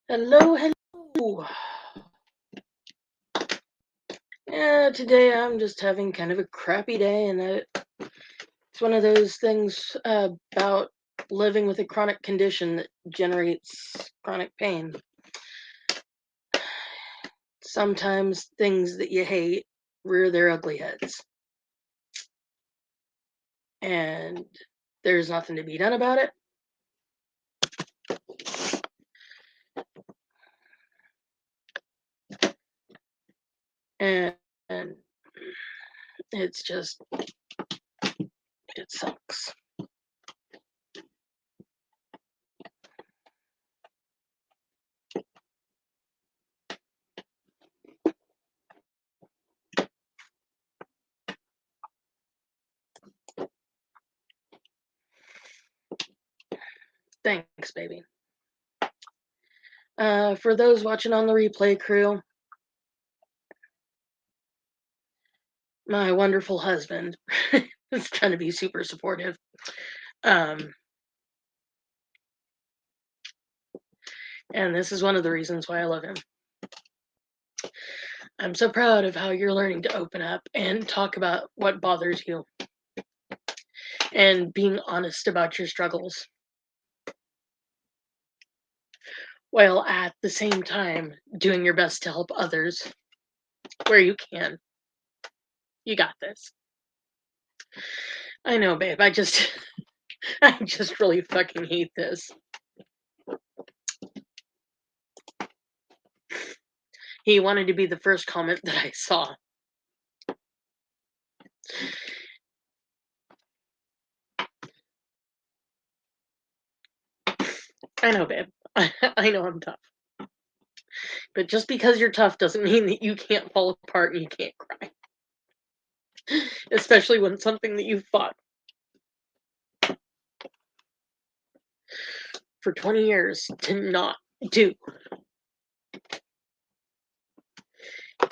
Hello, hello. Yeah, today I'm just having kind of a crappy day, and it's one of those things about living with a chronic condition that generates chronic pain. Sometimes things that you hate rear their ugly heads, and there's nothing to be done about it. And it's just, it sucks. Thanks, baby. For those watching on the replay crew, my wonderful husband is trying to be super supportive. And this is one of the reasons why I love him. I'm so proud of how you're learning to open up and talk about what bothers you and being honest about your struggles, while at the same time doing your best to help others where you can. You got this. I know, babe. I just really fucking hate this. He wanted to be the first comment that I saw. I know, babe. I know I'm tough. But just because you're tough doesn't mean that you can't fall apart and you can't cry. Especially when it's something that you fought for 20 years to not do.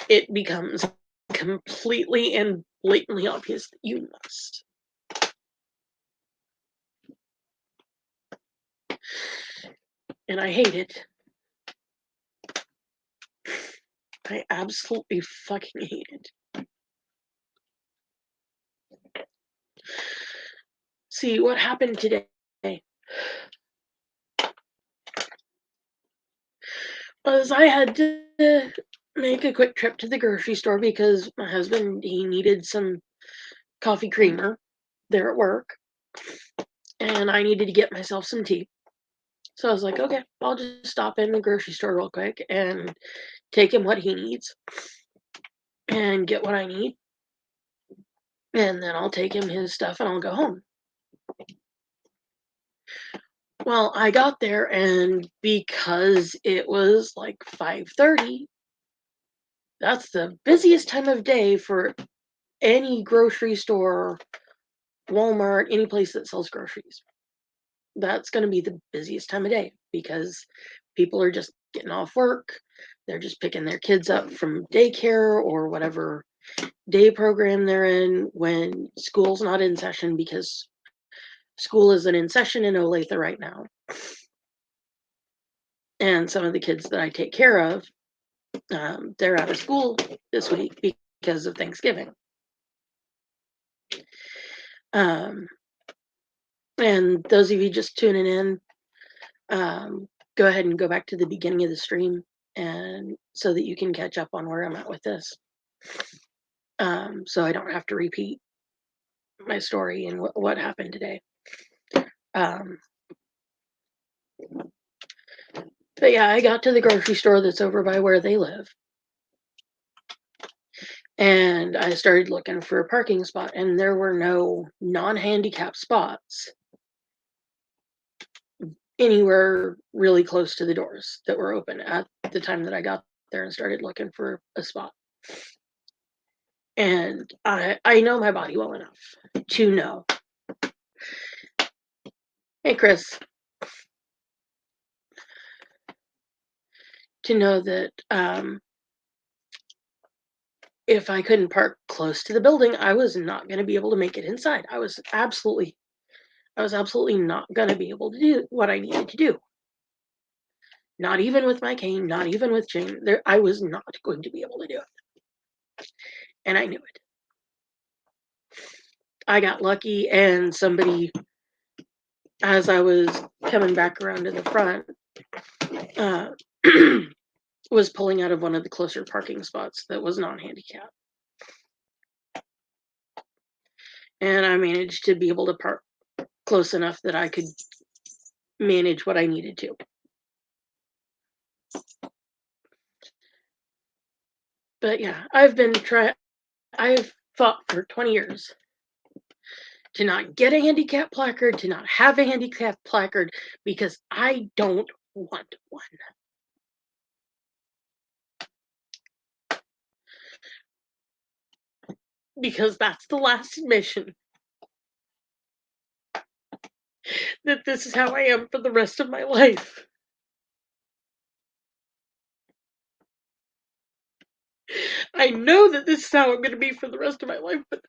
It becomes completely and blatantly obvious that you must. And I hate it. I absolutely fucking hate it. See, what happened today was I had to make a quick trip to the grocery store because my husband, he needed some coffee creamer there at work, and I needed to get myself some tea. So I was like, okay, I'll just stop in the grocery store real quick and take him what he needs and get what I need. And then I'll take him his stuff and I'll go home. Well, I got there, and because it was like 5:30, that's the busiest time of day for any grocery store, Walmart, any place that sells groceries. That's going to be the busiest time of day because people are just getting off work. They're just picking their kids up from daycare or whatever day program they're in when school's not in session, because school isn't in session in Olathe right now. And some of the kids that I take care of, they're out of school this week because of Thanksgiving. And those of you just tuning in, go ahead and go back to the beginning of the stream, and so that you can catch up on where I'm at with this. So I don't have to repeat my story and what happened today. But yeah, I got to the grocery store that's over by where they live, and I started looking for a parking spot, and there were no non-handicap spots anywhere really close to the doors that were open at the time that I got there and started looking for a spot. And I know my body well enough to know. Hey, Chris. To know that if I couldn't park close to the building, I was not going to be able to make it inside. I was absolutely not going to be able to do what I needed to do. Not even with my cane, not even with chain. I was not going to be able to do it. And I knew it. I got lucky, and somebody, as I was coming back around to the front, uh, was pulling out of one of the closer parking spots that was non-handicapped. And I managed to be able to park close enough that I could manage what I needed to. But yeah, I've fought for 20 years to not get a handicap placard, to not have a handicap placard, because I don't want one. Because that's the last admission that this is how I am for the rest of my life. I know that this is how I'm going to be for the rest of my life, but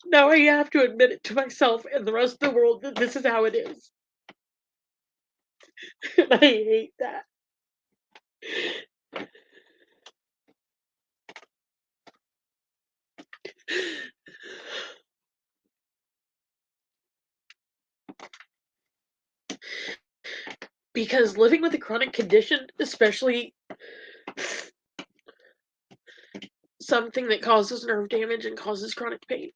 now I have to admit it to myself and the rest of the world that this is how it is. And I hate that. Because living with a chronic condition, especially something that causes nerve damage and causes chronic pain,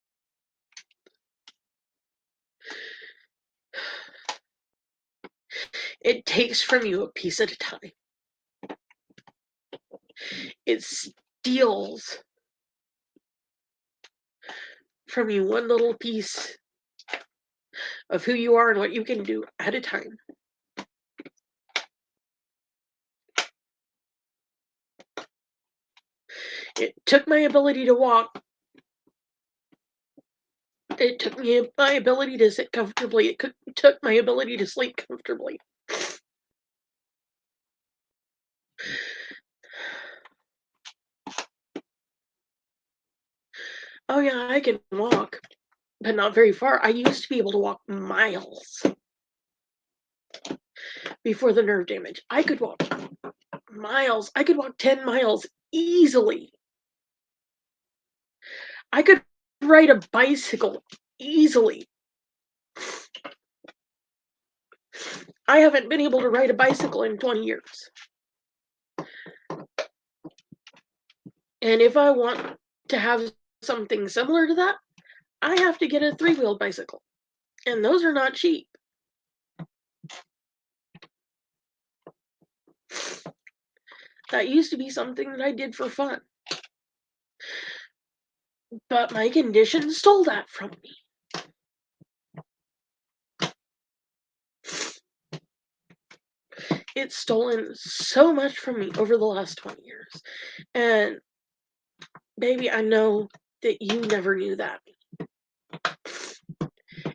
it takes from you a piece at a time. It steals from you one little piece of who you are and what you can do at a time. It took my ability to walk. It took my ability to sit comfortably. It took my ability to sleep comfortably. Oh yeah, I can walk, but not very far. I used to be able to walk miles before the nerve damage. I could walk miles. I could walk 10 miles easily. I could ride a bicycle easily. I haven't been able to ride a bicycle in 20 years. And if I want to have something similar to that, I have to get a 3-wheeled bicycle. And those are not cheap. That used to be something that I did for fun. But my condition stole that from me. It's stolen so much from me over the last 20 years. And baby, I know that you never knew that.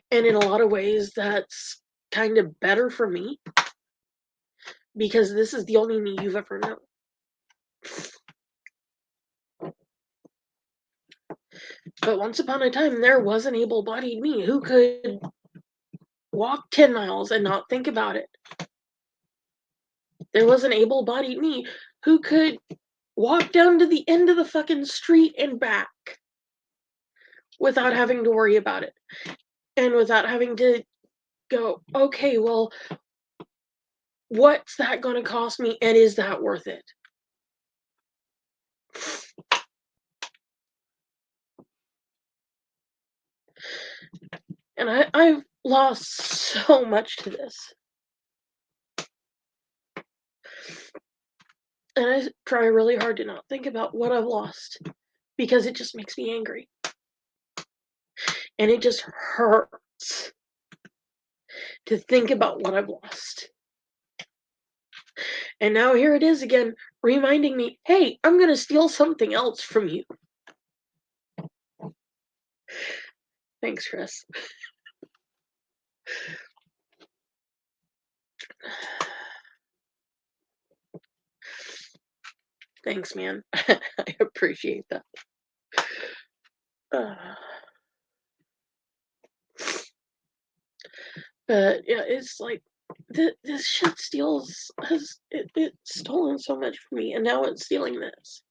And in a lot of ways, that's kind of better for me. Because this is the only me you've ever known. But once upon a time, there was an able-bodied me who could walk 10 miles and not think about it. There was an able-bodied me who could walk down to the end of the fucking street and back without having to worry about it. And without having to go, okay, well, what's that going to cost me, and is that worth it? And I've lost so much to this. And I try really hard to not think about what I've lost, because it just makes me angry. And it just hurts to think about what I've lost. And now here it is again, reminding me, hey, I'm going to steal something else from you. Thanks, Chris. Thanks, man. I appreciate that. But yeah, it's like this shit it's stolen so much from me, and now it's stealing this.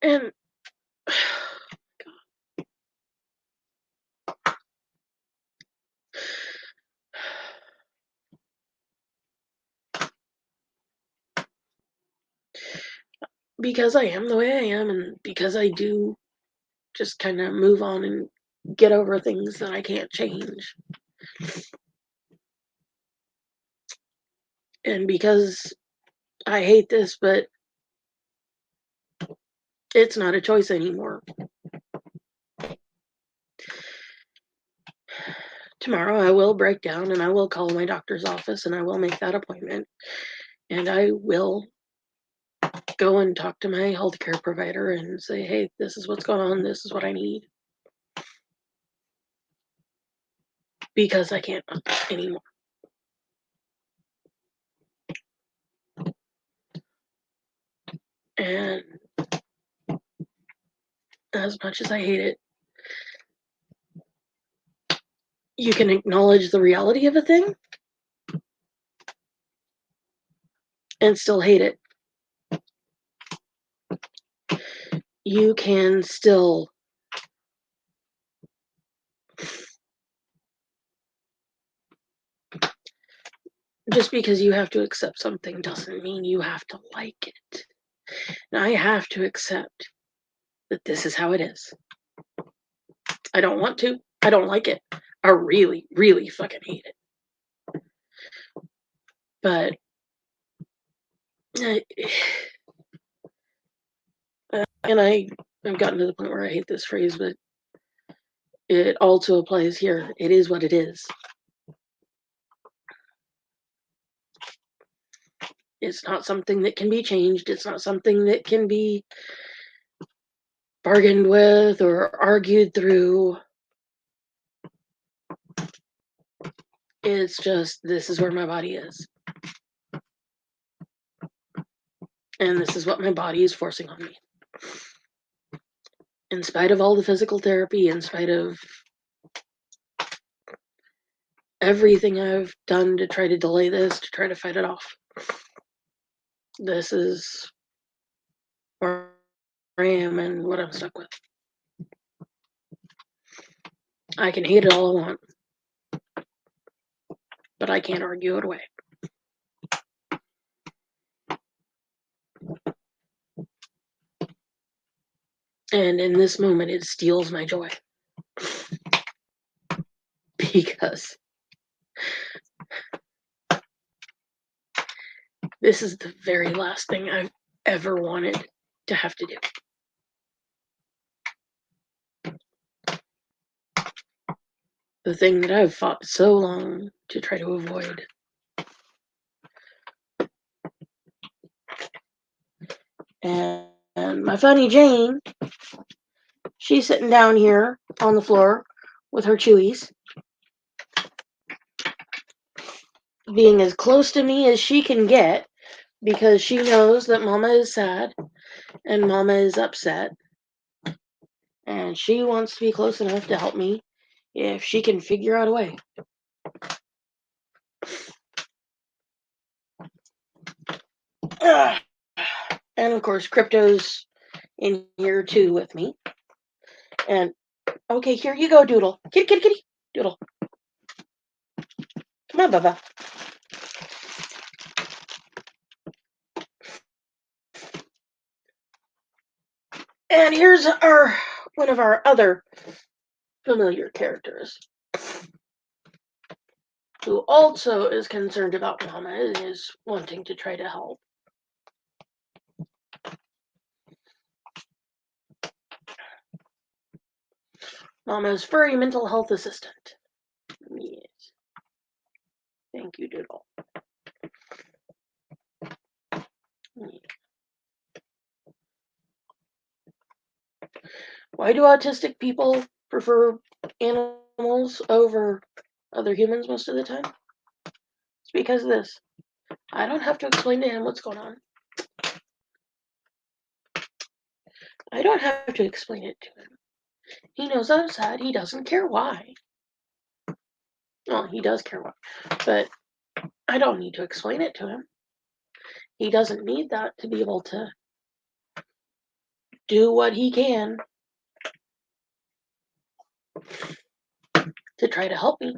And because I am the way I am, and because I do just kind of move on and get over things that I can't change, and because I hate this, but it's not a choice anymore. Tomorrow I will break down and I will call my doctor's office and I will make that appointment, and I will go and talk to my healthcare provider and say, hey, this is what's going on, this is what I need, because I can't anymore. And as much as I hate it, you can acknowledge the reality of a thing and still hate it. You can still just because you have to accept something doesn't mean you have to like it. And I have to accept that this is how it is. I don't want to. I don't like it. I really, really fucking hate it. But and I've gotten to the point where I hate this phrase, but it also applies here. It is what it is. It's not something that can be changed. It's not something that can be bargained with or argued through. It's just, this is where my body is. And this is what my body is forcing on me. In spite of all the physical therapy, in spite of everything I've done to try to delay this, to try to fight it off, this is where I am and what I'm stuck with. I can hate it all I want, but I can't argue it away. And in this moment, it steals my joy. Because this is the very last thing I've ever wanted to have to do. The thing that I've fought so long to try to avoid. And my funny Jane, she's sitting down here on the floor with her chewies, being as close to me as she can get, because she knows that Mama is sad and Mama is upset. And she wants to be close enough to help me if she can figure out a way. And of course, Crypto's in here too with me. And okay, here you go, Doodle. Kitty, kitty, kitty. Doodle. Come on, Bubba. And here's one of our other familiar characters, who also is concerned about Mama and is wanting to try to help. Mama's furry mental health assistant. Yes. Thank you, Doodle. Yes. Why do autistic people prefer animals over other humans most of the time? It's because of this. I don't have to explain to him what's going on. I don't have to explain it to him. He knows I'm sad. He doesn't care why. Well, he does care what, but I don't need to explain it to him. He doesn't need that to be able to do what he can to try to help me.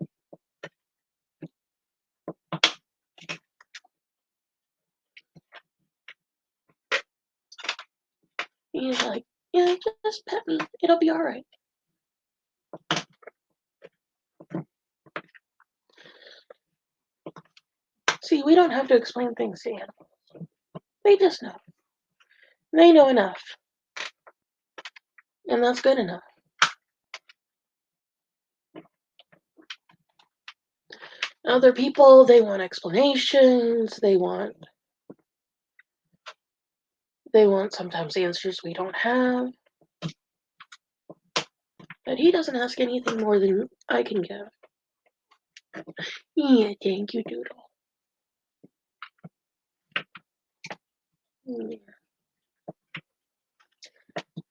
He's like, yeah, just pet me. It'll be all right. See, we don't have to explain things to animals. They just know. They know enough. And that's good enough. Other people, they want explanations. They want sometimes answers we don't have. But he doesn't ask anything more than I can give. Yeah, thank you, Doodle.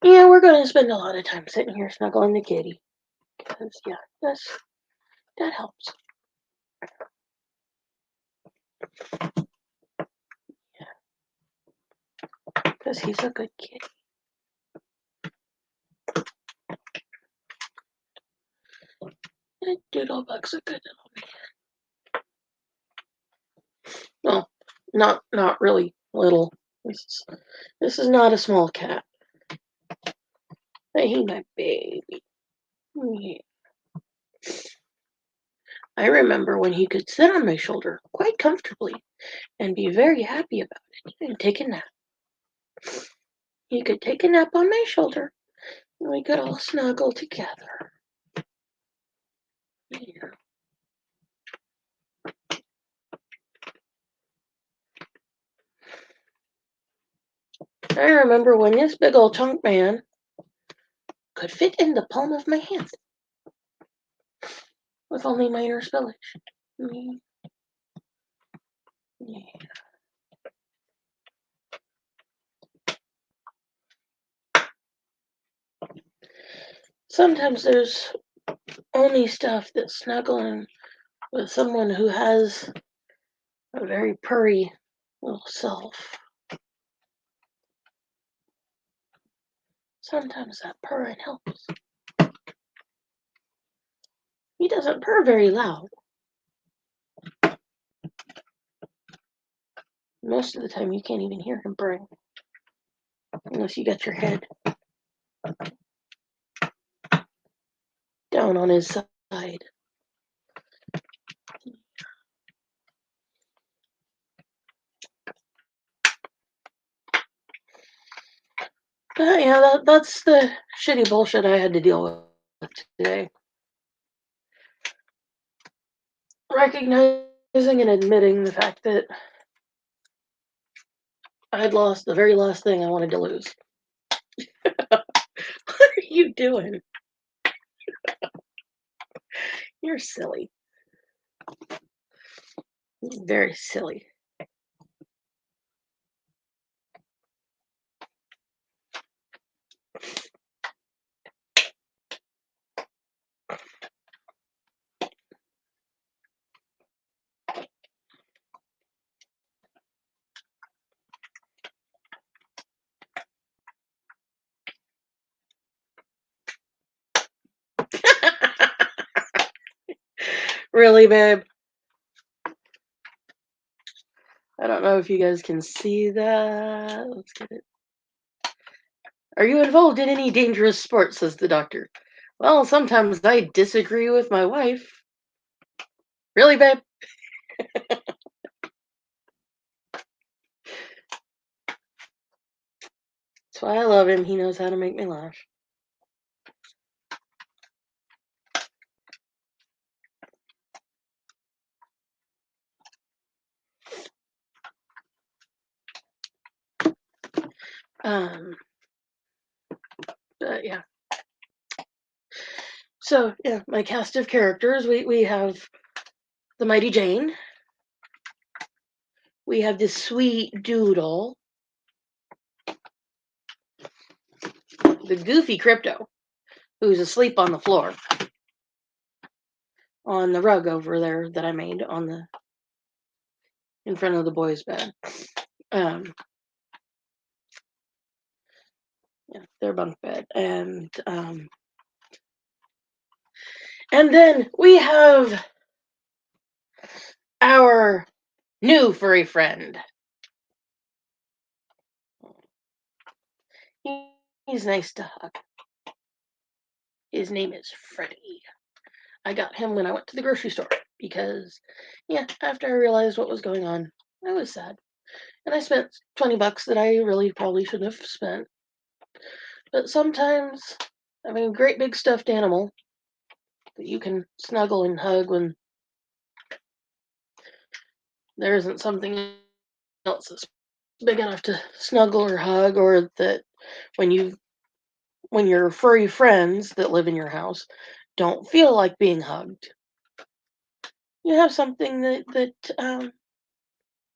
Yeah, we're going to spend a lot of time sitting here snuggling the kitty. Because, yeah, that helps. Yeah. Because he's a good kitty. And Doodlebug's a good little man. Well, not really little. This is not a small cat. But he my baby. Yeah. I remember when he could sit on my shoulder quite comfortably and be very happy about it and take a nap. He could take a nap on my shoulder and we could all snuggle together. Yeah. I remember when this big old chunk man could fit in the palm of my hand with only minor spillage. Yeah. Sometimes there's only stuff that snuggling with someone who has a very purry little self. Sometimes that purring helps. He doesn't purr very loud. Most of the time you can't even hear him purring. Unless you got your head down on his side. But yeah, that's the shitty bullshit I had to deal with today. Recognizing and admitting the fact that I'd lost the very last thing I wanted to lose. What are you doing? You're silly. Very silly. Really, babe? I don't know if you guys can see that. Let's get it. Are you involved in any dangerous sports? Says the doctor. Well, sometimes I disagree with my wife. Really, babe? That's why I love him. He knows how to make me laugh. But yeah. So yeah, my cast of characters. We have the Mighty Jane. We have the sweet Doodle. The goofy Crypto, who's asleep on the floor. on the rug over there that I made on the in front of the boys' bed. Um, yeah, their bunk bed, and then we have our new furry friend. He's nice to hug. His name is Freddy. I got him when I went to the grocery store because, yeah, after I realized what was going on, I was sad. And I spent $20 that I really probably shouldn't have spent. But sometimes having a great big stuffed animal that you can snuggle and hug when there isn't something else that's big enough to snuggle or hug, or that when you when your furry friends that live in your house don't feel like being hugged, you have something that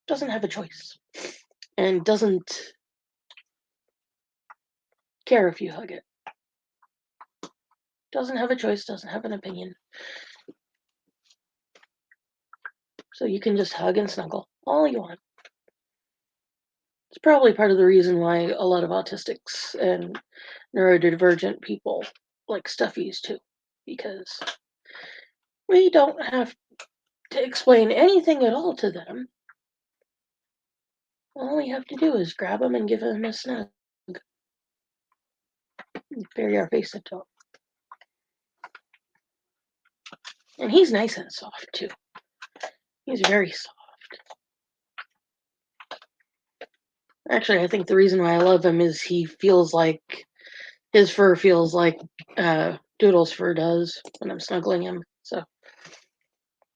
doesn't have a choice and doesn't care if you hug it. Doesn't have a choice, doesn't have an opinion. So you can just hug and snuggle all you want. It's probably part of the reason why a lot of autistics and neurodivergent people like stuffies too, because we don't have to explain anything at all to them. All we have to do is grab them and give them a snug. Bury our face into him. And he's nice and soft too. He's very soft. Actually, I think the reason why I love him is he feels like his fur feels like Doodles' fur does when I'm snuggling him. So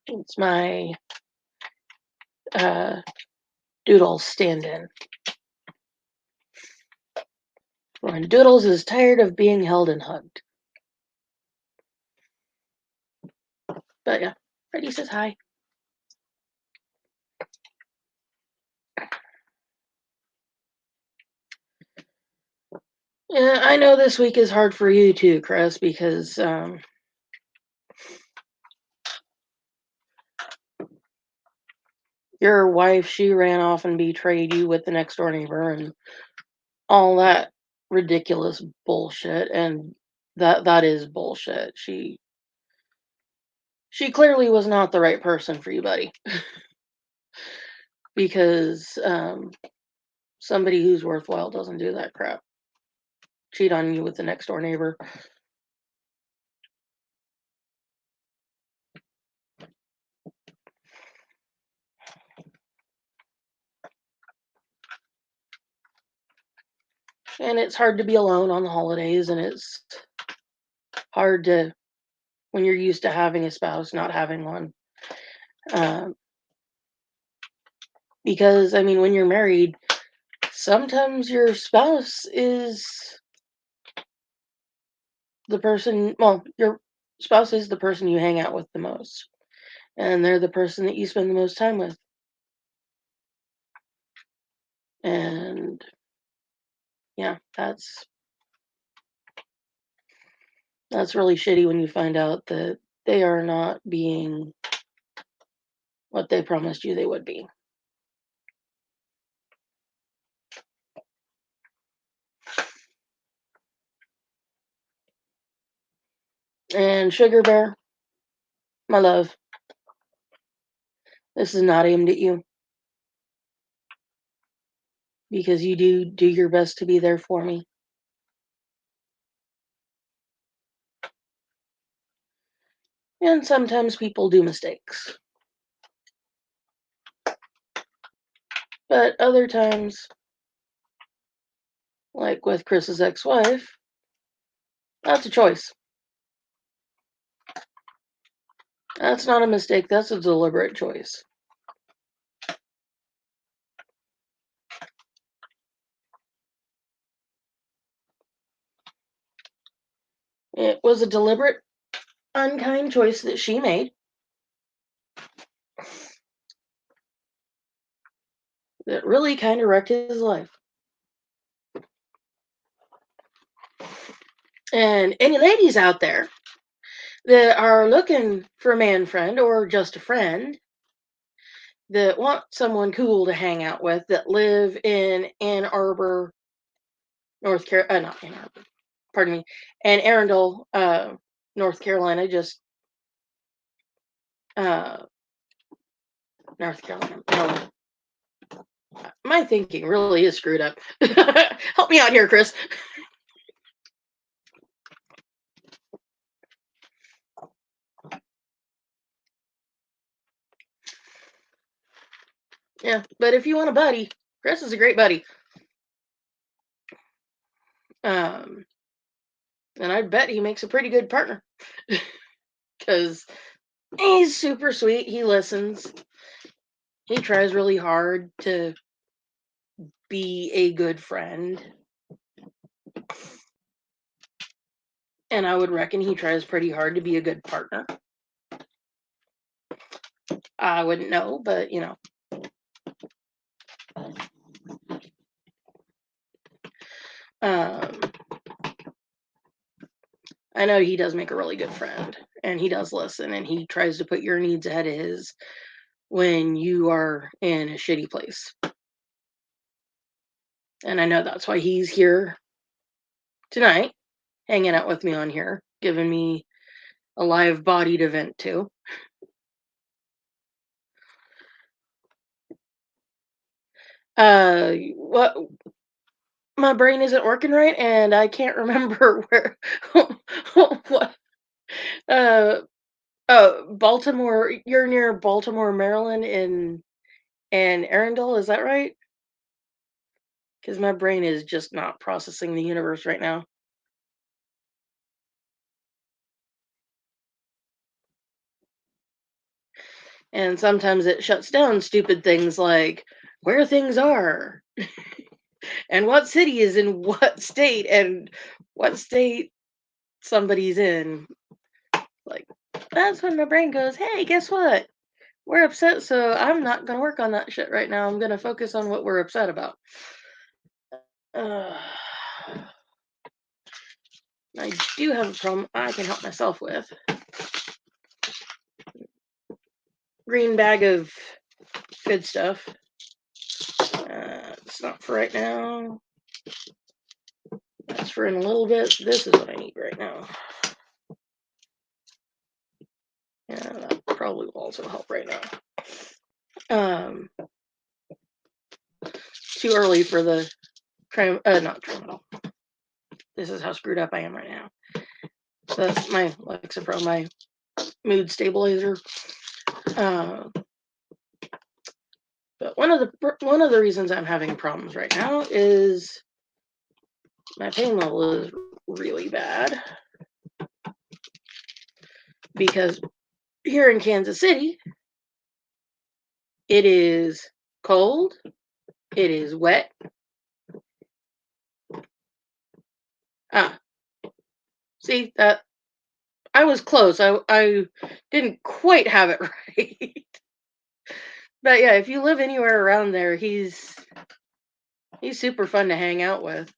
it's my Doodles stand-in. When Doodles is tired of being held and hugged. But yeah, Freddy says hi. Yeah, I know this week is hard for you too, Chris, because your wife, she ran off and betrayed you with the next door neighbor and all that ridiculous bullshit. And that is bullshit. She clearly was not the right person for you, buddy. Because somebody who's worthwhile doesn't do that crap. Cheat on you with the next door neighbor. And it's hard to be alone on the holidays, and it's hard to, when you're used to having a spouse, not having one. Because, I mean, when you're married, sometimes your spouse is the person, well, your spouse is the person you hang out with the most. And they're the person that you spend the most time with. And yeah, that's really shitty when you find out that they are not being what they promised you they would be. And Sugar Bear, my love, this is not aimed at you, because you do your best to be there for me. And sometimes people do mistakes. But other times, like with Chris's ex-wife, that's a choice. That's not a mistake, that's a deliberate choice. It was a deliberate, unkind choice that she made. That really kind of wrecked his life. And any ladies out there that are looking for a man friend or just a friend, that want someone cool to hang out with, that live in Ann Arbor, North Carolina, not Ann Arbor, pardon me, and Arundel, North Carolina, just uh, North Carolina. No, my thinking really is screwed up. Help me out here, Chris. Yeah, but if you want a buddy, Chris is a great buddy. Um, and I bet he makes a pretty good partner because he's super sweet. He listens. He tries really hard to be a good friend. And I would reckon he tries pretty hard to be a good partner. I wouldn't know, but um, I know he does make a really good friend, and he does listen, and he tries to put your needs ahead of his when you are in a shitty place. And I know that's why he's here tonight, hanging out with me on here, giving me a live body to vent to. What, my brain isn't working right, and I can't remember where what uh Baltimore. You're near Baltimore, Maryland, in Arundel, is that right? Because my brain is just not processing the universe right now. And sometimes it shuts down stupid things like where things are and what city is in what state and what state somebody's in. Like, that's when my brain goes, hey, guess what? We're upset, so I'm not going to work on that shit right now. I'm going to focus on what we're upset about. Uh, I do have a problem I can help myself with. Green bag of good stuff. It's not for right now. That's for in a little bit. This is what I need right now. Yeah, that probably will also help right now. Too early for the not tramadol. This is how screwed up I am right now. That's my Lexapro, my mood stabilizer. But one of the reasons I'm having problems right now is my pain level is really bad because here in Kansas City, it is cold, it is wet. Ah, see that I was close. I didn't quite have it right. But yeah, if you live anywhere around there, he's super fun to hang out with.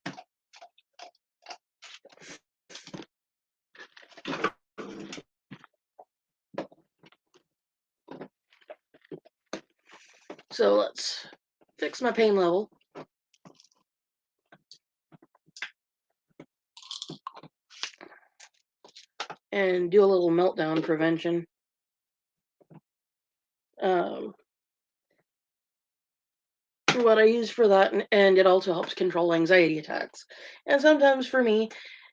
So let's fix my pain level. And do a little meltdown prevention. What I use for that, and it also helps control anxiety attacks. And sometimes for me,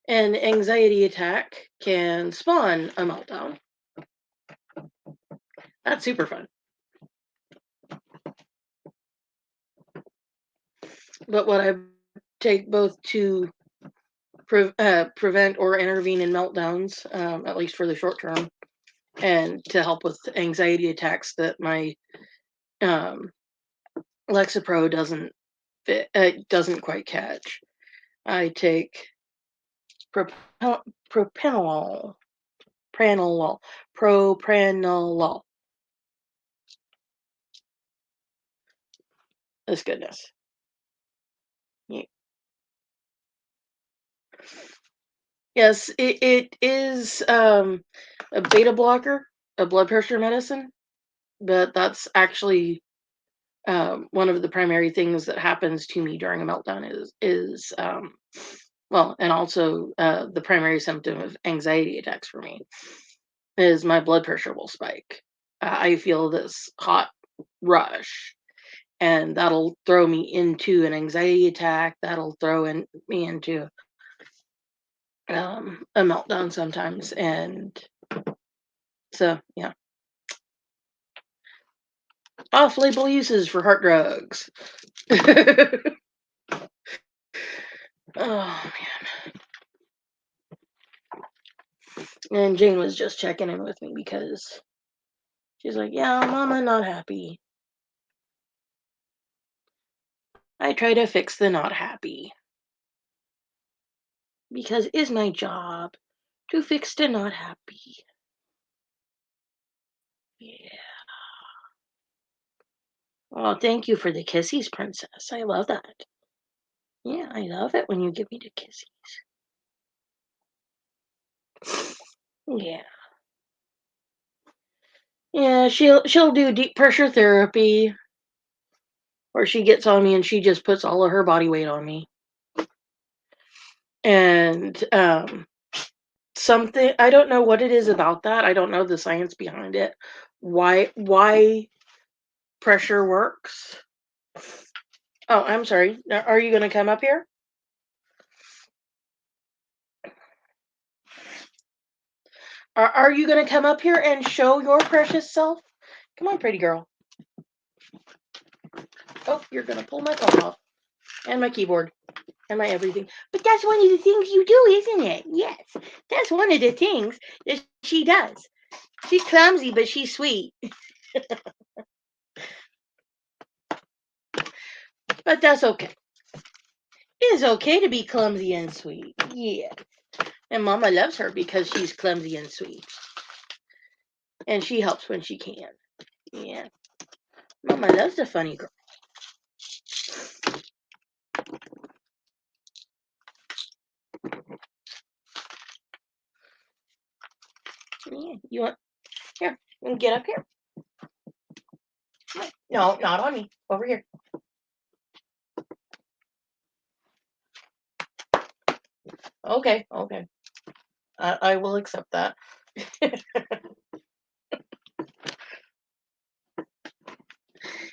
an anxiety attack can spawn a meltdown. That's super fun. But what I take both to prevent or intervene in meltdowns, at least for the short term, and to help with anxiety attacks that my Lexapro doesn't quite catch. I take propranolol, propranolol. This goodness. Yeah. Yes, it is a beta blocker, a blood pressure medicine, but that's actually one of the primary things that happens to me during a meltdown is well, and also the primary symptom of anxiety attacks for me is my blood pressure will spike. I feel this hot rush, and that'll throw me into an anxiety attack. That'll me into a meltdown sometimes, and so yeah, off-label uses for heart drugs. Oh man, and Jane was just checking in with me because she's like, "Yeah, Mama, not happy. I try to fix the not happy because it's my job to fix the not happy." Yeah. Oh, thank you for the kissies, princess. I love that. Yeah, I love it when you give me the kissies. Yeah. Yeah, she'll do deep pressure therapy, where she gets on me and she just puts all of her body weight on me. And something, I don't know what it is about that. I don't know the science behind it. Why pressure works. Oh, I'm sorry. Are you going to come up here? Are you going to come up here and show your precious self? Come on, pretty girl. Oh, you're going to pull my phone off and my keyboard and my everything. But that's one of the things you do, isn't it? Yes. That's one of the things that she does. She's clumsy, but she's sweet. But that's okay. It is okay to be clumsy and sweet. Yeah. And Mama loves her because she's clumsy and sweet. And she helps when she can. Yeah. Mama loves a funny girl. Yeah. You want here? You can get up here. No, not on me. Over here. Okay, okay. I will accept that.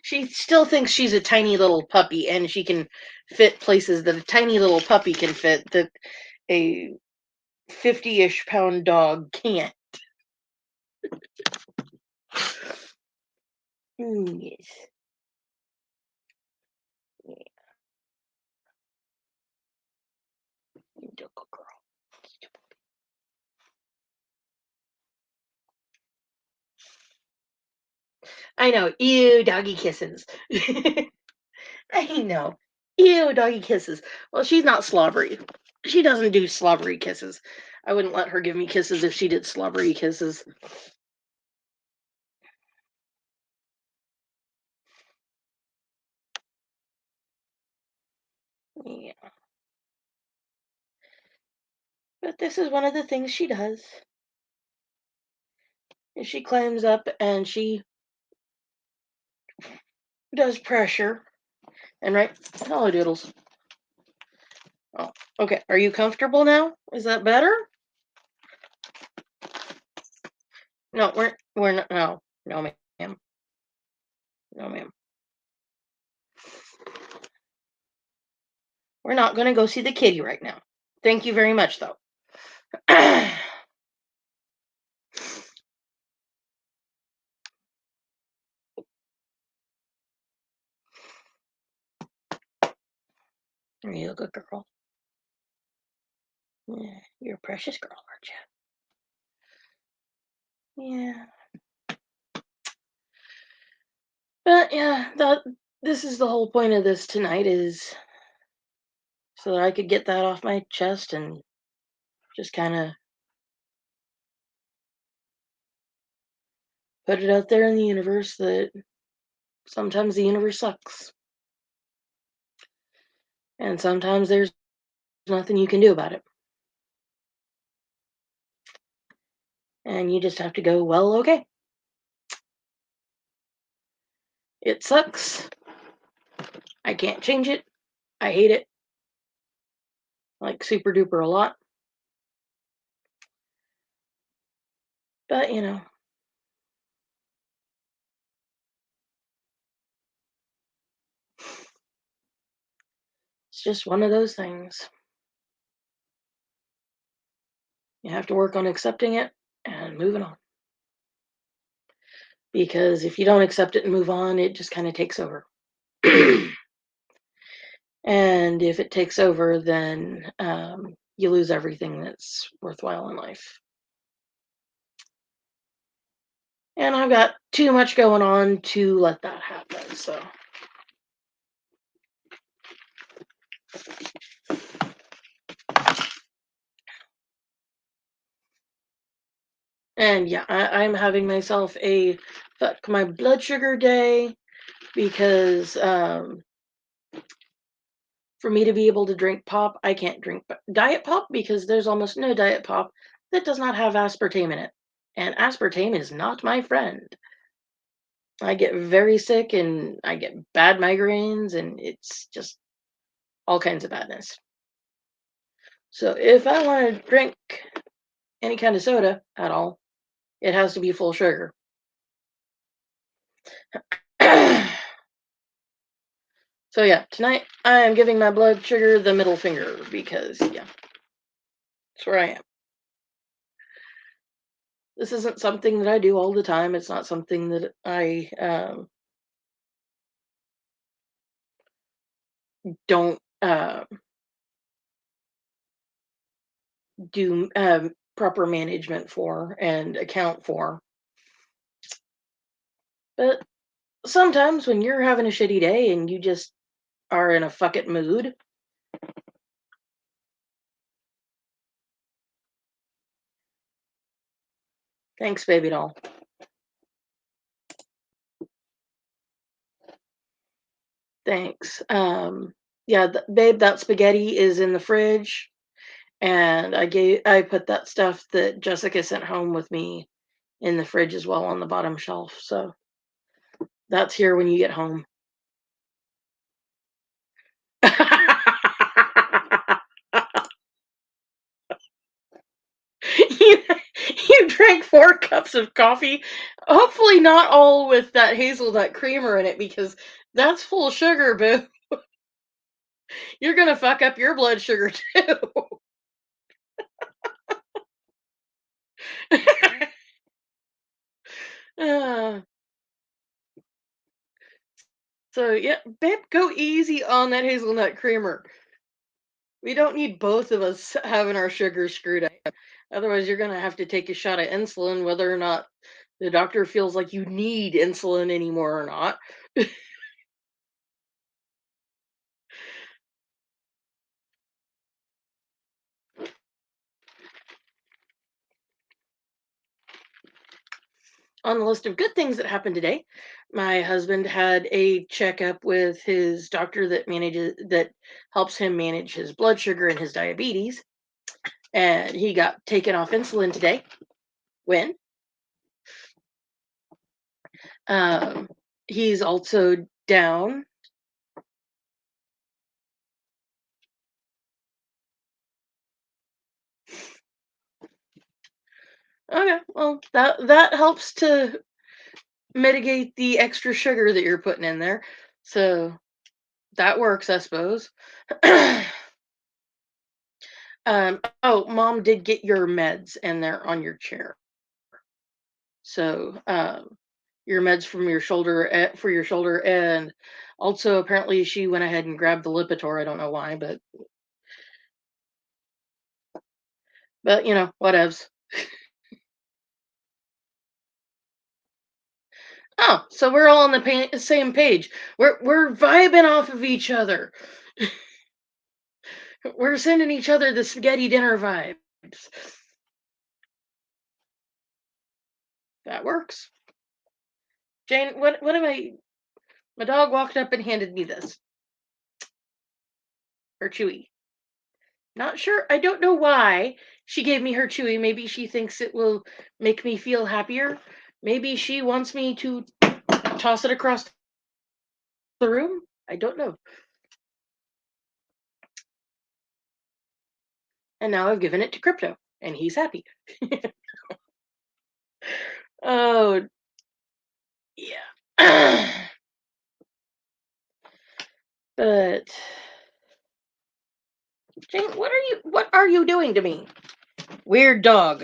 She still thinks she's a tiny little puppy and she can fit places that a tiny little puppy can fit that a 50-ish pound dog can't. Yes. Yeah, you good girl. I know. Ew, doggy kisses. I know. Ew, doggy kisses. Well, she's not slobbery. She doesn't do slobbery kisses. I wouldn't let her give me kisses if she did slobbery kisses. Yeah. But this is one of the things she does. Is she climbs up and she does pressure. And right. Hello, Doodles. Oh, okay. Are you comfortable now? Is that better? No, we're not. No, no, ma'am. No, ma'am. We're not going to go see the kitty right now. Thank you very much, though. Are you a good girl? Yeah, you're a precious girl, aren't you? Yeah. But yeah, that this is the whole point of this tonight is so that I could get that off my chest and just kind of put it out there in the universe that sometimes the universe sucks, and sometimes there's nothing you can do about it. And you just have to go, well, okay. It sucks. I can't change it. I hate it. Like super duper a lot. But, it's just one of those things. You have to work on accepting it and moving on. Because if you don't accept it and move on, it just kind of takes over. And if it takes over, then you lose everything that's worthwhile in life. And I've got too much going on to let that happen. So, and yeah, I'm having myself a fuck my blood sugar day because for me to be able to drink pop, I can't drink diet pop because there's almost no diet pop that does not have aspartame in it. And aspartame is not my friend. I get very sick and I get bad migraines and it's just all kinds of badness. So if I want to drink any kind of soda at all, it has to be full sugar. So yeah, tonight I am giving my blood sugar the middle finger because yeah, that's where I am. This isn't something that I do all the time. It's not something that I don't do proper management for and account for. But sometimes when you're having a shitty day and you just are in a fuck it mood, thanks, baby doll. Thanks. Yeah, babe, that spaghetti is in the fridge, and I put that stuff that Jessica sent home with me in the fridge as well on the bottom shelf. So that's here when you get home. you, you drank 4 cups of coffee, hopefully not all with that hazelnut creamer in it because that's full of sugar, boo. You're gonna fuck up your blood sugar too. uh, so yeah, babe, go easy on that hazelnut creamer. We don't need both of us having our sugar screwed up. Otherwise, you're gonna have to take a shot of insulin, whether or not the doctor feels like you need insulin anymore or not. On the list of good things that happened today, my husband had a checkup with his doctor that helps him manage his blood sugar and his diabetes, and he got taken off insulin today. When um, he's also down. Okay, well that helps to mitigate the extra sugar that you're putting in there. So that works, I suppose. Oh, mom did get your meds and they're on your chair. So, your meds from your shoulder for your shoulder, and also apparently she went ahead and grabbed the Lipitor. I don't know why, but whatevs. Oh, so we're all on the same page. We're vibing off of each other. We're sending each other the spaghetti dinner vibes. That works. Jane, what am I? My dog walked up and handed me this. Or Chewy. Not sure. I don't know why. She gave me her Chewy. Maybe she thinks it will make me feel happier. Maybe she wants me to toss it across the room. I don't know. And now I've given it to Crypto, and he's happy. Oh, yeah. But Jane, what are you doing to me? Weird dog.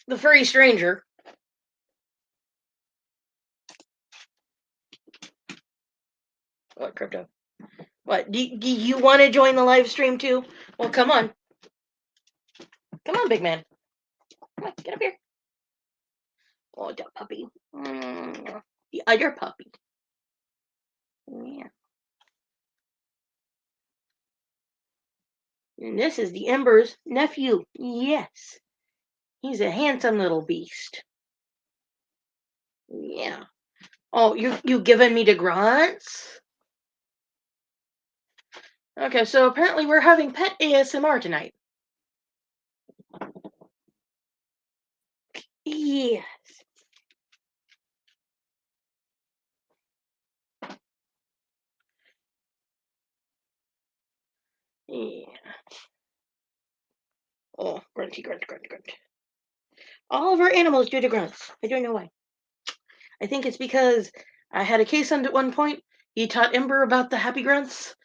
The furry stranger. What, Crypto? What? Do you want to join the live stream too? Well, come on. Come on, big man. Come on, get up here. Oh, the puppy. The other puppy. Yeah. And this is the Ember's nephew. Yes. He's a handsome little beast. Yeah. Oh, you giving me the grunts? Okay, so apparently we're having pet ASMR tonight. Yes. Yeah. Oh, grunty, grunt, grunt, grunt. All of our animals do the grunts. I don't know why. I think it's because I had a case on at one point. He taught Ember about the happy grunts,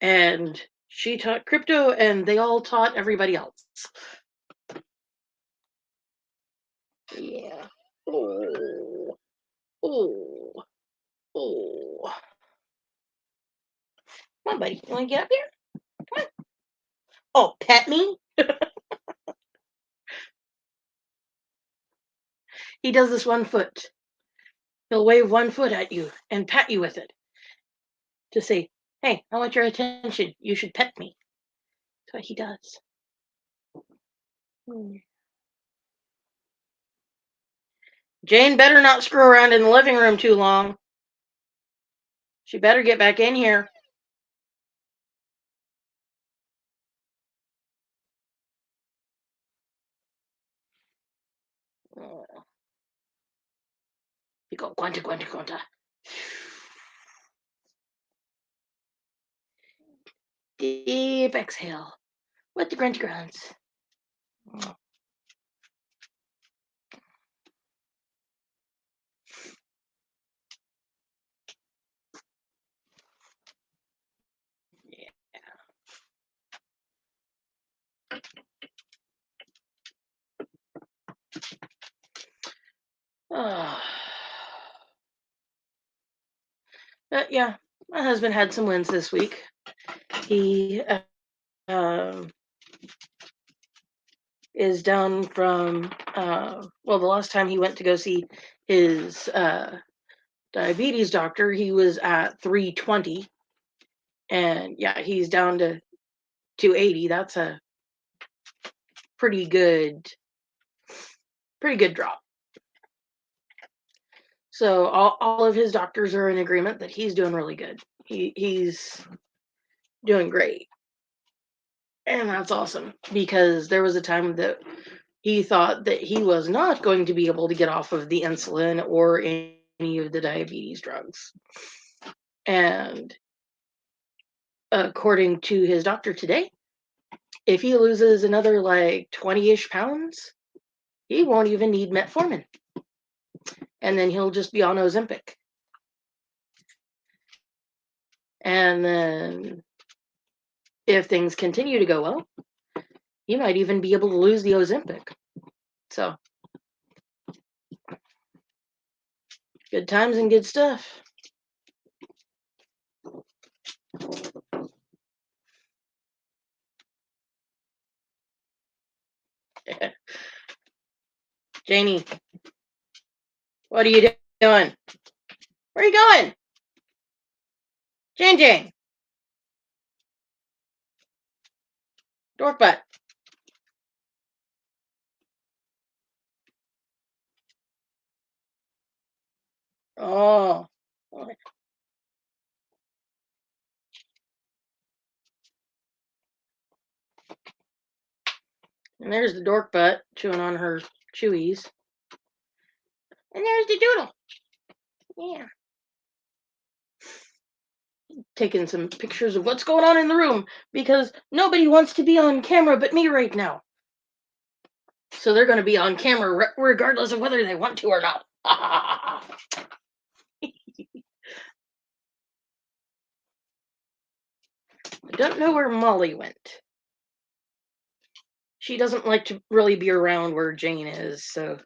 and she taught Crypto, and they all taught everybody else. Yeah. Oh. Oh. Oh. Come on, buddy. You want to get up here? Come on. Oh, pet me? He does this 1 foot. He'll wave 1 foot at you and pat you with it to say, hey, I want your attention. You should pet me. That's what he does. Jane better not screw around in the living room too long. She better get back in here. You go, quanta, quanta, quanta. Deep exhale with the grunt grunts. Oh. But yeah, my husband had some wins this week. He is down from, well, the last time he went to go see his diabetes doctor, he was at 320. And yeah, he's down to 280. That's a pretty good drop. So all of his doctors are in agreement that he's doing really good. He's doing great. And that's awesome, because there was a time that he thought that he was not going to be able to get off of the insulin or any of the diabetes drugs. And according to his doctor today, if he loses another like 20-ish pounds, he won't even need metformin. And then he'll just be on Ozempic. And then if things continue to go well, he might even be able to lose the Ozempic. So, good times and good stuff. Janie, what are you doing? Where are you going? Jane. Dork butt. Oh. And there's the dork butt chewing on her chewies. And there's the doodle. Yeah. Taking some pictures of what's going on in the room because nobody wants to be on camera but me right now. So they're going to be on camera regardless of whether they want to or not. I don't know where Molly went. She doesn't like to really be around where Jane is, so.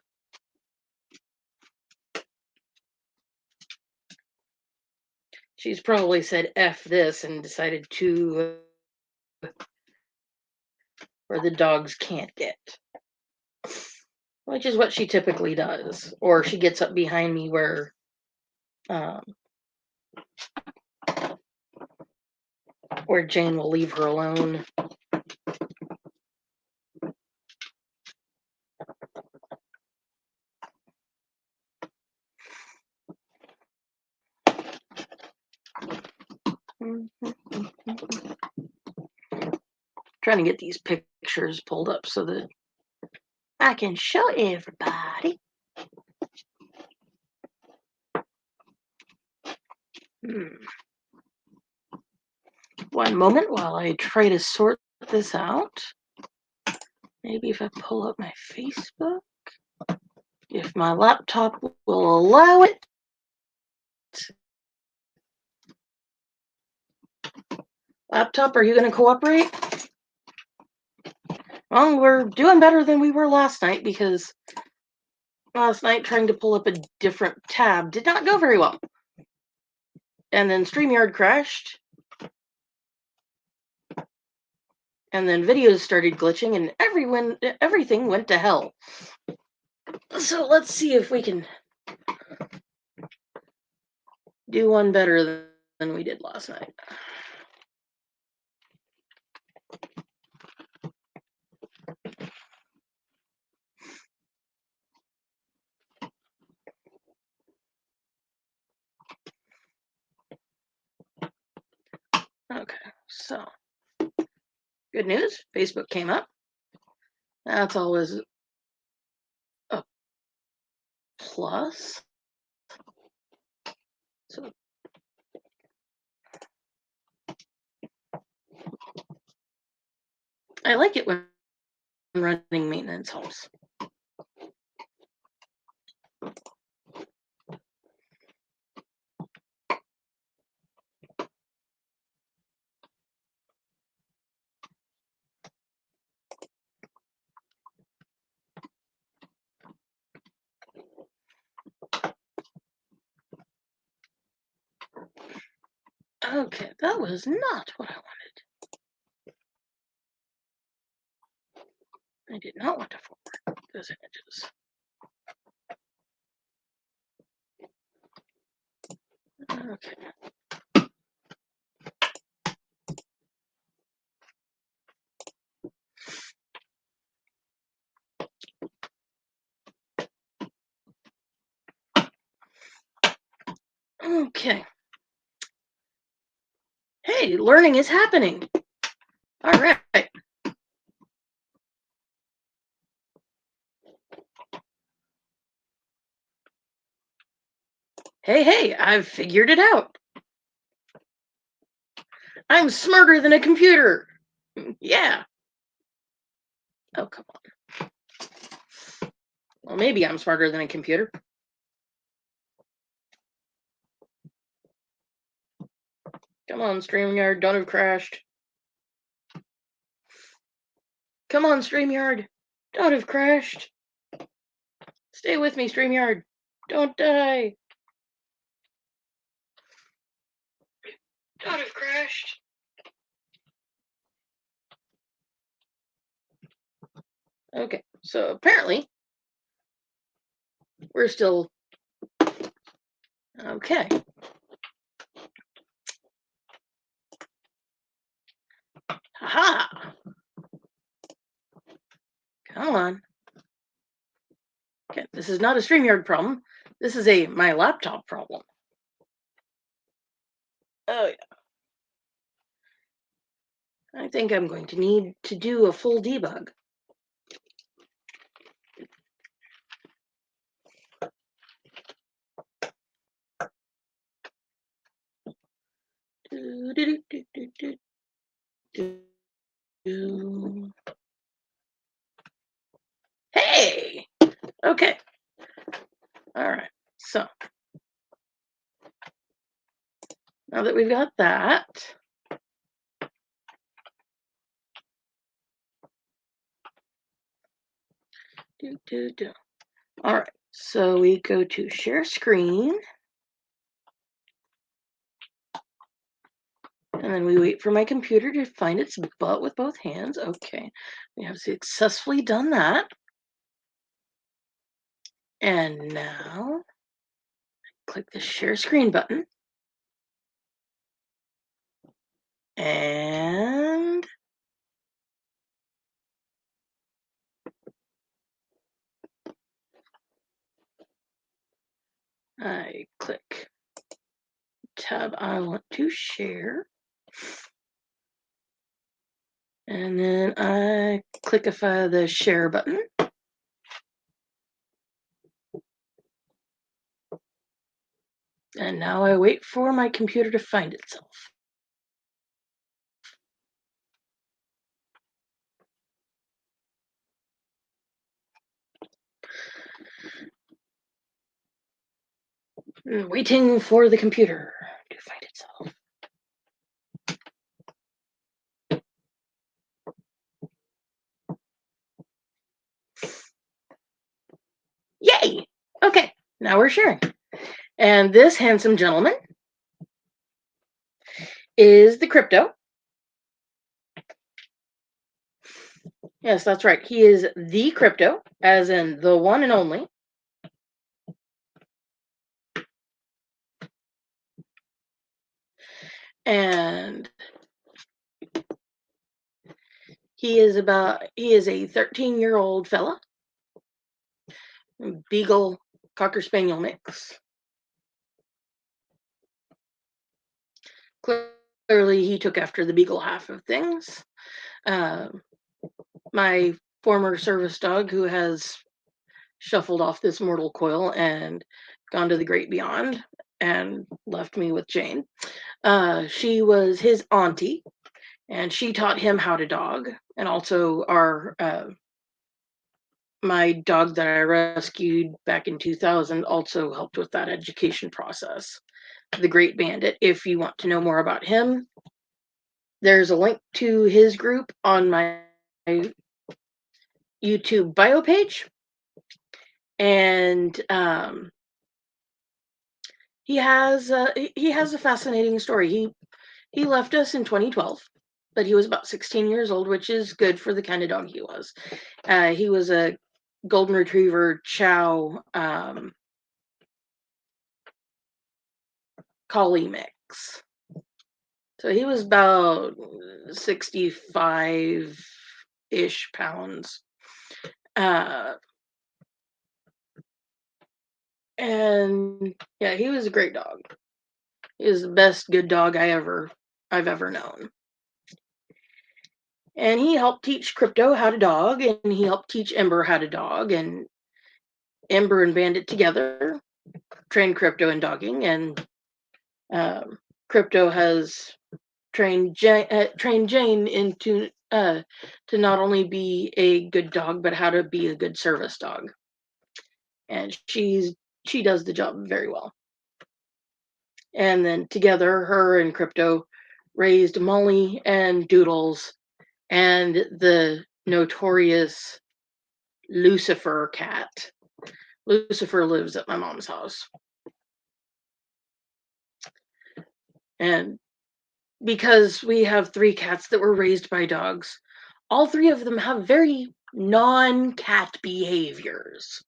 She's probably said F this and decided to where the dogs can't get. Which is what she typically does. Or she gets up behind me where Jane will leave her alone. Trying to get these pictures pulled up so that I can show everybody. One moment while I try to sort this out. Maybe if I pull up my Facebook, if my laptop will allow it. Laptop, are you going to cooperate? Well, we're doing better than we were last night because last night trying to pull up a different tab did not go very well. And then StreamYard crashed. And then videos started glitching and everything went to hell. So let's see if we can do one better than we did last night. Okay, so good news, Facebook came up. That's always a plus. So I like it when running maintenance helps. Okay, that was not what I wanted. I did not want to forward those images. Okay. Okay. Hey, learning is happening. All right. Hey, I've figured it out. I'm smarter than a computer. Yeah. Oh, come on. Well, maybe I'm smarter than a computer. Come on, StreamYard, don't have crashed. Come on, StreamYard, don't have crashed. Stay with me, StreamYard. Don't die. Don't have crashed. Okay, so apparently we're still okay. Haha. Come on. Okay, this is not a StreamYard problem. This is my laptop problem. Oh, yeah. I think I'm going to need to do a full debug. Do, do, do, do, do, do, do. Hey! Okay. All right. So now that we've got that, do, do, do. All right. So we go to share screen, and then we wait for my computer to find its butt with both hands. Okay. We have successfully done that. And now click the share screen button. And I click tab I want to share. And then I clickify the share button. And now I wait for my computer to find itself. Waiting for the computer to find itself. Yay! Okay, now we're sharing. And this handsome gentleman is the crypto. Yes, that's right. He is the crypto, as in the one and only. And he is a 13-year-old fella, Beagle Cocker Spaniel mix. Clearly, he took after the Beagle half of things. My former service dog, who has shuffled off this mortal coil and gone to the great beyond and left me with Jane. She was his auntie, and she taught him how to dog. And also my dog that I rescued back in 2000 also helped with that education process. The Great Bandit. If you want to know more about him, there's a link to his group on my YouTube bio page. And he has a fascinating story. He left us in 2012, but he was about 16 years old, which is good for the kind of dog he was. He was a golden retriever chow collie mix. So he was about 65-ish pounds. And yeah, he was a great dog. He was the best good dog I've ever known. And he helped teach Crypto how to dog, and he helped teach Ember how to dog, and Ember and Bandit together trained Crypto in dogging, and Crypto has trained Jane into to not only be a good dog, but how to be a good service dog. And she does the job very well. And then together, her and Crypto raised Molly and Doodles and the notorious Lucifer cat. Lucifer lives at my mom's house. And because we have 3 cats that were raised by dogs, all 3 of them have very non-cat behaviors.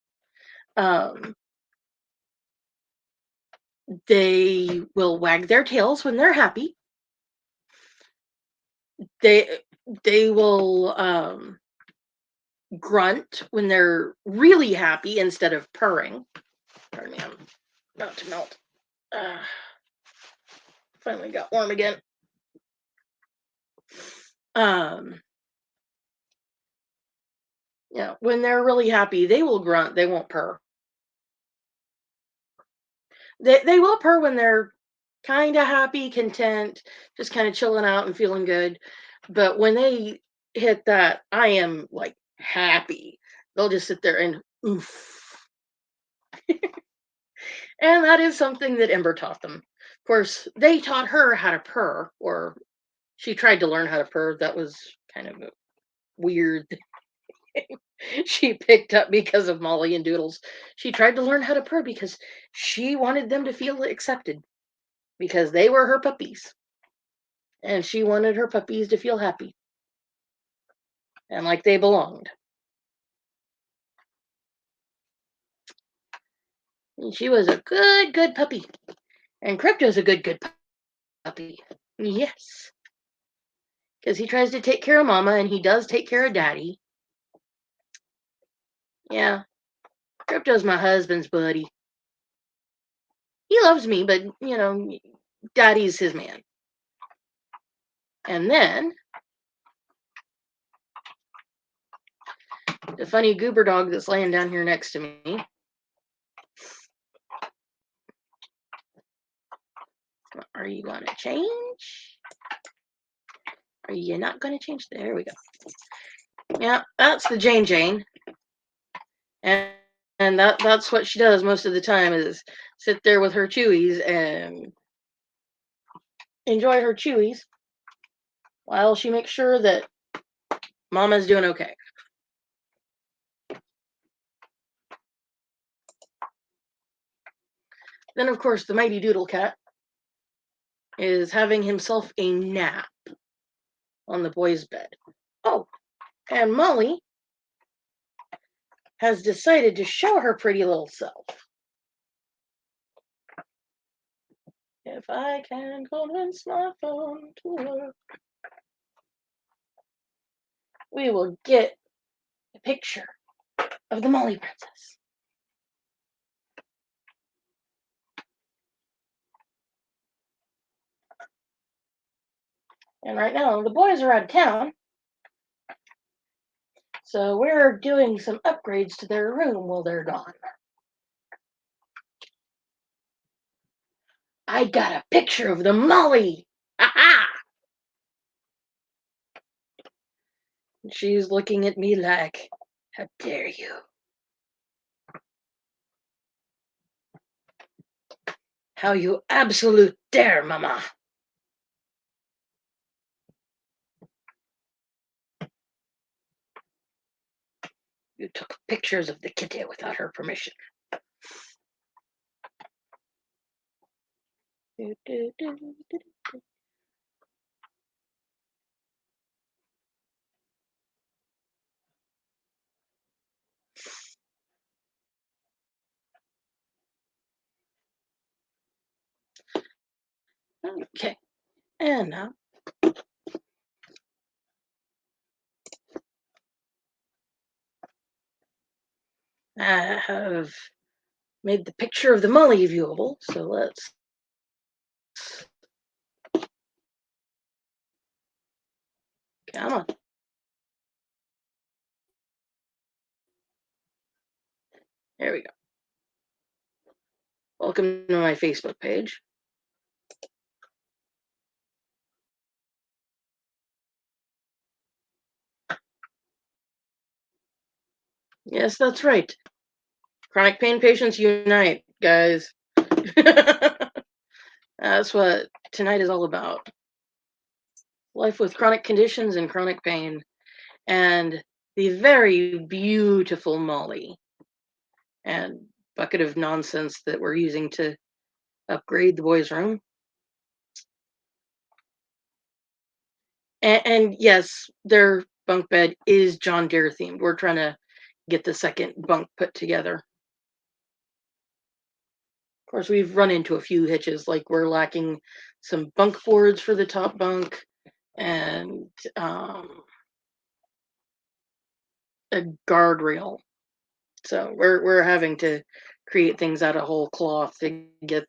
They will wag their tails when they're happy. They will grunt when they're really happy instead of purring. Pardon me, I'm about to melt. Finally got warm again. Yeah, when they're really happy, they will grunt. They won't purr. They will purr when they're kind of happy, content, just kind of chilling out and feeling good. But when they hit that, I am like happy. They'll just sit there and oof. And that is something that Ember taught them. Of course, they taught her how to purr, or she tried to learn how to purr. That was kind of a weird thing she picked up because of Molly and Doodles. She tried to learn how to purr because she wanted them to feel accepted because they were her puppies. And she wanted her puppies to feel happy and like they belonged. And she was a good puppy. And Crypto's a good puppy. Yes. Because he tries to take care of Mama and he does take care of Daddy. Yeah. Crypto's my husband's buddy. He loves me, but, Daddy's his man. And then the funny goober dog that's laying down here next to me. Are you going to change? Are you not going to change? There we go. Yeah, that's the Jane. And that's what she does most of the time is sit there with her chewies and enjoy her chewies while she makes sure that Mama's doing okay. Then, of course, the mighty Doodle Cat is having himself a nap on the boys' bed. Oh, and Molly has decided to show her pretty little self. If I can convince my phone to work, we will get a picture of the Molly Princess. And right now, the boys are out of town, so we're doing some upgrades to their room while they're gone. I got a picture of the Molly! Ha! She's looking at me like, how dare you? How you absolute dare, Mama! You took pictures of the kitty without her permission. Okay, and now I have made the picture of the Molly viewable, so let's come on. There we go. Welcome to my Facebook page. Yes, that's right. Chronic pain patients unite, guys. That's what tonight is all about. Life with chronic conditions and chronic pain. And the very beautiful Molly and bucket of nonsense that we're using to upgrade the boys' room. And yes, their bunk bed is John Deere themed. We're trying to get the second bunk put together. Of course, we've run into a few hitches, like we're lacking some bunk boards for the top bunk and a guardrail. So we're having to create things out of whole cloth to get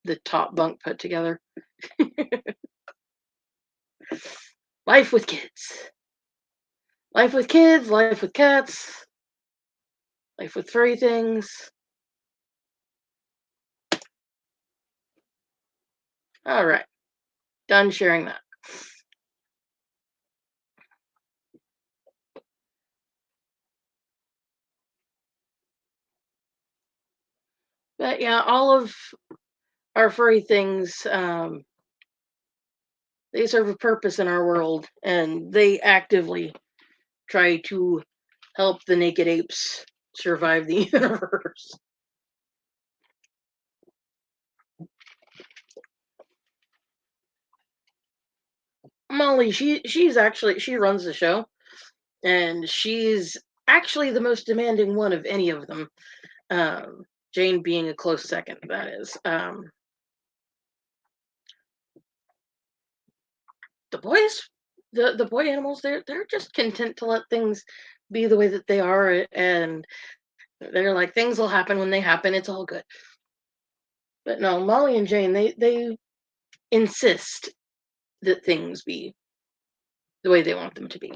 the top bunk put together. Life with kids. Life with kids, life with cats, life with furry things. All right. Done sharing that. But yeah, all of our furry things, they serve a purpose in our world, and they actively try to help the naked apes survive the universe. Molly, she runs the show, and she's actually the most demanding one of any of them. Jane being a close second, that is. The boys, the boy animals, they're just content to let things be the way that they are, and they're like things will happen when they happen. It's all good. But no, Molly and Jane, they insist that things be the way they want them to be.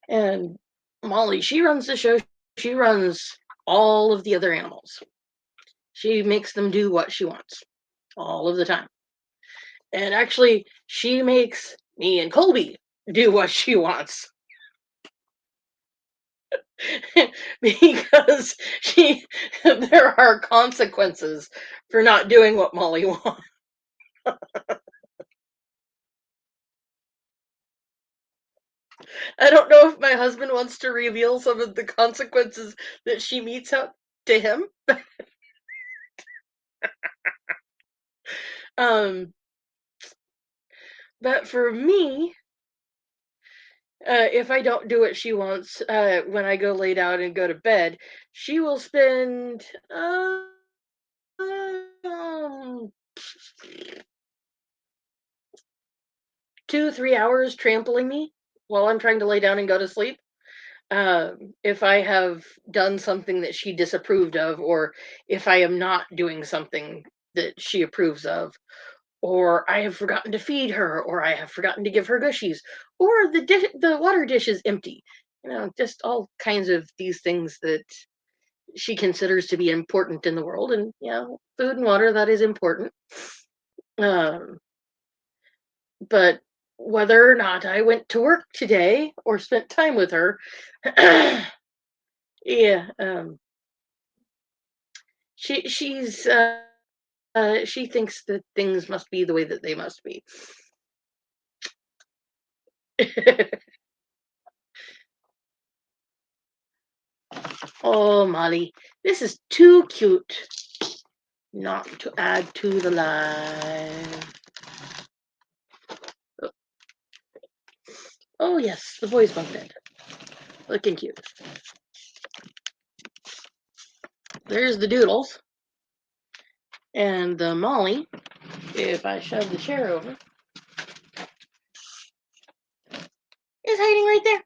And Molly, she runs the show. She runs all of the other animals. She makes them do what she wants all of the time. And actually, she makes me and Colby do what she wants. Because there are consequences for not doing what Molly wants. I don't know if my husband wants to reveal some of the consequences that she meets out to him. Um, but for me, if I don't do what she wants, when I go lay down and go to bed, she will spend um, 2, 3 hours trampling me while I'm trying to lay down and go to sleep. If I have done something that she disapproved of, or if I am not doing something that she approves of, or I have forgotten to feed her, or I have forgotten to give her gushies, or the water dish is empty. Just all kinds of these things that she considers to be important in the world, and food and water, that is important. Um, but whether or not I went to work today or spent time with her, yeah, she thinks that things must be the way that they must be. Oh, Molly, this is too cute not to add to the line. Oh, oh, yes, the boys bumped it. Looking cute. There's the Doodles. And the Molly, if I shove the chair over, is hiding right there.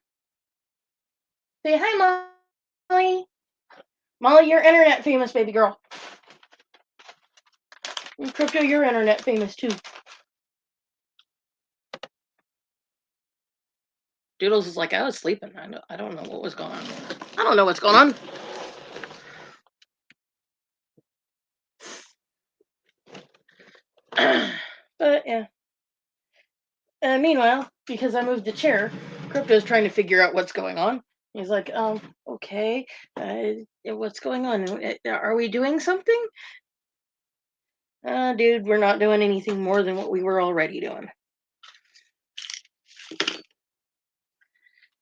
Say hi, Molly. Molly, you're internet famous, baby girl. And Crypto, you're internet famous too. Doodles is like, I was sleeping. I don't know what was going on. I don't know what's going on. But yeah. Meanwhile, because I moved the chair, Crypto's trying to figure out what's going on. He's like, okay, what's going on? Are we doing something? Dude, we're not doing anything more than what we were already doing.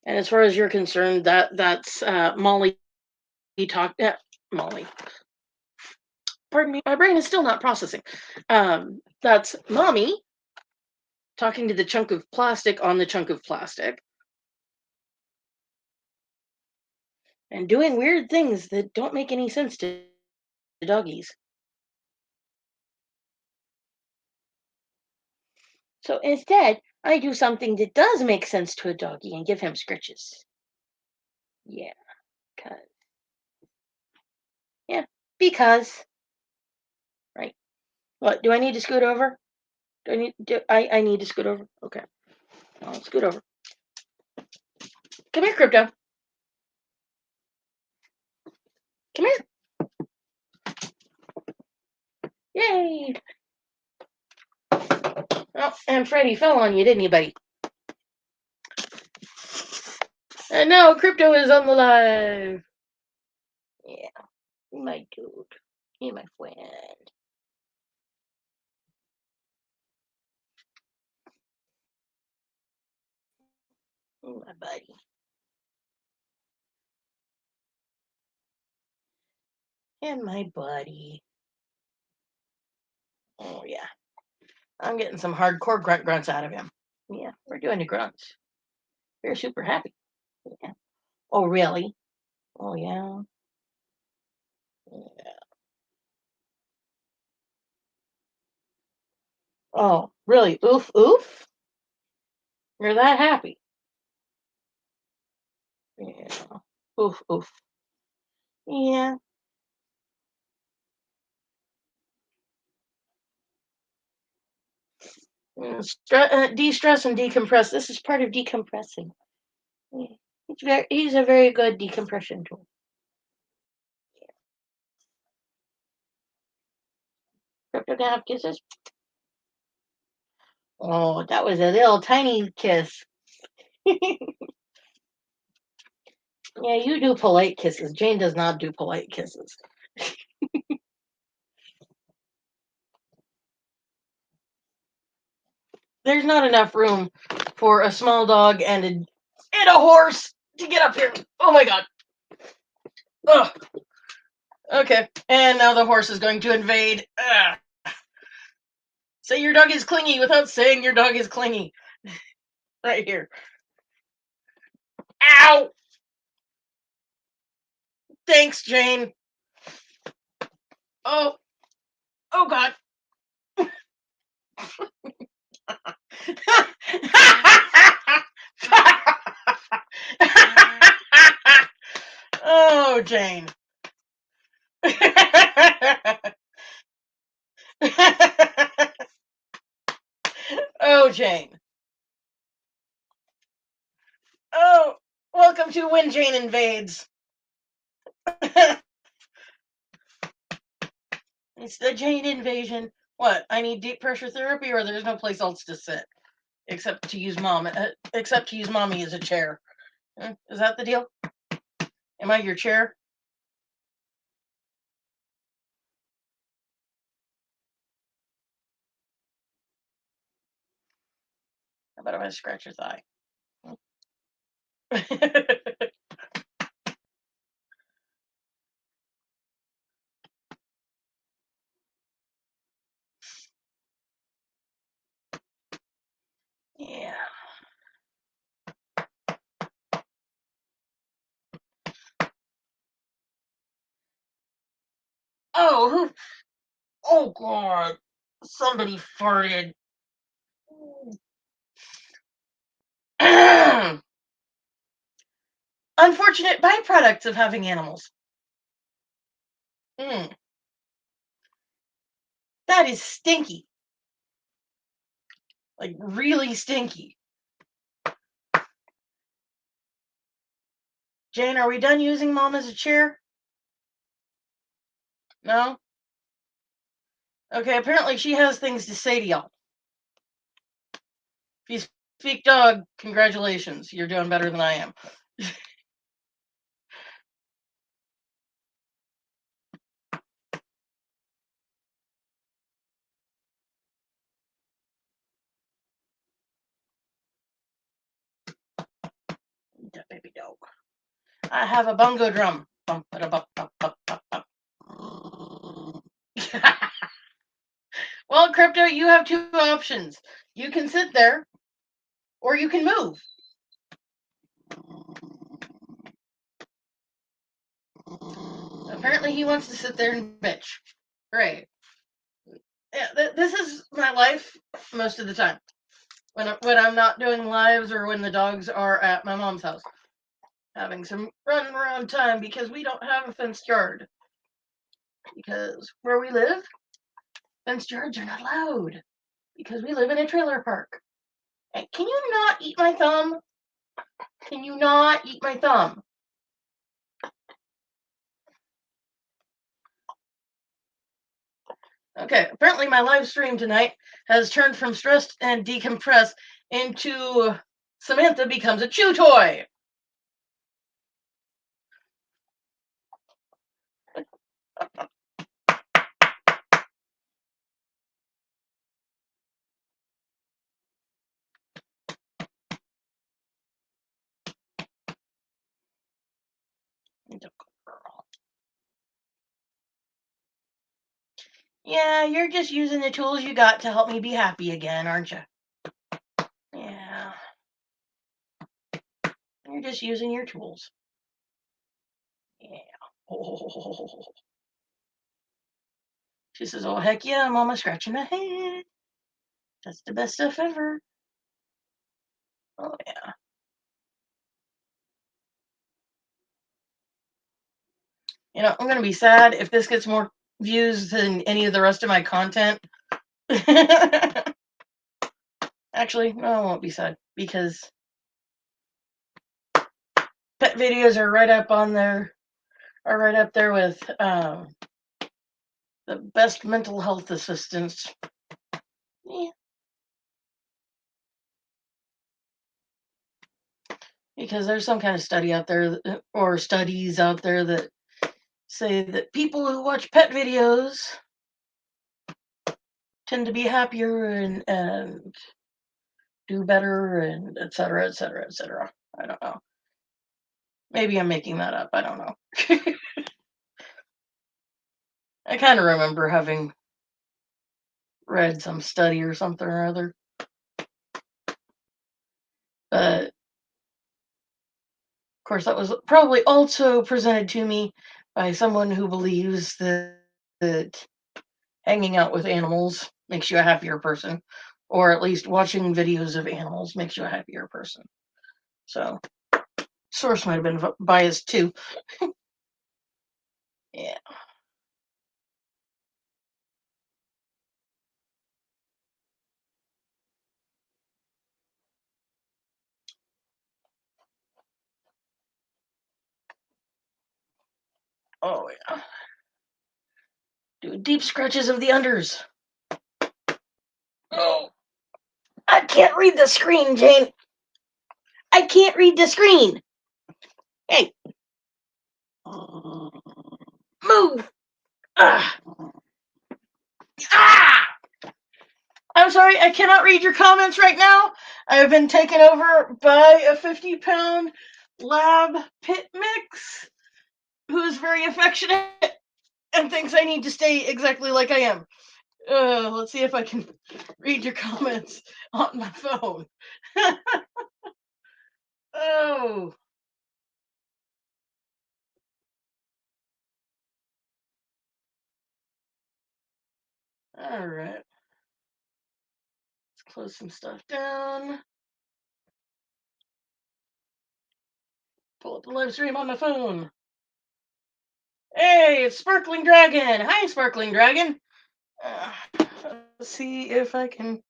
And as far as you're concerned, that's Molly talked. Molly. Pardon me, my brain is still not processing. That's Mommy talking to the chunk of plastic on the chunk of plastic and doing weird things that don't make any sense to doggies. So instead, I do something that does make sense to a doggy and give him scritches. Yeah, cause yeah, because right. What do I need to scoot over? I need to scoot over? Okay, I'll scoot over. Come here, Crypto. Come here. Yay! Oh, and Freddy fell on you, didn't he, buddy? And now Crypto is on the live. Yeah, my dude. You're my friend. My buddy. And my buddy. Oh, yeah. I'm getting some hardcore grunts out of him. Yeah, we're doing the grunts. We're super happy. Yeah. Oh, really? Oh, yeah. Yeah. Oh, really? Oof, oof? You're that happy? Yeah. Oof, oof. Yeah. De-stress and decompress. This is part of decompressing. Yeah. He's a very good decompression tool. Crypto gonna have kisses? Oh, that was a little tiny kiss. Yeah, you do polite kisses. Jane does not do polite kisses. There's not enough room for a small dog and a horse to get up here. Oh my god. Ugh. Okay, and now the horse is going to invade. Ugh. Say your dog is clingy without saying your dog is clingy. Right here. Ow! Thanks, Jane. Oh, oh god. Oh, Jane. Oh, Jane. Oh, welcome to When Jane Invades. It's the Jane invasion. What? I need deep pressure therapy, or there's no place else to sit except to use except to use mommy as a chair. Is that the deal? Am I your chair? How about if I scratch your thigh? Yeah. Oh, who? Oh God! Somebody farted. Unfortunate byproducts of having animals. Mm, that is stinky. Like really stinky. Jane, are we done using mom as a chair? No? Okay, apparently she has things to say to y'all. If you speak dog, congratulations. You're doing better than I am. That baby dog. I have a bongo drum. Bum, ba, bum, bum, bum, bum, bum. Well, Crypto, you have two options. You can sit there, or you can move. Apparently, he wants to sit there and bitch. Great. Yeah, this is my life most of the time. When I'm not doing lives or when the dogs are at my mom's house, having some run around time because we don't have a fenced yard. Because where we live, fenced yards are not allowed because we live in a trailer park. And can you not eat my thumb? Can you not eat my thumb? Okay, apparently my live stream tonight has turned from stressed and decompressed into Samantha becomes a chew toy. Yeah, you're just using the tools you got to help me be happy again, aren't you? Yeah, you're just using your tools. Yeah. Oh. She says, "Oh heck yeah, Mama scratching my head. That's the best stuff ever." Oh yeah. I'm gonna be sad if this gets more views than any of the rest of my content. Actually, no, I won't be sad because pet videos are right up on there, are right up there with the best mental health assistance. Yeah, because there's some kind of study out there, or studies out there that say that people who watch pet videos tend to be happier and do better and et cetera, et cetera, et cetera. I don't know. Maybe I'm making that up. I don't know. I kind of remember having read some study or something or other. But of course, that was probably also presented to me by someone who believes that hanging out with animals makes you a happier person, or at least watching videos of animals makes you a happier person. So, source might have been biased too. Yeah. Oh yeah. Do deep scratches of the unders. Oh, I can't read the screen, Jane. I can't read the screen. Hey, move. Ah. Ah! I'm sorry, I cannot read your comments right now. I have been taken over by a 50-pound lab pit mix who is very affectionate and thinks I need to stay exactly like I am. Let's see if I can read your comments on my phone. Oh, all right. Let's close some stuff down. Pull up the live stream on my phone. Hey, it's Sparkling Dragon. Hi, Sparkling Dragon. Uh, let's see if I can.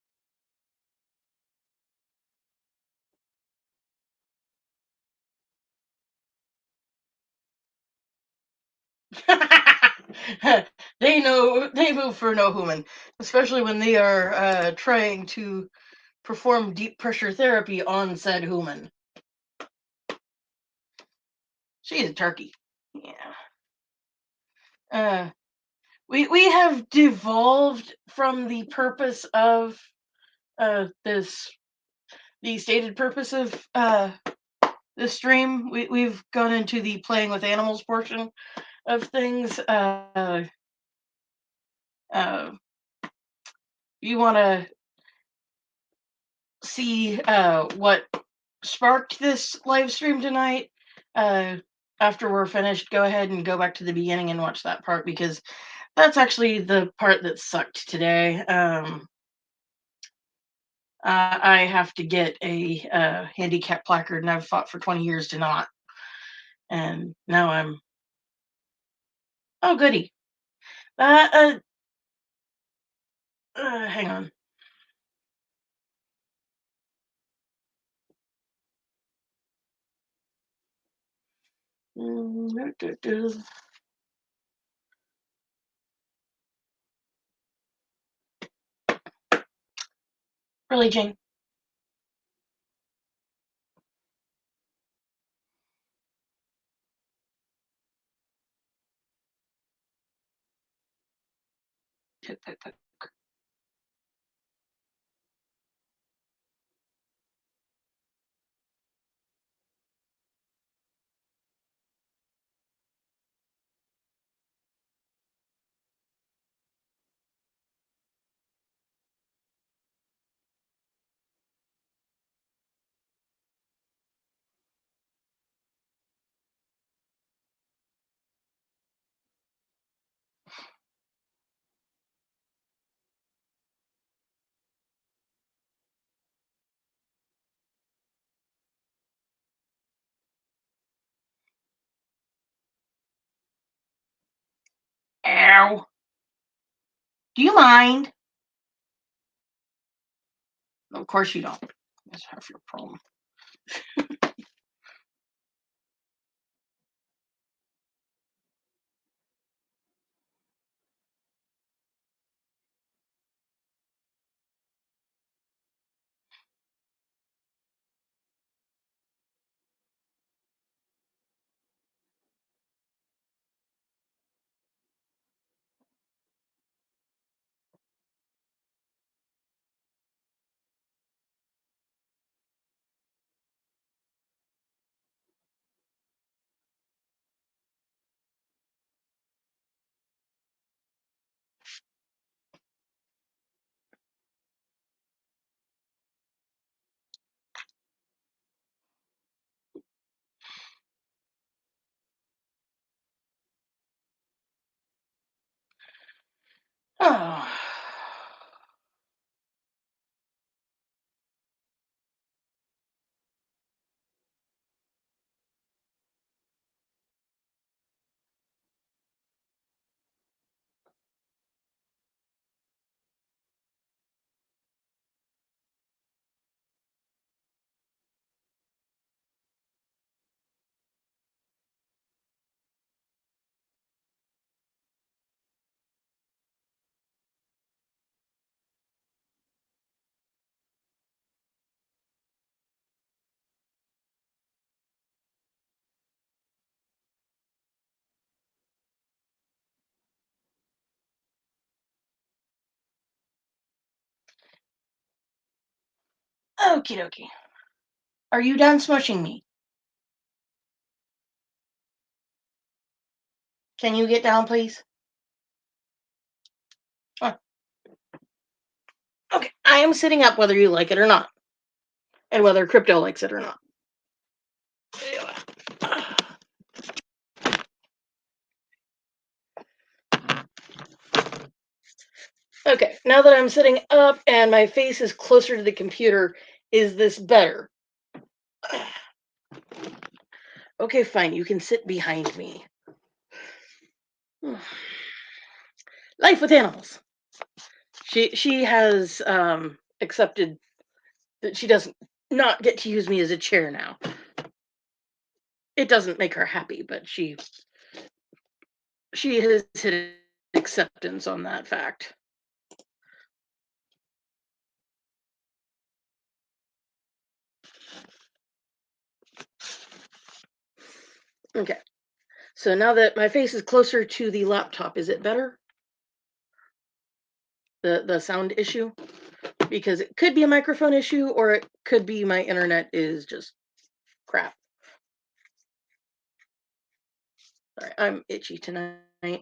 They move for no human, especially when they are trying to perform deep pressure therapy on said human. She's a turkey. Yeah. We have devolved from the purpose of this the stated purpose of this stream. We've gone into the playing with animals portion of things. Uh, you want to see what sparked this live stream tonight, uh, after we're finished, go ahead and go back to the beginning and watch that part because that's actually the part that sucked today. I have to get a handicap placard, and I've fought for 20 years to not. And now I'm. Oh, goody. Uh, hang on. Really, Jane? Ow. Do you mind? Of course you don't. That's half your problem. Oh. Okie dokie. Are you done smushing me? Can you get down, please? Oh, okay. I am sitting up whether you like it or not, and whether crypto likes it or not. Okay, now that I'm sitting up and my face is closer to the computer, is this better? Okay, fine. You can sit behind me. Life with animals. She has accepted that she doesn't not get to use me as a chair now. It doesn't make her happy, but she has hit acceptance on that fact. Okay. So now that my face is closer to the laptop, is it better? The sound issue? Because it could be a microphone issue or it could be my internet is just crap. Sorry, I'm itchy tonight.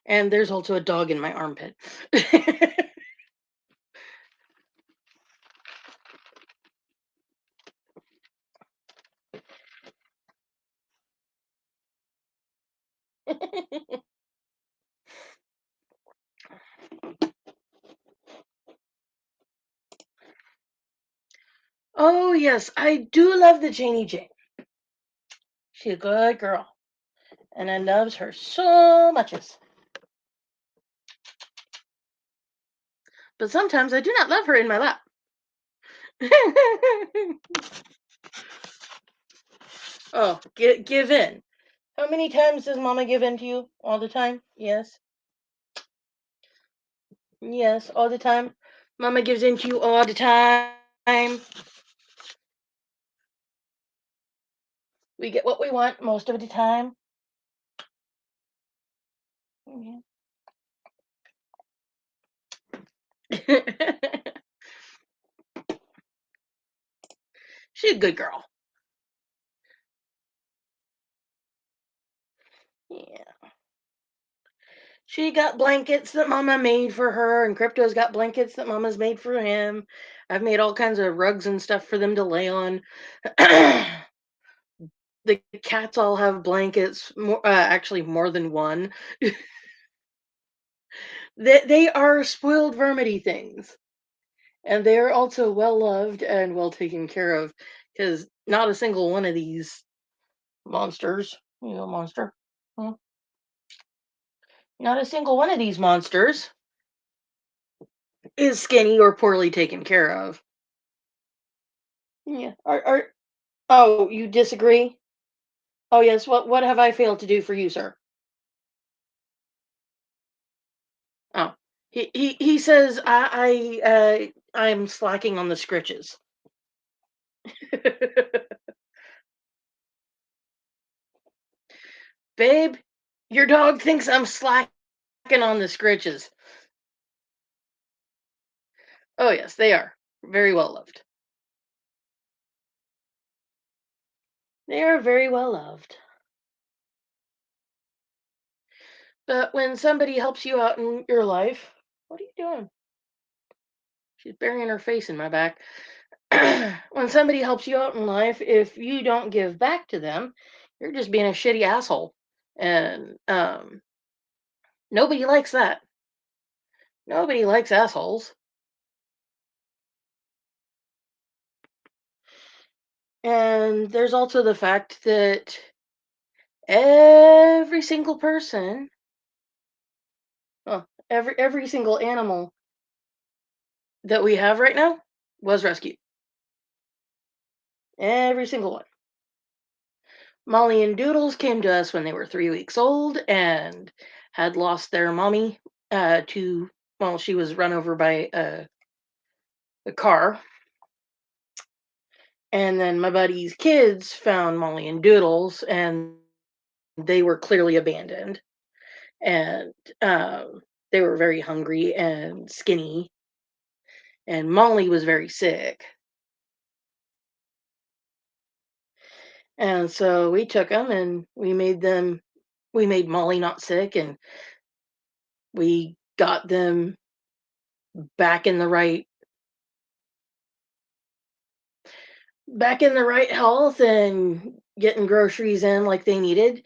And there's also a dog in my armpit. Oh, yes, I do love the Janie Jane. She's a good girl. And I loves her so much. But sometimes I do not love her in my lap. Oh, give in. How many times does Mama give in to you? All the time? Yes. Yes, all the time. Mama gives in to you all the time. We get what we want most of the time. Mhm. She's a good girl. Yeah. She got blankets that Mama made for her, and Crypto's got blankets that Mama's made for him. I've made all kinds of rugs and stuff for them to lay on. The cats all have blankets, actually more than one. They are spoiled vermity things, and they are also well loved and well taken care of. Because not a single one of these monsters, monster, hmm, not a single one of these monsters is skinny or poorly taken care of. Yeah. Oh, you disagree? Oh yes. What have I failed to do for you, sir? Oh, he says I'm slacking on the scritches. Babe, your dog thinks I'm slacking on the scritches. Oh yes, they are very well loved. They are very well loved. But when somebody helps you out in your life, what are you doing? She's burying her face in my back. When somebody helps you out in life, if you don't give back to them, you're just being a shitty asshole. And nobody likes that. Nobody likes assholes. And there's also the fact that every single person, well, every single animal that we have right now was rescued. Every single one. Molly and Doodles came to us when they were 3 weeks old and had lost their mommy to, well, she was run over by a car. And then my buddy's kids found Molly and Doodles, and they were clearly abandoned. And they were very hungry and skinny. And Molly was very sick. And so we took them and we made Molly not sick, and we got them back in the right back in the right health and getting groceries in like they needed.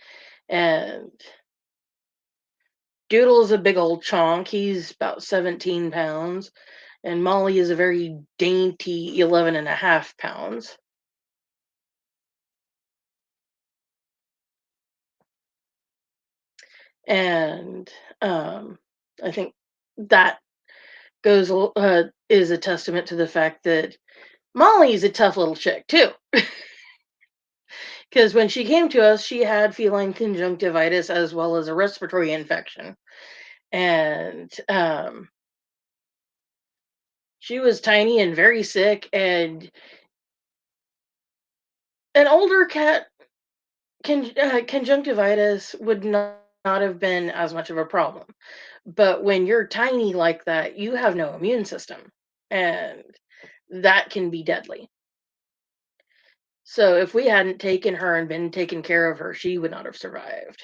And Doodle's a big old chonk. He's about 17 pounds. And Molly is a very dainty 11 and a half pounds. And I think that is a testament to the fact that Molly's a tough little chick too. Because when she came to us, she had feline conjunctivitis as well as a respiratory infection. And she was tiny and very sick, and an older cat conjunctivitis would not have been as much of a problem. But when you're tiny like that, you have no immune system, and that can be deadly. So if we hadn't taken her and been taking care of her, she would not have survived.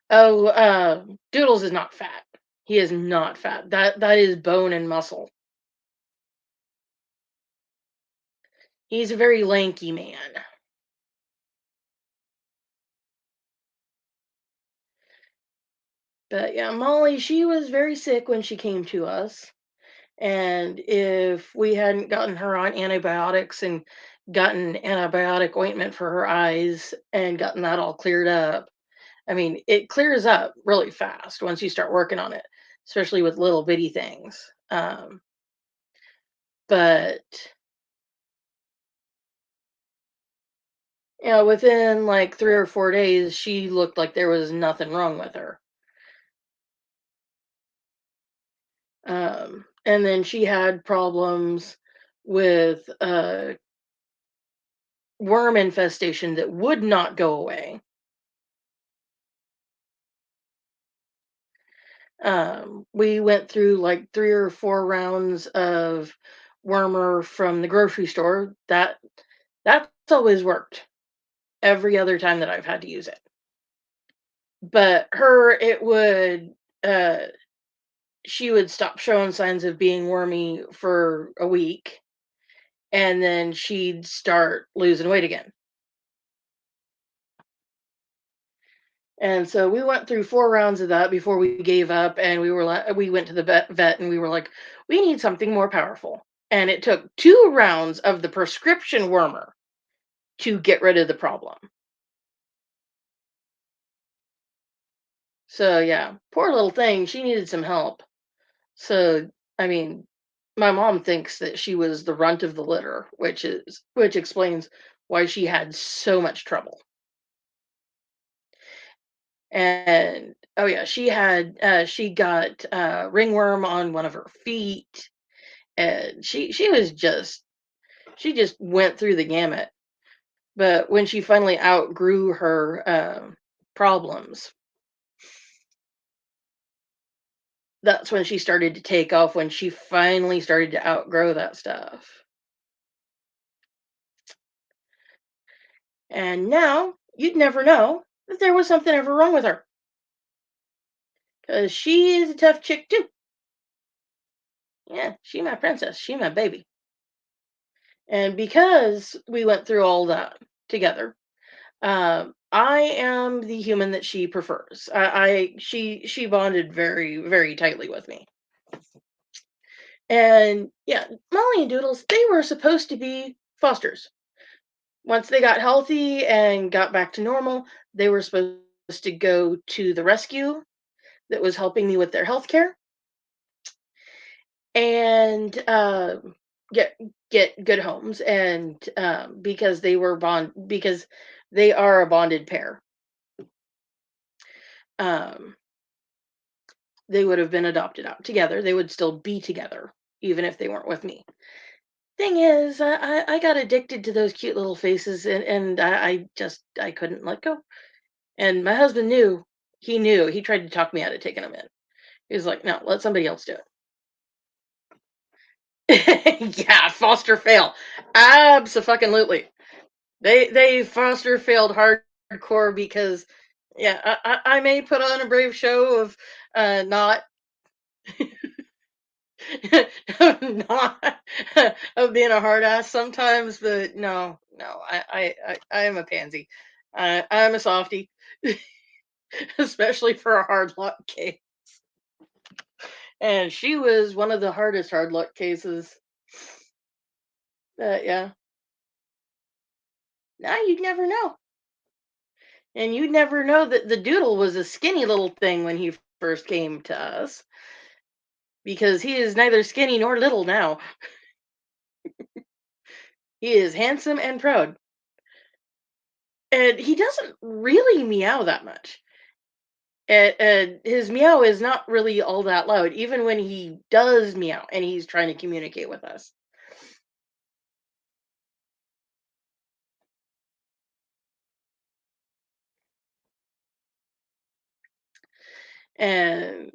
Oh, Doodles is not fat. He is not fat. That is bone and muscle. He's a very lanky man. But yeah, Molly, she was very sick when she came to us. And if we hadn't gotten her on antibiotics and gotten antibiotic ointment for her eyes and gotten that all cleared up, I mean, it clears up really fast once you start working on it, especially with little bitty things. But Within like 3 or 4 days, she looked like there was nothing wrong with her. And then she had problems with worm infestation that would not go away. We went through like 3 or 4 rounds of wormer from the grocery store. That's always worked every other time that I've had to use it. But her, it would she would stop showing signs of being wormy for a week, and then she'd start losing weight again. And so we went through 4 rounds of that before we gave up, and we went to the vet, and we were like, we need something more powerful. And it took 2 rounds of the prescription wormer to get rid of the problem. So yeah, poor little thing, she needed some help. So I mean, my mom thinks that she was the runt of the litter, which explains why she had so much trouble. And oh yeah, she got ringworm on one of her feet, and she just went through the gamut. But when she finally outgrew her problems, that's when she started to take off, when she finally started to outgrow that stuff. And now you'd never know that there was something ever wrong with her, because she is a tough chick too. Yeah, she my princess, she my baby. And because we went through all that together, I am the human that she prefers. She bonded very very tightly with me. And yeah, Molly and Doodles, they were supposed to be fosters. Once they got healthy and got back to normal, they were supposed to go to the rescue that was helping me with their health care, and get good homes, and because they are a bonded pair. Um, they would have been adopted out together. They would still be together even if they weren't with me. Thing is, I got addicted to those cute little faces, and I couldn't let go. And my husband knew. He knew. He tried to talk me out of taking them in. He was like, "No, let somebody else do it." Yeah, foster fail. Absolutely. They foster failed hardcore because yeah, I may put on a brave show of not not of being a hard ass sometimes, but no, I am a pansy. I'm a softie, especially for a hard luck case. And she was one of the hardest hard luck cases. Yeah, now you'd never know. And you'd never know that the doodle was a skinny little thing when he first came to us, because he is neither skinny nor little now. He is handsome and proud. And he doesn't really meow that much. And his meow is not really all that loud, even when he does meow and he's trying to communicate with us. And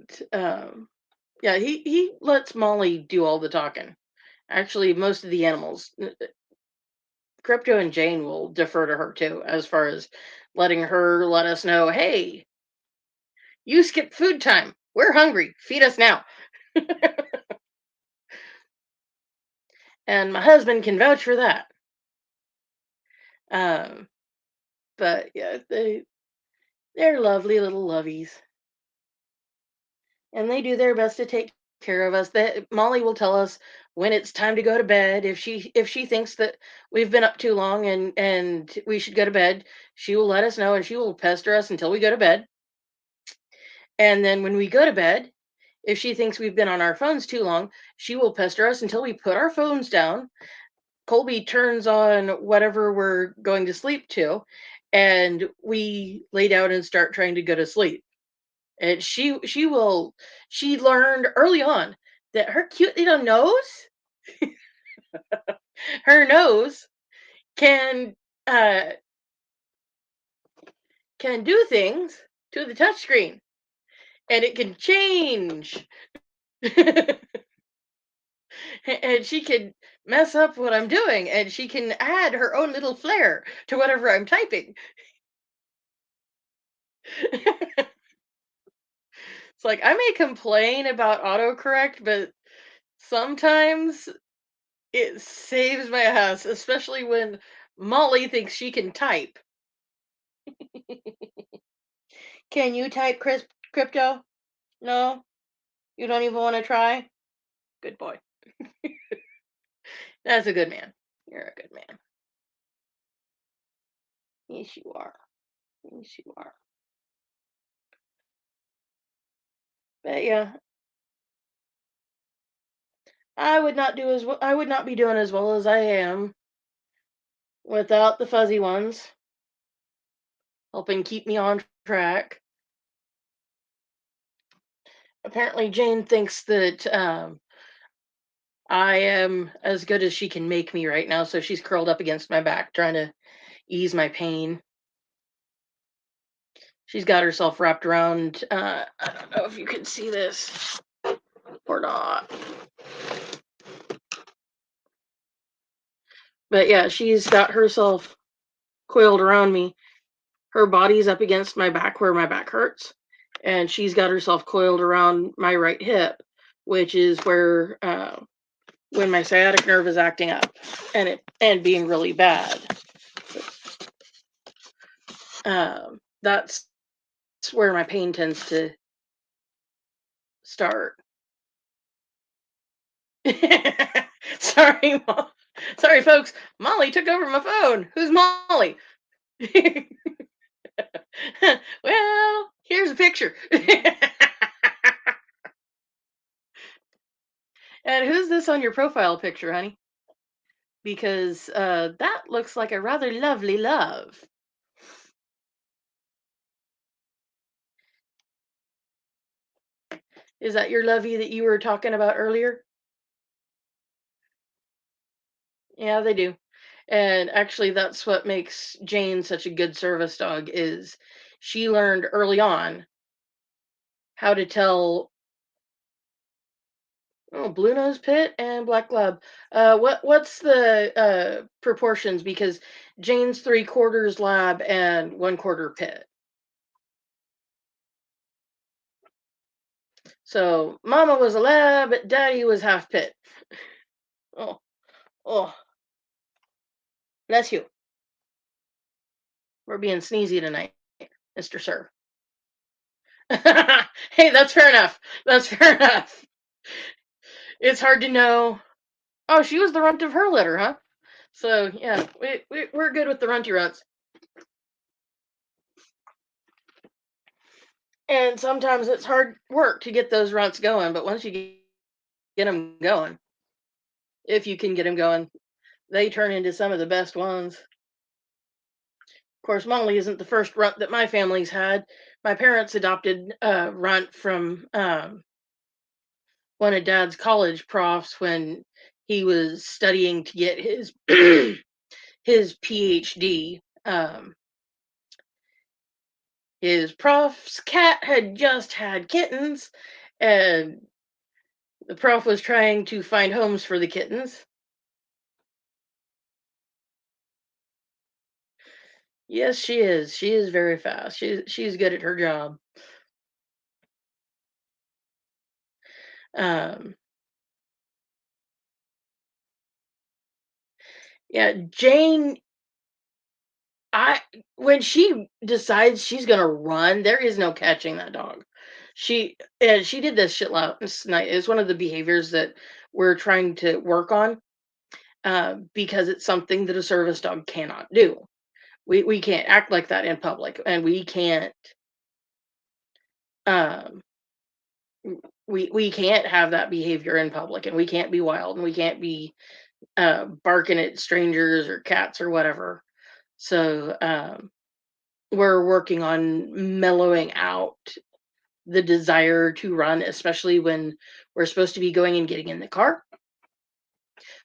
yeah, he lets Molly do all the talking. Actually, most of the animals, Crypto and Jane will defer to her too, as far as letting her let us know, hey, you skipped food time. We're hungry. Feed us now. And my husband can vouch for that. Um, but yeah, they're lovely little lovies, and they do their best to take care of us. That Molly will tell us when it's time to go to bed. If she thinks that we've been up too long and we should go to bed, she will let us know, and she will pester us until we go to bed. And then when we go to bed, if she thinks we've been on our phones too long, she will pester us until we put our phones down. Colby turns on whatever we're going to sleep to, and we lay down and start trying to go to sleep. And she learned early on that her cute little nose, her nose can uh can do things to the touchscreen, and it can change. And she can mess up what I'm doing, and she can add her own little flair to whatever I'm typing. It's like I may complain about autocorrect, but sometimes it saves my ass, especially when Molly thinks she can type. Can you type crypto? No? You don't even want to try? Good boy. That's a good man. You're a good man. Yes, you are. Yes, you are. But yeah, I would not be doing as well as I am without the fuzzy ones helping keep me on track. Apparently, Jane thinks that I am as good as she can make me right now, so she's curled up against my back trying to ease my pain. She's got herself wrapped around. I don't know if you can see this or not, but yeah, she's got herself coiled around me. Her body's up against my back where my back hurts, and she's got herself coiled around my right hip, which is where when my sciatic nerve is acting up and being really bad. That's where my pain tends to start. Sorry, sorry, folks. Molly took over my phone. Who's Molly? Well, here's a picture. And who's this on your profile picture, honey? Because that looks like a rather lovely love. Is that your lovey that you were talking about earlier? Yeah, they do. And actually, that's what makes Jane such a good service dog is she learned early on how to tell. Oh, blue nose pit and black lab. What's the proportions? Because Jane's 3/4 lab and 1/4 pit. So Mama was a lab, Daddy was half pit. Oh, oh, bless you. We're being sneezy tonight, Mister Sir. Hey, that's fair enough. That's fair enough. It's hard to know. Oh, she was the runt of her litter, huh? So yeah, we're good with the runty runts. And sometimes it's hard work to get those runts going, but once you get them going, if you can get them going, they turn into some of the best ones. Of course, Molly isn't the first runt that my family's had. My parents adopted a runt from one of Dad's college profs when he was studying to get his his PhD. His prof's cat had just had kittens, and the prof was trying to find homes for the kittens. Yes, she is. She is very fast. She's good at her job. Um, yeah, Jane. I When she decides she's gonna run, there is no catching that dog. She did this shit last night. It's one of the behaviors that we're trying to work on because it's something that a service dog cannot do. We can't act like that in public, and we can't um, we can't have that behavior in public, and we can't be wild, and we can't be barking at strangers or cats or whatever. So we're working on mellowing out the desire to run, especially when we're supposed to be going and getting in the car.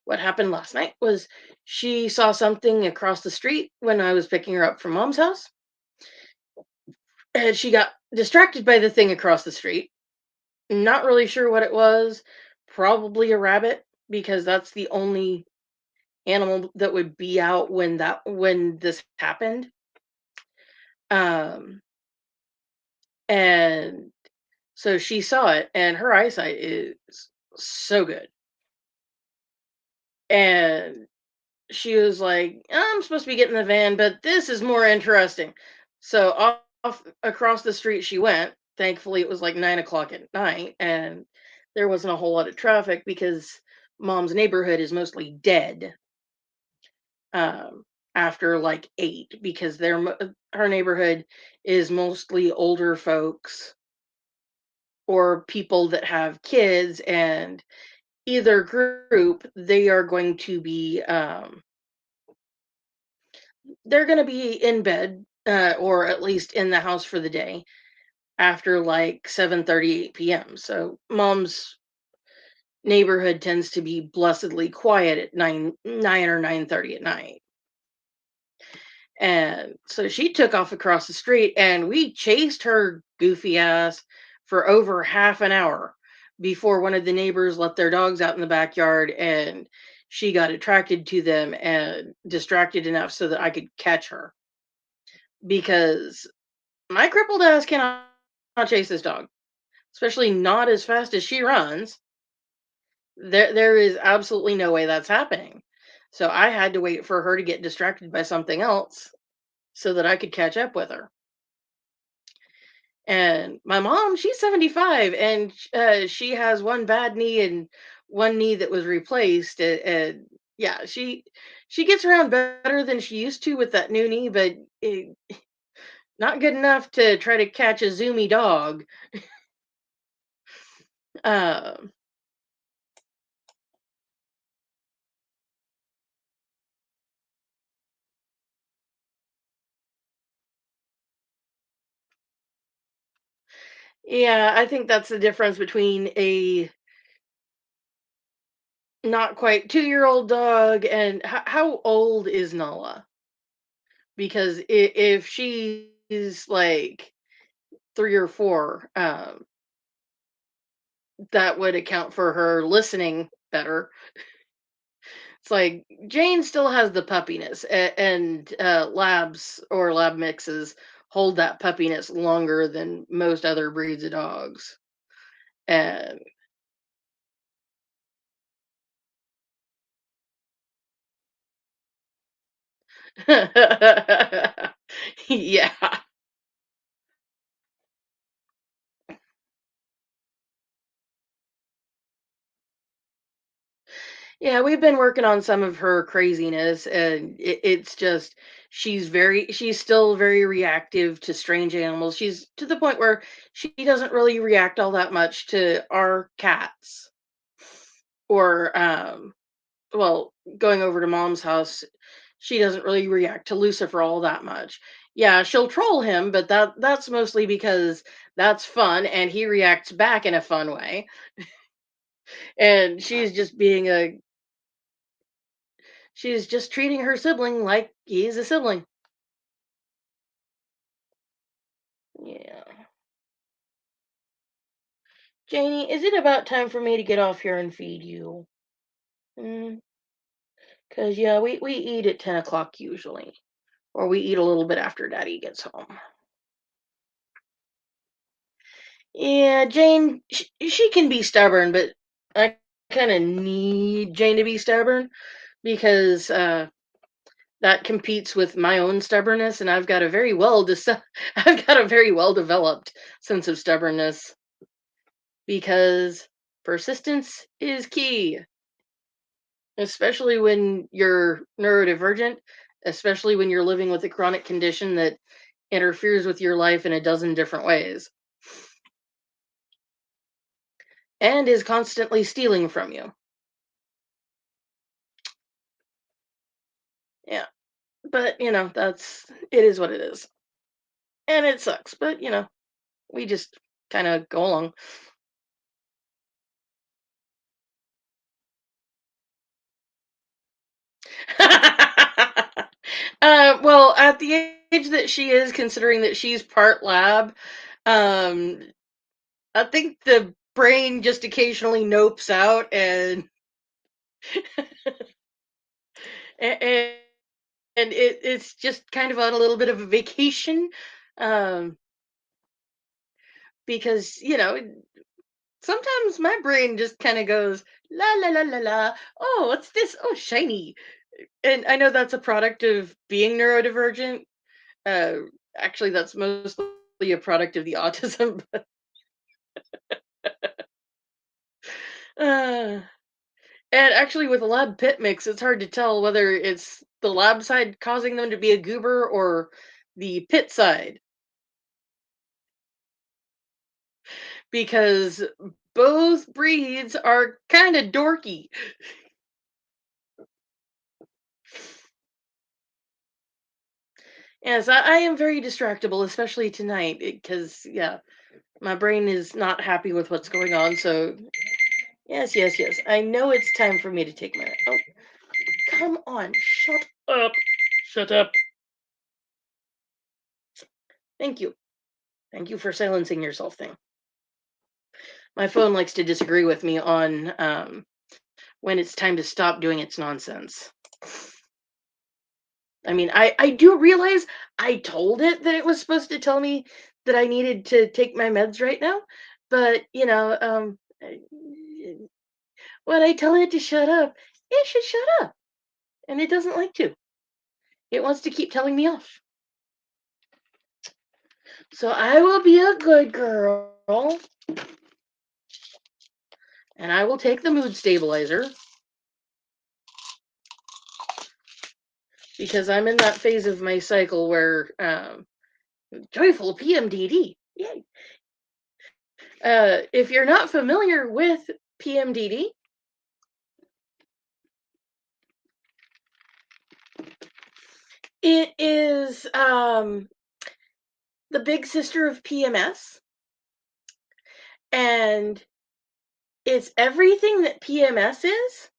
What happened last night was she saw something across the street when I was picking her up from mom's house, and she got distracted by the thing across the street. Not really sure what it was. Probably a rabbit because that's the only animal that would be out when this happened. Um and so she saw it and her eyesight is so good. And she was like, I'm supposed to be getting the van, but this is more interesting. So off across the street she went. Thankfully, it was like 9 o'clock at night, and there wasn't a whole lot of traffic because mom's neighborhood is mostly dead after like 8 because her neighborhood is mostly older folks or people that have kids, and either group they are going to be they're going to be in bed or at least in the house for the day after like 7:30 p.m. So mom's neighborhood tends to be blessedly quiet at 9 or 9:30 at night. And so she took off across the street and we chased her goofy ass for over half an hour before one of the neighbors let their dogs out in the backyard, and she got attracted to them and distracted enough so that I could catch her because my crippled ass cannot chase this dog, especially not as fast as she runs. There is absolutely no way that's happening. So I had to wait for her to get distracted by something else so that I could catch up with her. And my mom, she's 75 and she has one bad knee and one knee that was replaced. And yeah, she gets around better than she used to with that new knee, but not good enough to try to catch a zoomy dog. Um Yeah, I think that's the difference between a not quite 2-year-old dog and how old is Nala? Because if she's like 3 or 4, that would account for her listening better. It's like Jane still has the puppiness, and labs or lab mixes hold that puppiness longer than most other breeds of dogs. And yeah. Yeah, we've been working on some of her craziness, and it's just she's still very reactive to strange animals. She's to the point where she doesn't really react all that much to our cats or well, going over to mom's house, she doesn't really react to Lucifer all that much. Yeah, she'll troll him, but that's mostly because that's fun and he reacts back in a fun way. And she's just treating her sibling like he's a sibling. Yeah. Janie, is it about time for me to get off here and feed you? Mm, 'cause yeah, we eat at 10 o'clock usually. Or we eat a little bit after Daddy gets home. Yeah, Jane, she can be stubborn, but I kind of need Jane to be stubborn because that competes with my own stubbornness, and I've got a very well developed sense of stubbornness because persistence is key, especially when you're neurodivergent, especially when you're living with a chronic condition that interferes with your life in a dozen different ways and is constantly stealing from you. But, it is what it is. And it sucks, but, we just kind of go along. Well, at the age that she is, considering that she's part lab, um, I think the brain just occasionally nopes out and, it's just kind of on a little bit of a vacation, um, because sometimes my brain just kind of goes la la la la la. Oh, what's this? Oh, shiny. And I know that's a product of being neurodivergent. Uh, Actually, that's mostly a product of the autism. Uh, and actually, with a lab pit mix, it's hard to tell whether it's the lab side causing them to be a goober or the pit side, because both breeds are kind of dorky. Yes, I am very distractible, especially tonight, because, yeah, my brain is not happy with what's going on. So, yes, yes, yes. I know it's time for me to take my. Oh, come on. Shut up. Shut up. Thank you. Thank you for silencing yourself, thing. My phone likes to disagree with me on when it's time to stop doing its nonsense. I mean, I do realize I told it that it was supposed to tell me that I needed to take my meds right now, but when I tell it to shut up, it should shut up, and it doesn't like to. It wants to keep telling me off. So I will be a good girl, and I will take the mood stabilizer because I'm in that phase of my cycle where joyful PMDD. Yay. If you're not familiar with PMDD, it is the big sister of PMS, and it's everything that PMS is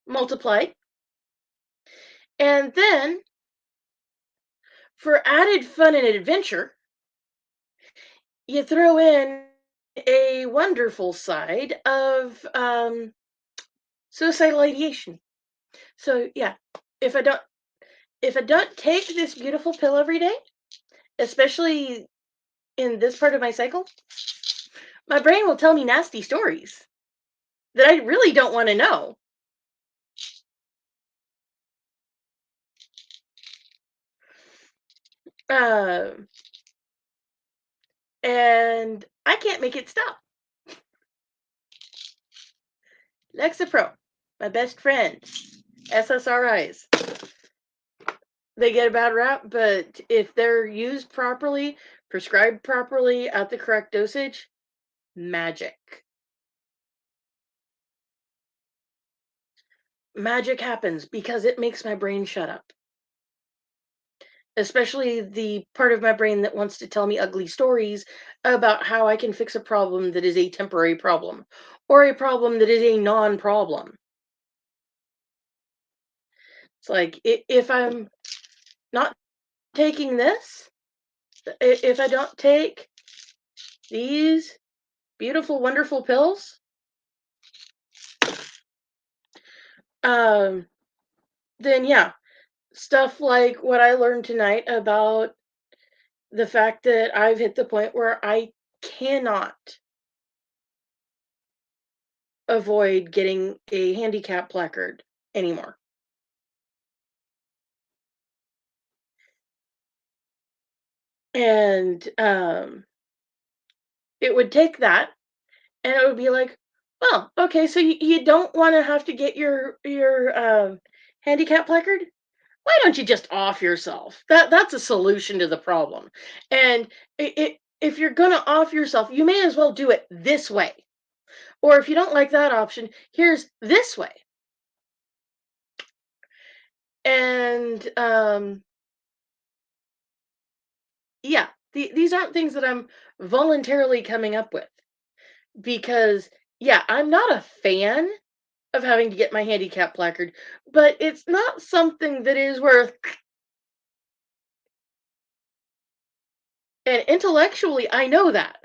multiplied. And then, for added fun and adventure, you throw in a wonderful side of suicidal ideation. So yeah, if I don't if I don't take this beautiful pill every day, especially in this part of my cycle, my brain will tell me nasty stories that I really don't want to know. Uh, and I can't make it stop. Lexapro, my best friend. SSRIs. They get a bad rap, but if they're used properly, prescribed properly at the correct dosage, magic. Magic happens because it makes my brain shut up. Especially the part of my brain that wants to tell me ugly stories about how I can fix a problem that is a temporary problem or a problem that is a non problem. It's like if I'm not taking this, if I don't take these beautiful, wonderful pills, um, then yeah, stuff like what I learned tonight about the fact that I've hit the point where I cannot avoid getting a handicap placard anymore. And it would take that, and it would be like, well, okay, so you don't want to have to get your handicap placard. Why don't you just off yourself? That's a solution to the problem. And if you're gonna off yourself, you may as well do it this way. Or if you don't like that option, here's this way. And yeah, these aren't things that I'm voluntarily coming up with because yeah, I'm not a fan of having to get my handicap placard, but it's not something that is worth. And intellectually I know that.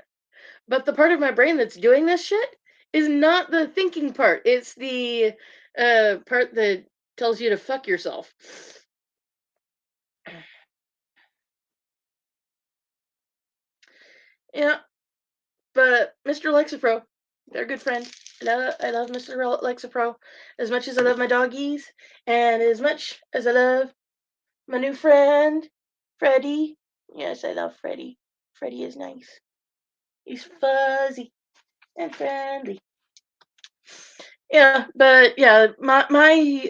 But the part of my brain that's doing this shit is not the thinking part. It's the part that tells you to fuck yourself. Yeah, but Mr. Lexapro, they're a good friend. I love Mr. Lexapro as much as I love my doggies, and as much as I love my new friend, Freddie. Yes, I love Freddie. Freddie is nice. He's fuzzy and friendly. Yeah, but yeah, my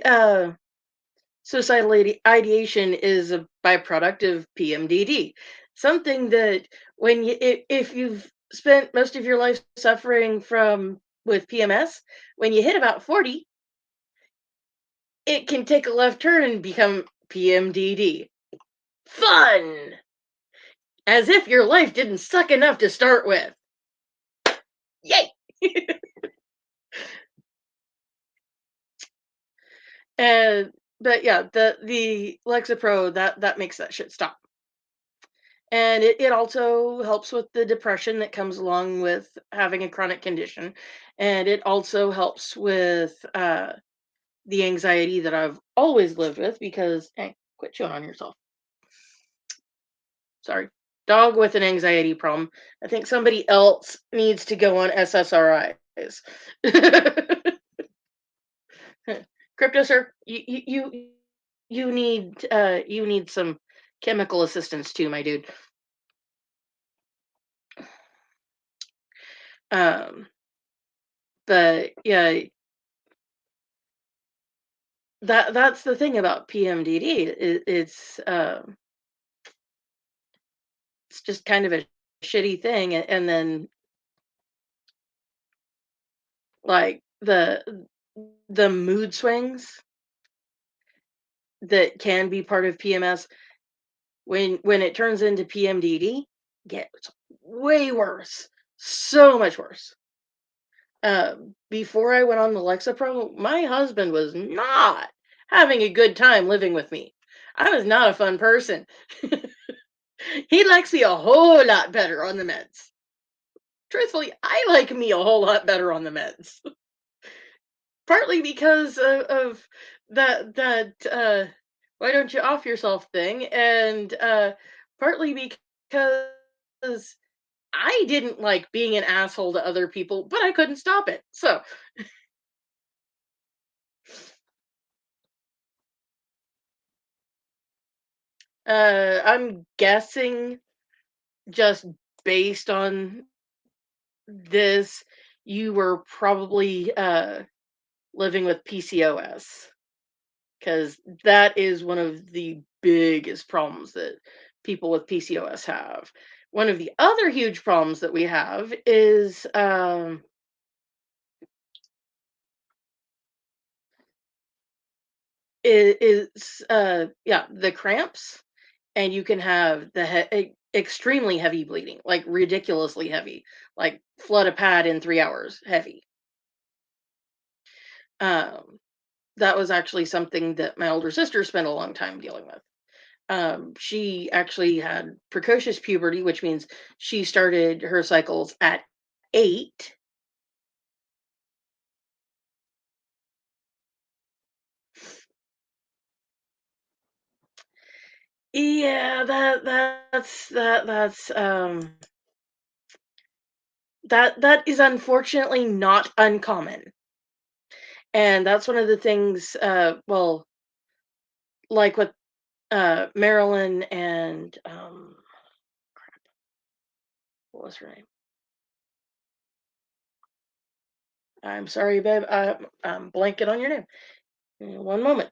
suicidal ideation is a byproduct of PMDD. Something that when you if you've spent most of your life suffering from with PMS, when you hit about 40, it can take a left turn and become PMDD. Fun! As if your life didn't suck enough to start with. Yay! And but yeah, the Lexapro that makes that shit stop. And it also helps with the depression that comes along with having a chronic condition. And it also helps with the anxiety that I've always lived with because, hey, quit chewing on yourself. Sorry. Dog with an anxiety problem. I think somebody else needs to go on SSRIs. Crypto sir, you need some chemical assistance too, my dude. Um, but yeah, that's the thing about PMDD. It's just kind of a shitty thing, and then like the mood swings that can be part of PMS when it turns into PMDD gets way worse, so much worse. Before I went on the Lexapro, my husband was not having a good time living with me. I was not a fun person. He likes me a whole lot better on the meds. Truthfully, I like me a whole lot better on the meds. Partly because of that why don't you off yourself thing, and partly because I didn't like being an asshole to other people, but I couldn't stop it. So I'm guessing just based on this, you were probably living with PCOS. Because that is one of the biggest problems that people with PCOS have. One of the other huge problems that we have is yeah, the cramps, and you can have the extremely heavy bleeding, like ridiculously heavy, like flood a pad in 3 hours, heavy. Um, that was actually something that my older sister spent a long time dealing with. She actually had precocious puberty, which means she started her cycles at 8. Yeah, that is unfortunately not uncommon. And that's one of the things well, like with Marilyn and what was her name? I'm sorry, babe. I'm blanking on your name. One moment.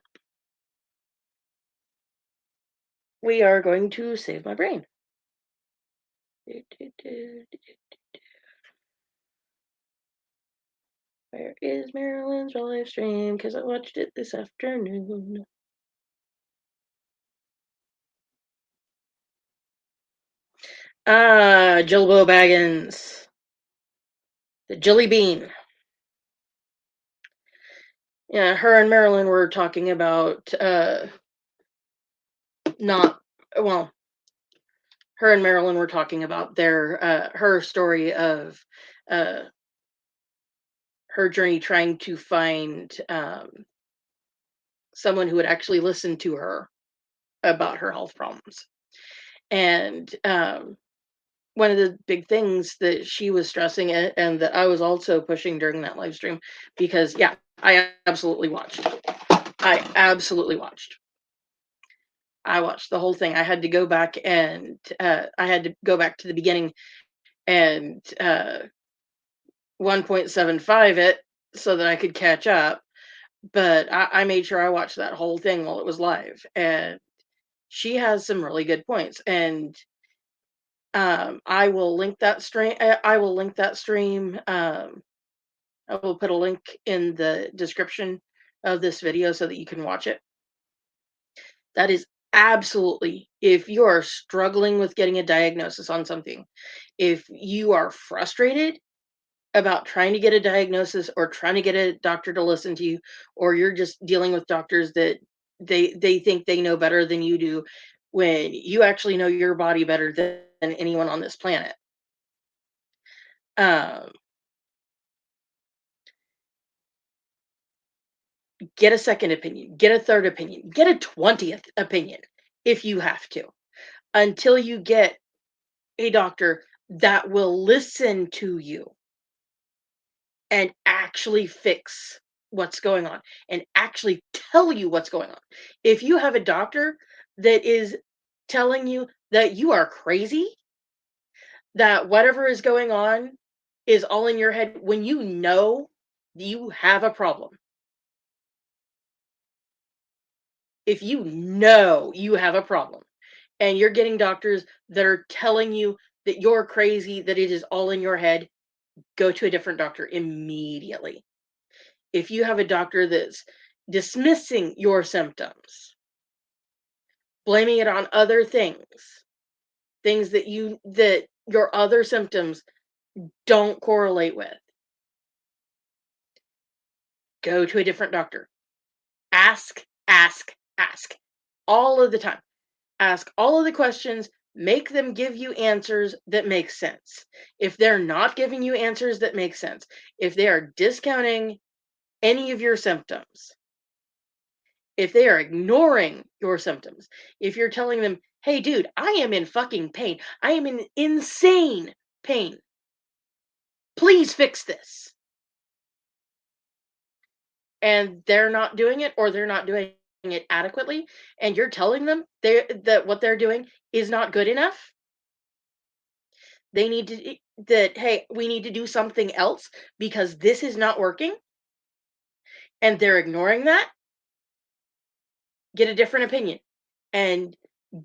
We are going to save my brain. Where is Marilyn's live stream? Because I watched it this afternoon. Jillbo Baggins, the Jelly Bean. Yeah, her and Marilyn were talking about not well, her and Marilyn were talking about their her story of uh her journey trying to find someone who would actually listen to her about her health problems. And one of the big things that she was stressing and that I was also pushing during that live stream, because yeah, I absolutely watched. I absolutely watched. I watched the whole thing. I had to go back and I had to go back to the beginning and 1.75 it so that I could catch up. But I made sure I watched that whole thing while it was live, and she has some really good points. And I will link that stream. I will link that stream. I will put a link in the description of this video so that you can watch it. That is absolutely, if you are struggling with getting a diagnosis on something, if you are frustrated about trying to get a diagnosis or trying to get a doctor to listen to you, or you're just dealing with doctors that they think they know better than you do, when you actually know your body better than anyone on this planet. Um, get a second opinion, get a third opinion, get a 20th opinion if you have to, until you get a doctor that will listen to you and actually fix what's going on and actually tell you what's going on. If you have a doctor that is telling you that you are crazy, that whatever is going on is all in your head when you know you have a problem. If you know you have a problem and you're getting doctors that are telling you that you're crazy, that it is all in your head, go to a different doctor immediately. If you have a doctor that's dismissing your symptoms, blaming it on other things, things that your other symptoms don't correlate with, go to a different doctor. Ask, ask, ask all of the time. Ask all of the questions, make them give you answers that make sense. If they're not giving you answers that make sense, if they are discounting any of your symptoms, if they are ignoring your symptoms, if you're telling them, hey, dude, I am in fucking pain, I am in insane pain, please fix this. And they're not doing it, or they're not doing it adequately, and you're telling them that what they're doing is not good enough, they need to, that, hey, we need to do something else because this is not working, and they're ignoring that, get a different opinion and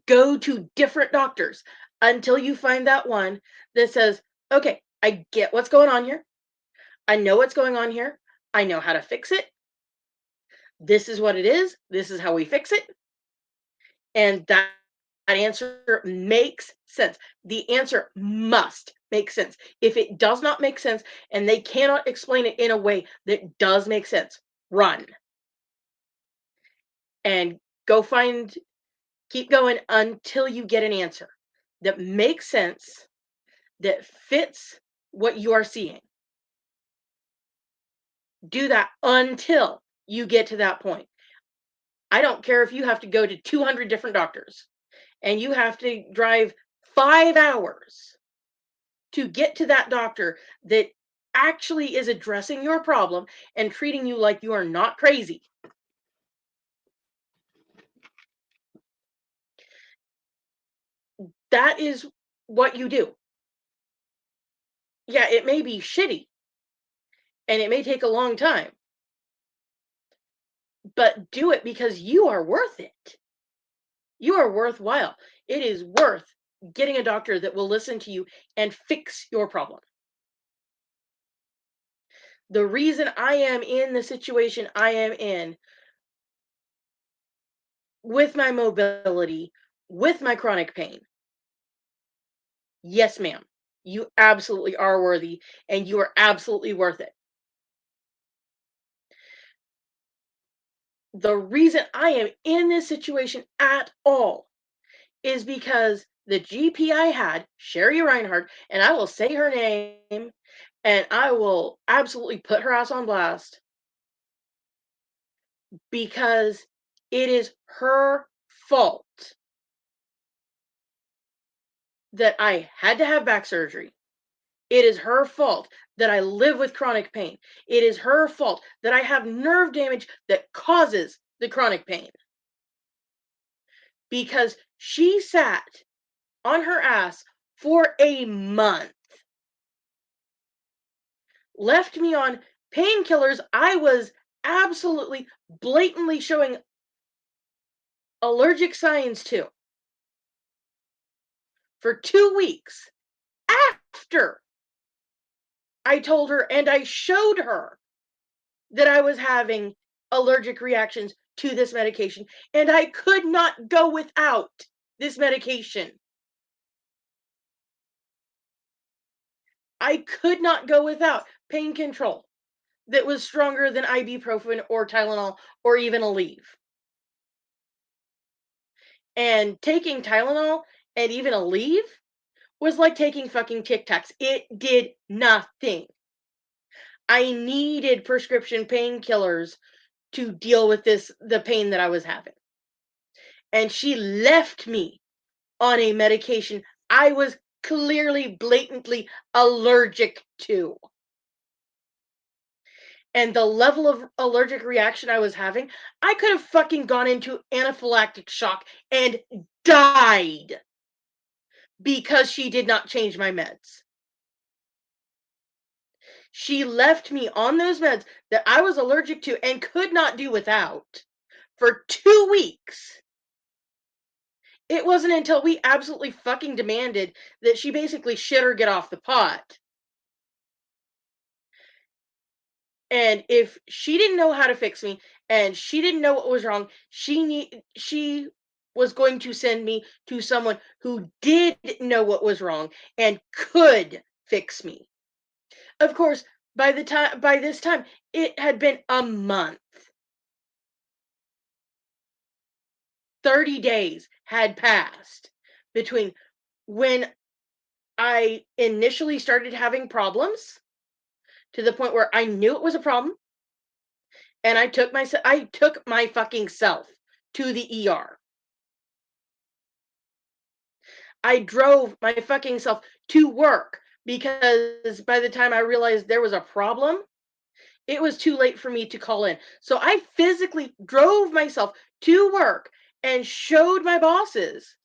go to different doctors until you find that one that says, okay, I get what's going on here. I know what's going on here. I know how to fix it. This is what it is. This is how we fix it. And that answer makes sense. The answer must make sense. If it does not make sense and they cannot explain it in a way that does make sense, run and go find, keep going until you get an answer that makes sense, that fits what you are seeing. Do that until you get to that point. I don't care if you have to go to 200 different doctors and you have to drive 5 hours to get to that doctor that actually is addressing your problem and treating you like you are not crazy. That is what you do. Yeah, it may be shitty and it may take a long time, but do it because you are worth it. You are worthwhile. It is worth getting a doctor that will listen to you and fix your problem. The reason I am in the situation I am in with my mobility, with my chronic pain, Yes, ma'am. You absolutely are worthy, and you are absolutely worth it. The reason I am in this situation at all is because the GP I had, Sherry Reinhardt, and I will say her name and I will absolutely put her ass on blast because it is her fault that I had to have back surgery. It is her fault that I live with chronic pain. It is her fault that I have nerve damage that causes the chronic pain because she sat on her ass for a month, left me on painkillers I was absolutely blatantly showing allergic signs to for 2 weeks after I told her and I showed her that I was having allergic reactions to this medication and I could not go without this medication. I could not go without pain control that was stronger than ibuprofen or Tylenol or even Aleve. And taking Tylenol and even Aleve was like taking fucking Tic Tacs. It did nothing. I needed prescription painkillers to deal with the pain that I was having. And she left me on a medication I was clearly, blatantly allergic to. And the level of allergic reaction I was having, I could have fucking gone into anaphylactic shock and died because she did not change my meds. She left me on those meds that I was allergic to and could not do without for 2 weeks. It wasn't until we absolutely fucking demanded that she basically shit or get off the pot. And if she didn't know how to fix me and she didn't know what was wrong, she was going to send me to someone who did know what was wrong and could fix me. Of course, by this time, it had been a month. 30 days had passed between when I initially started having problems to the point where I knew it was a problem and I took my fucking self to the ER. I drove my fucking self to work because by the time I realized there was a problem, it was too late for me to call in. So I physically drove myself to work and showed my bosses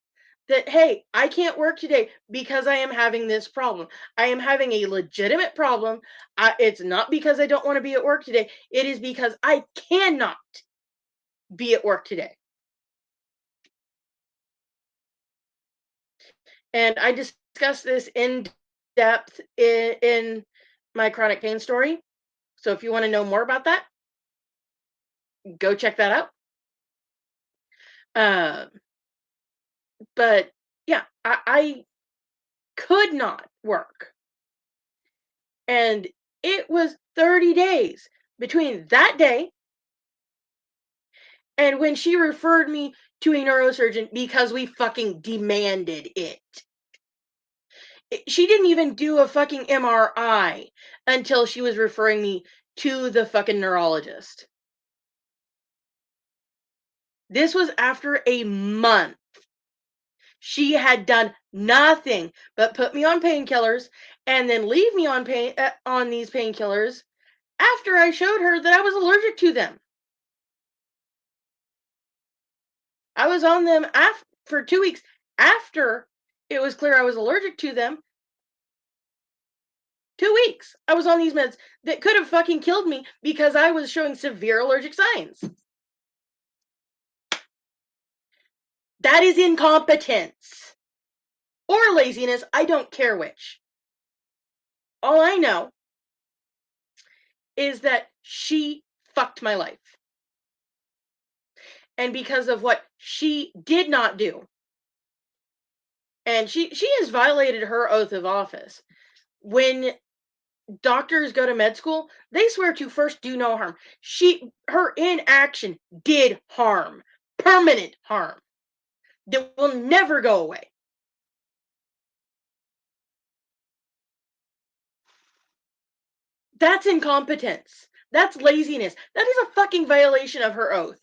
that, hey, I can't work today because I am having this problem. I am having a legitimate problem. It's not because I don't want to be at work today. It is because I cannot be at work today. And I discuss this in depth in my chronic pain story. So if you want to know more about that, go check that out. Uh, but yeah, I could not work. And it was 30 days between that day and when she referred me to a neurosurgeon because we fucking demanded it. She didn't even do a fucking MRI until she was referring me to the fucking neurologist. This was after a month. She had done nothing but put me on painkillers and then leave me on these painkillers after I showed her that I was allergic to them. I was on them for 2 weeks after it was clear I was allergic to them. 2 weeks I was on these meds that could have fucking killed me because I was showing severe allergic signs. That is incompetence or laziness. I don't care which. All I know is that she fucked my life. And because of what she did not do, And she has violated her oath of office. When doctors go to med school, they swear to first do no harm. Her inaction did harm, permanent harm that will never go away. That's incompetence. That's laziness. That is a fucking violation of her oath.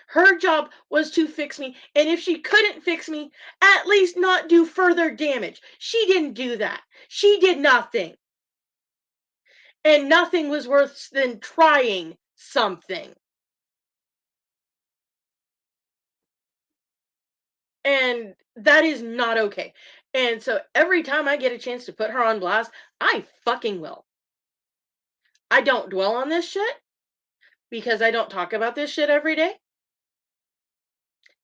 Her job was to fix me, and if she couldn't fix me, at least not do further damage. She didn't do that. She did nothing. And nothing was worse than trying something. And that is not okay. And so every time I get a chance to put her on blast, I fucking will. I don't dwell on this shit because I don't talk about this shit every day.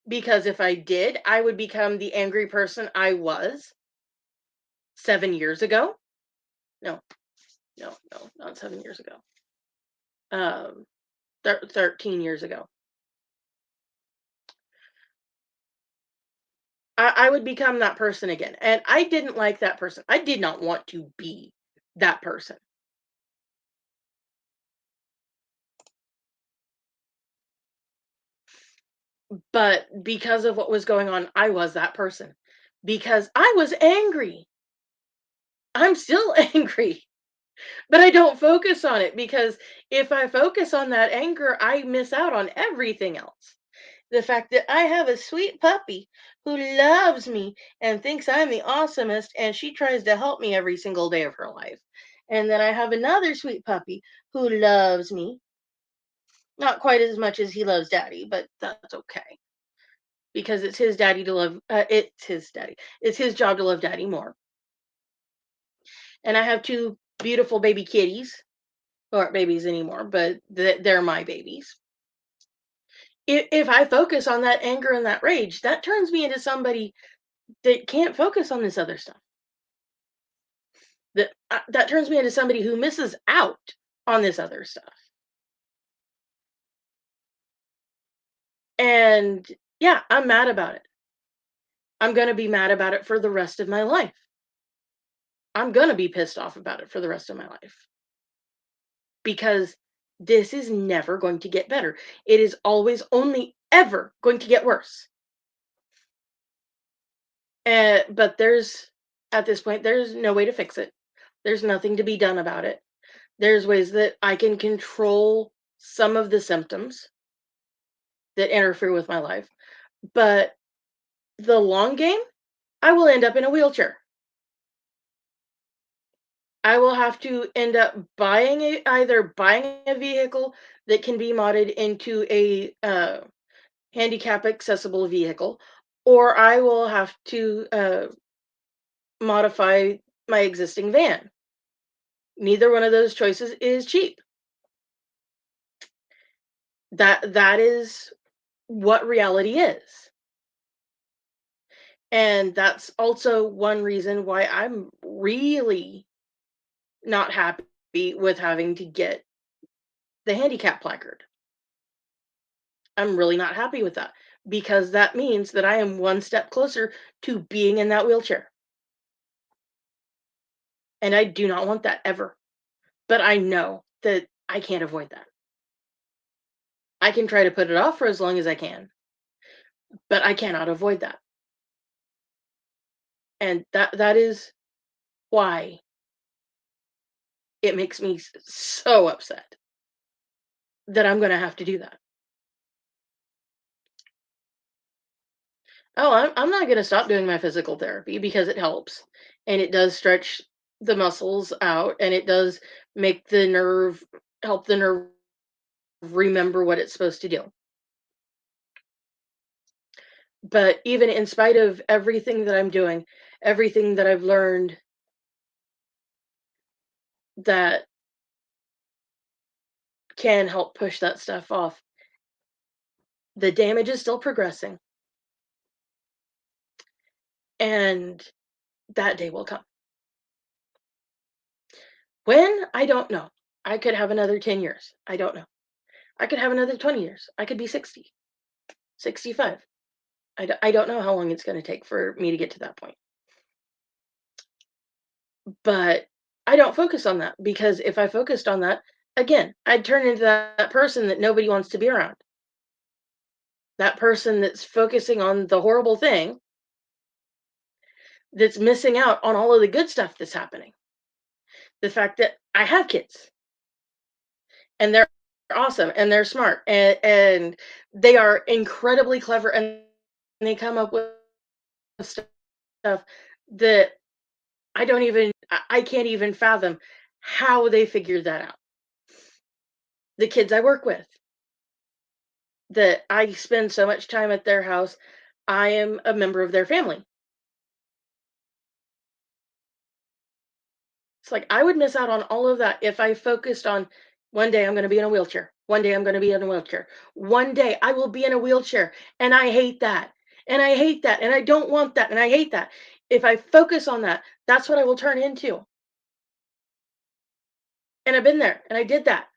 Because if I did, I would become the angry person I was 7 years ago. No, no, not 7 years ago. 13 years ago. I would become that person again. And I didn't like that person. I did not want to be that person. But because of what was going on, I was that person. Because I was angry. I'm still angry. But I don't focus on it because if I focus on that anger, I miss out on everything else. The fact that I have a sweet puppy who loves me and thinks I'm the awesomest, and she tries to help me every single day of her life. And then I have another sweet puppy who loves me, not quite as much as he loves daddy, but that's okay because it's his daddy to love. It's his daddy. It's his job to love daddy more. And I have two beautiful baby kitties who aren't babies anymore, but they're my babies. If I focus on that anger and that rage, that turns me into somebody that can't focus on this other stuff. That turns me into somebody who misses out on this other stuff. And yeah, I'm mad about it. I'm going to be mad about it for the rest of my life. I'm going to be pissed off about it for the rest of my life because this is never going to get better. It is always only ever going to get worse. But at this point, there's no way to fix it. There's nothing to be done about it. There's ways that I can control some of the symptoms that interfere with my life. But the long game, I will end up in a wheelchair. I will have to end up either buying a vehicle that can be modded into a handicap accessible vehicle, or I will have to modify my existing van. Neither one of those choices is cheap. That is what reality is. And that's also one reason why I'm really not happy with having to get the handicap placard. I'm really not happy with that because that means that I am one step closer to being in that wheelchair. And I do not want that ever. But I know that I can't avoid that. I can try to put it off for as long as I can, but I cannot avoid that. And that is why it makes me so upset that I'm going to have to do that. Oh, I'm not gonna stop doing my physical therapy because it helps, and it does stretch the muscles out, and it does make help the nerve remember what it's supposed to do. But even in spite of everything that I'm doing, everything that I've learned that can help push that stuff off, the damage is still progressing, and that day will come. When? I don't know. I could have another 10 years. I don't know. I could have another 20 years. I could be 60, 65. I don't know how long it's gonna take for me to get to that point. But I don't focus on that because if I focused on that, again, I'd turn into that person that nobody wants to be around. That person that's focusing on the horrible thing that's missing out on all of the good stuff that's happening. The fact that I have kids and they're awesome and they're smart and they are incredibly clever and they come up with stuff that I can't even fathom how they figured that out. The kids I work with, that I spend so much time at their house, I am a member of their family. It's like I would miss out on all of that if I focused on one day I'm going to be in a wheelchair. One day I'm going to be in a wheelchair. One day I will be in a wheelchair. And I hate that. And I hate that. And I don't want that. And I hate that. If I focus on that, that's what I will turn into. And I've been there and I did that.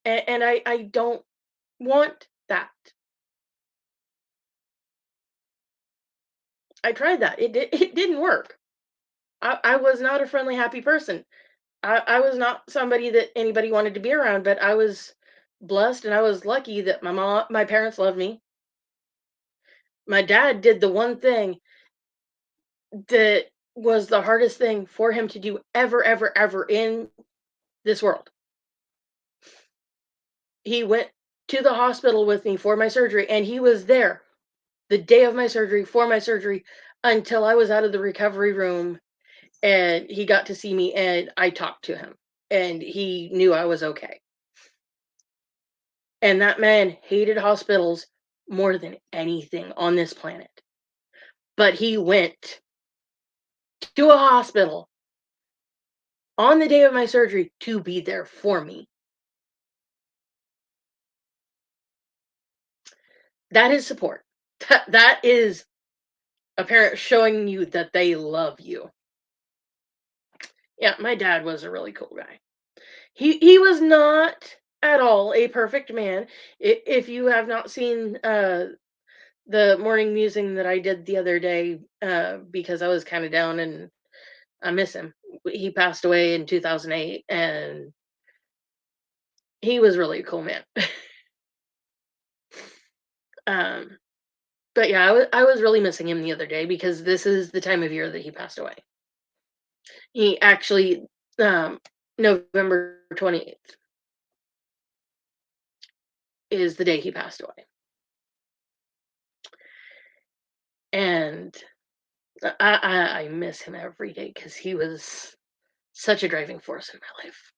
And I don't want that. I tried that. It didn't work. I was not a friendly, happy person. I was not somebody that anybody wanted to be around, but I was blessed and I was lucky that my parents loved me. My dad did the one thing that was the hardest thing for him to do ever, ever, ever in this world. He went to the hospital with me for my surgery, and he was there the day of my surgery for my surgery until I was out of the recovery room and he got to see me and I talked to him and he knew I was okay. And that man hated hospitals more than anything on this planet. But he went to a hospital on the day of my surgery to be there for me. That is support. That is a parent showing you that they love you. Yeah, my dad was a really cool guy. He was not at all a perfect man. If you have not seen the morning musing that I did the other day, because I was kind of down and I miss him. He passed away in 2008, and he was really a cool man. um, but yeah, I was really missing him the other day because this is the time of year that he passed away. He actually, um, November 28th is the day he passed away, and I miss him every day because he was such a driving force in my life.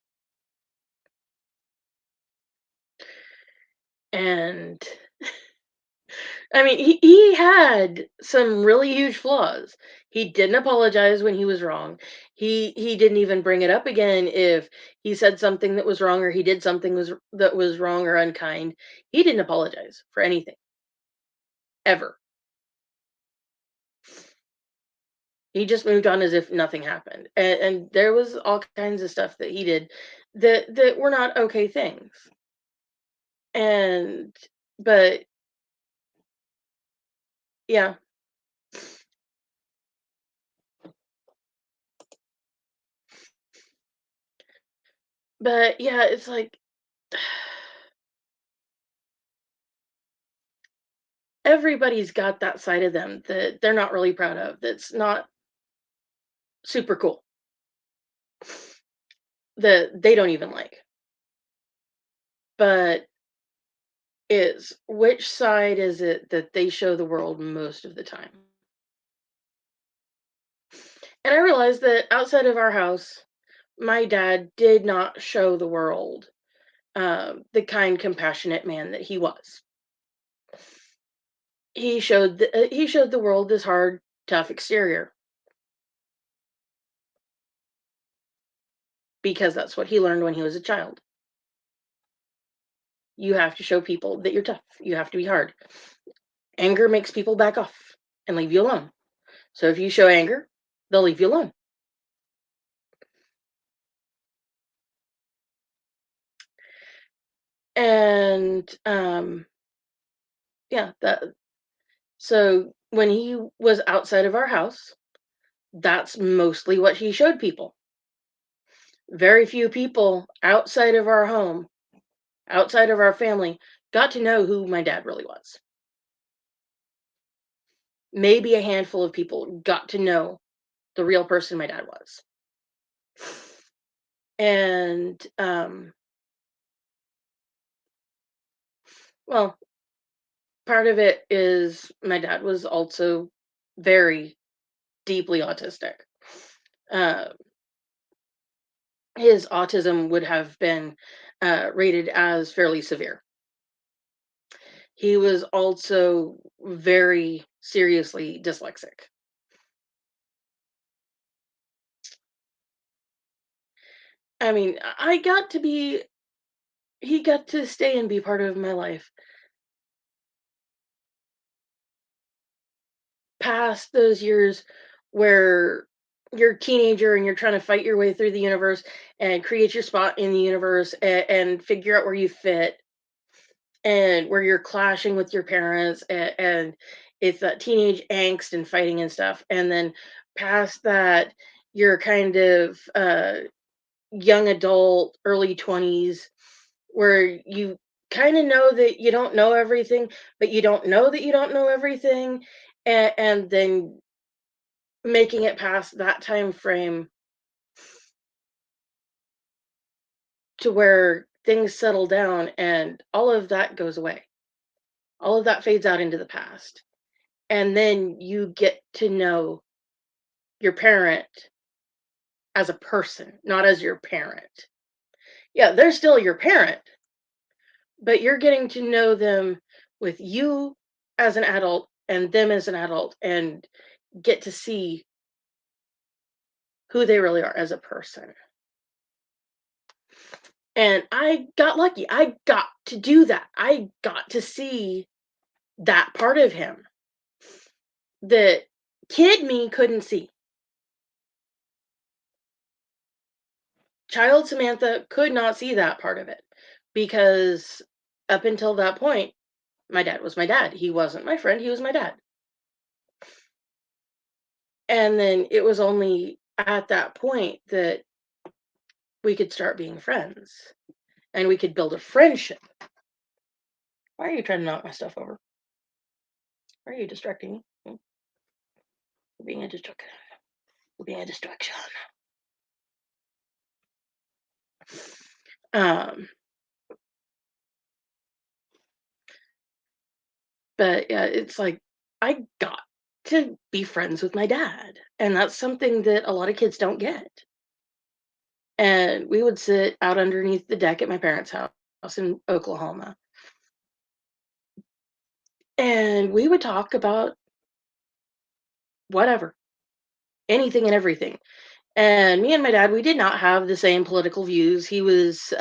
And I mean, he had some really huge flaws. He didn't apologize when he was wrong. He didn't even bring it up again if he said something that was wrong or he did something that was wrong or unkind. He didn't apologize for anything ever. He just moved on as if nothing happened. And there was all kinds of stuff that he did that were not okay things. And but yeah, but yeah, it's like everybody's got that side of them that they're not really proud of. That's not super cool. That they don't even like. But is which side is it that they show the world most of the time? And I realized that outside of our house, my dad did not show the world the kind, compassionate man that he was. He showed the world this hard, tough exterior because that's what he learned when he was a child. You have to show people that you're tough. You have to be hard. Anger makes people back off and leave you alone. So if you show anger, they'll leave you alone. And Yeah, that so when he was outside of our house, that's mostly what he showed people. Very few people outside of our home, outside of our family, got to know who my dad really was. Maybe a handful of people got to know the real person my dad was. And well, part of it is my dad was also very deeply autistic. Uh, his autism would have been rated as fairly severe. He was also very seriously dyslexic. I mean, he got to stay and be part of my life past those years where you're a teenager and you're trying to fight your way through the universe and create your spot in the universe and figure out where you fit and where you're clashing with your parents and it's that teenage angst and fighting and stuff. And then past that, you're kind of young adult, early 20s, where you kind of know that you don't know everything, but you don't know that you don't know everything. And then making it past that time frame to where things settle down and all of that goes away. All of that fades out into the past. And then you get to know your parent as a person, not as your parent. Yeah, they're still your parent, but you're getting to know them with you as an adult and them as an adult and get to see who they really are as a person. And I got lucky. I got to do that. I got to see that part of him that kid me couldn't see. Child Samantha could not see that part of it because up until that point, my dad was my dad. He wasn't my friend, he was my dad. And then it was only at that point that we could start being friends and we could build a friendship. Why are you trying to knock my stuff over? Why are you distracting me? You're being a distraction. You're being a distraction. Um, but yeah, it's like I got to be friends with my dad, and that's something that a lot of kids don't get. And we would sit out underneath the deck at my parents' house in Oklahoma, and we would talk about whatever, anything and everything. And me and my dad, we did not have the same political views. He was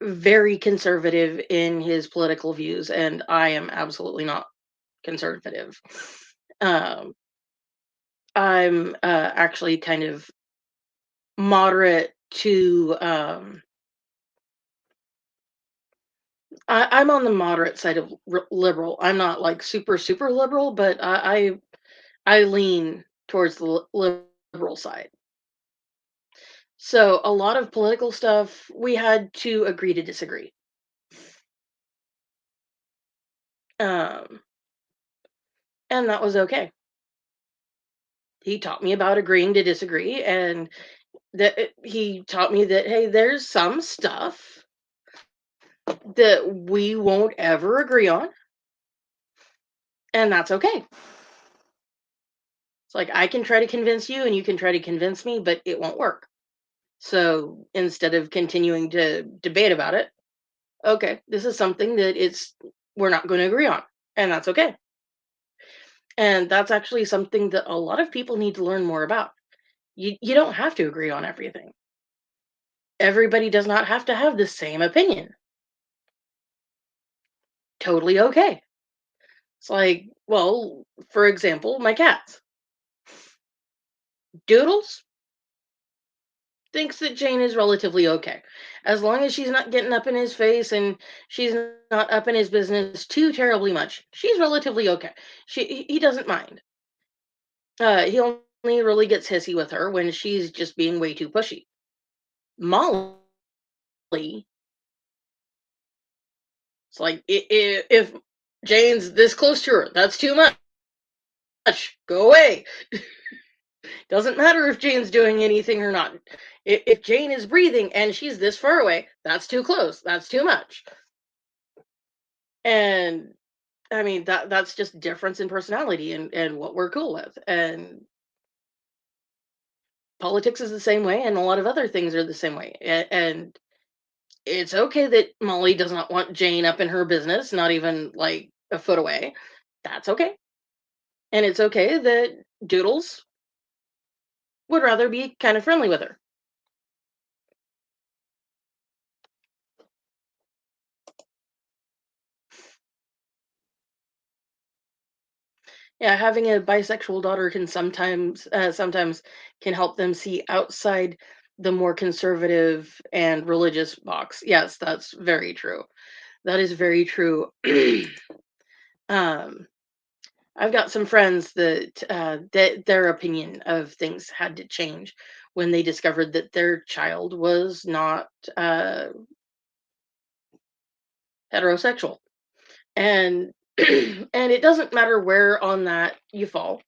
very conservative in his political views, and I am absolutely not conservative. Um, I'm actually kind of moderate to I'm on the moderate side of liberal. I'm not like super liberal, but I lean towards the liberal side. So a lot of political stuff we had to agree to disagree. Um, and that was okay. He taught me about agreeing to disagree, and that he taught me that hey, there's some stuff that we won't ever agree on, and that's okay. It's like I can try to convince you, and you can try to convince me, but it won't work. So instead of continuing to debate about it, okay, this is something that it's we're not going to agree on, and that's okay. And that's actually something that a lot of people need to learn more about. You don't have to agree on everything. Everybody does not have to have the same opinion. Totally okay. It's like, well, for example, my cats. Doodles, thinks that Jane is relatively okay. As long as she's not getting up in his face and she's not up in his business too terribly much, she's relatively okay. He doesn't mind. He only really gets hissy with her when she's just being way too pushy. Molly, it's like if Jane's this close to her, that's too much. Go away. Doesn't matter if Jane's doing anything or not. If Jane is breathing and she's this far away, that's too close. That's too much. And I mean that's just difference in personality and what we're cool with. And politics is the same way, and a lot of other things are the same way. And it's okay that Molly does not want Jane up in her business, not even like a foot away. That's okay. And it's okay that Doodles would rather be kind of friendly with her. Yeah, having a bisexual daughter can sometimes can help them see outside the more conservative and religious box. Yes, that's very true. That is very true. um, I've got some friends that their opinion of things had to change when they discovered that their child was not heterosexual, and and it doesn't matter where on that you fall.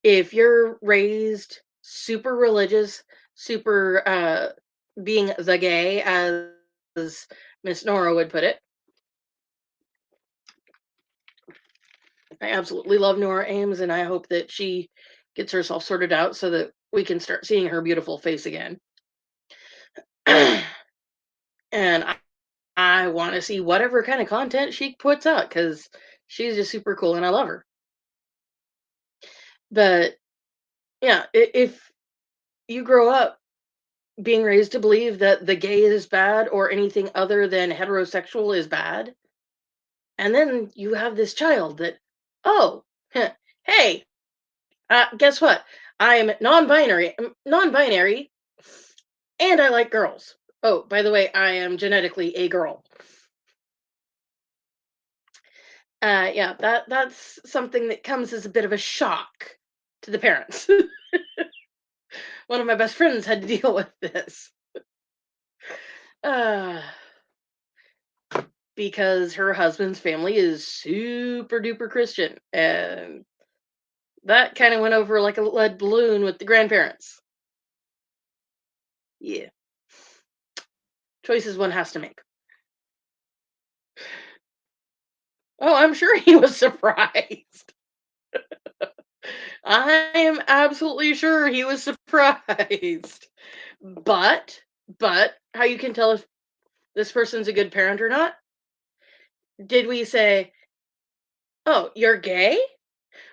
If you're raised super religious, super being the gay, as Miss Nora would put it. I absolutely love Nora Ames, and I hope that she gets herself sorted out so that we can start seeing her beautiful face again. And I want to see whatever kind of content she puts out because she's just super cool and I love her. But yeah, if you grow up being raised to believe that the gay is bad or anything other than heterosexual is bad, and then you have this child that, oh, hey, guess what? I'm non-binary, and I like girls. Oh, by the way, I am genetically a girl. Yeah, that's something that comes as a bit of a shock to the parents. One of my best friends had to deal with this. Uh, because her husband's family is super duper Christian, and that kind of went over like a lead balloon with the grandparents. Yeah, choices one has to make. Oh, I'm sure he was surprised. I am absolutely sure he was surprised. But, but how you can tell if this person's a good parent or not? Did we say, "Oh, you're gay?"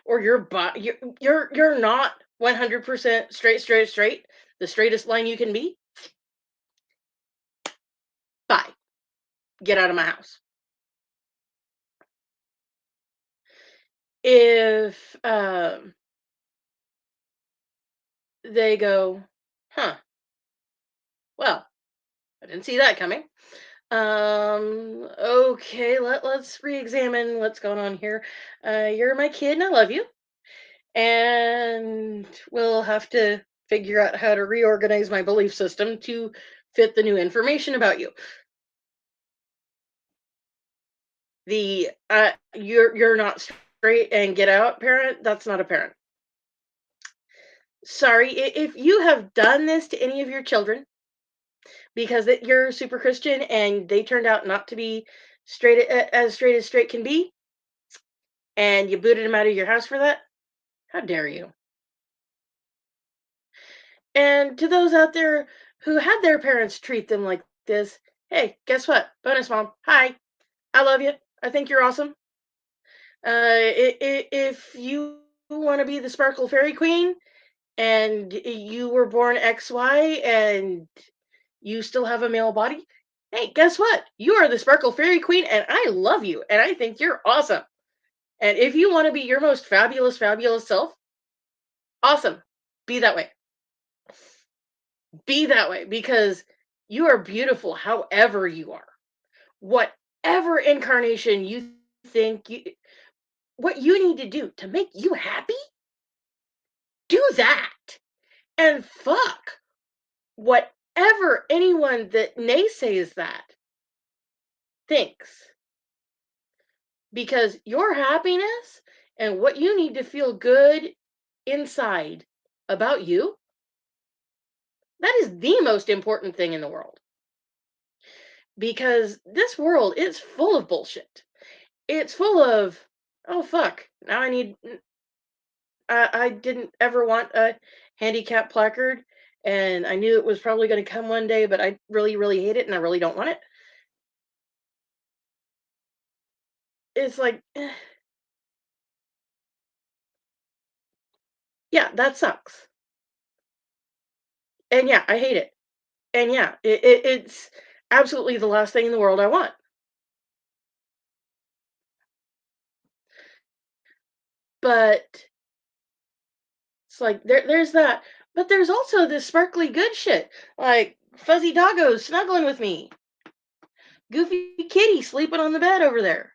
Or you're not 100% straight, the straightest line you can be? Bye. Get out of my house. If they go, "Huh, well, I didn't see that coming." Okay, let's re-examine what's going on here. You're my kid and I love you. And we'll have to figure out how to reorganize my belief system to fit the new information about you. The you're not straight and get out parent, that's not a parent. Sorry, if you have done this to any of your children because you're super Christian and they turned out not to be straight as straight can be, and you booted them out of your house for that, how dare you? And to those out there who had their parents treat them like this, hey, guess what? Bonus mom. Hi. I love you. I think you're awesome. If you want to be the Sparkle Fairy Queen and you were born XY and you still have a male body, hey, guess what? You are the Sparkle Fairy Queen and I love you and I think you're awesome. And if you want to be your most fabulous, fabulous self, awesome. Be that way. Be that way because you are beautiful however you are. Whatever incarnation you think you what you need to do to make you happy, do that. And fuck whatever anyone that naysays that thinks. Because your happiness and what you need to feel good inside about you, that is the most important thing in the world. Because this world is full of bullshit. It's full of, oh fuck, now I didn't ever want a handicap placard and I knew it was probably going to come one day, but I really, really hate it and I really don't want it. It's like, yeah, that sucks. And yeah, I hate it. And yeah, it's absolutely the last thing in the world I want. But it's like there's that. But there's also this sparkly good shit. Like fuzzy doggos snuggling with me. Goofy kitty sleeping on the bed over there.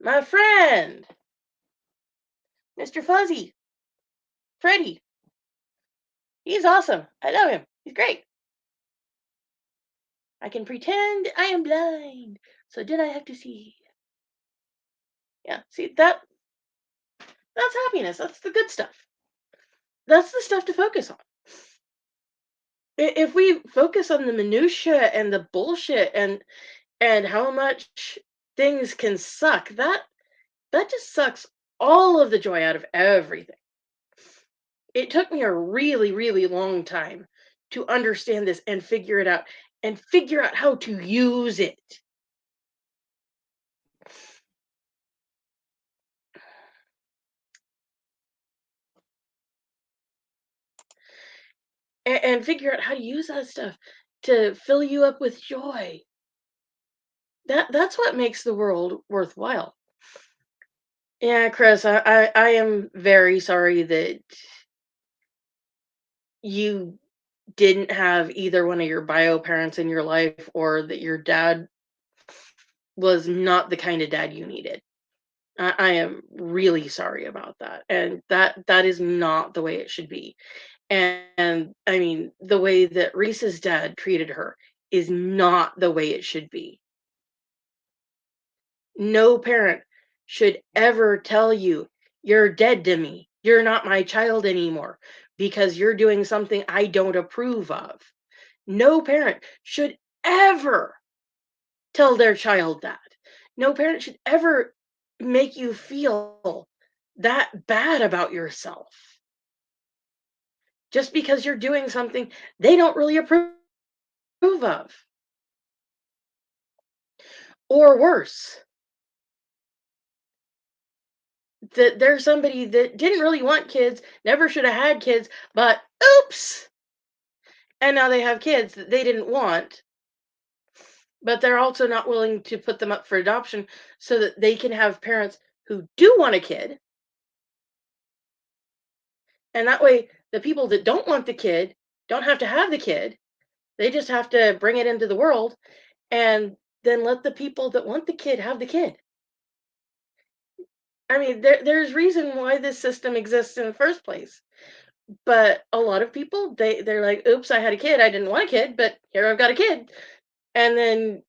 My friend, Mr. Fuzzy, Freddy. He's awesome. I love him. He's great. I can pretend I am blind. So did I have to see? Yeah, see that's happiness. That's the good stuff. That's the stuff to focus on. If we focus on the minutia and the bullshit and how much things can suck, that just sucks all of the joy out of everything. It took me a really, really long time to understand this and figure it out and figure out how to use it. And figure out how to use that stuff to fill you up with joy. That's what makes the world worthwhile. Yeah, Chris, I am very sorry that you didn't have either one of your bio parents in your life or that your dad was not the kind of dad you needed. I am really sorry about that. And that is not the way it should be. And I mean, the way that Reese's dad treated her is not the way it should be. No parent should ever tell you, you're dead to me. You're not my child anymore because you're doing something I don't approve of. No parent should ever tell their child that. No parent should ever make you feel that bad about yourself just because you're doing something they don't really approve of. Or worse, that there's somebody that didn't really want kids, never should have had kids, but oops, and now they have kids that they didn't want, but they're also not willing to put them up for adoption so that they can have parents who do want a kid. And that way, the people that don't want the kid don't have the kid. They just have to bring it into the world and then let the people that want the kid have the kid. I mean, there's reason why this system exists in the first place. But a lot of people, they're like, oops, I had a kid. I didn't want a kid, but here I've got a kid. And then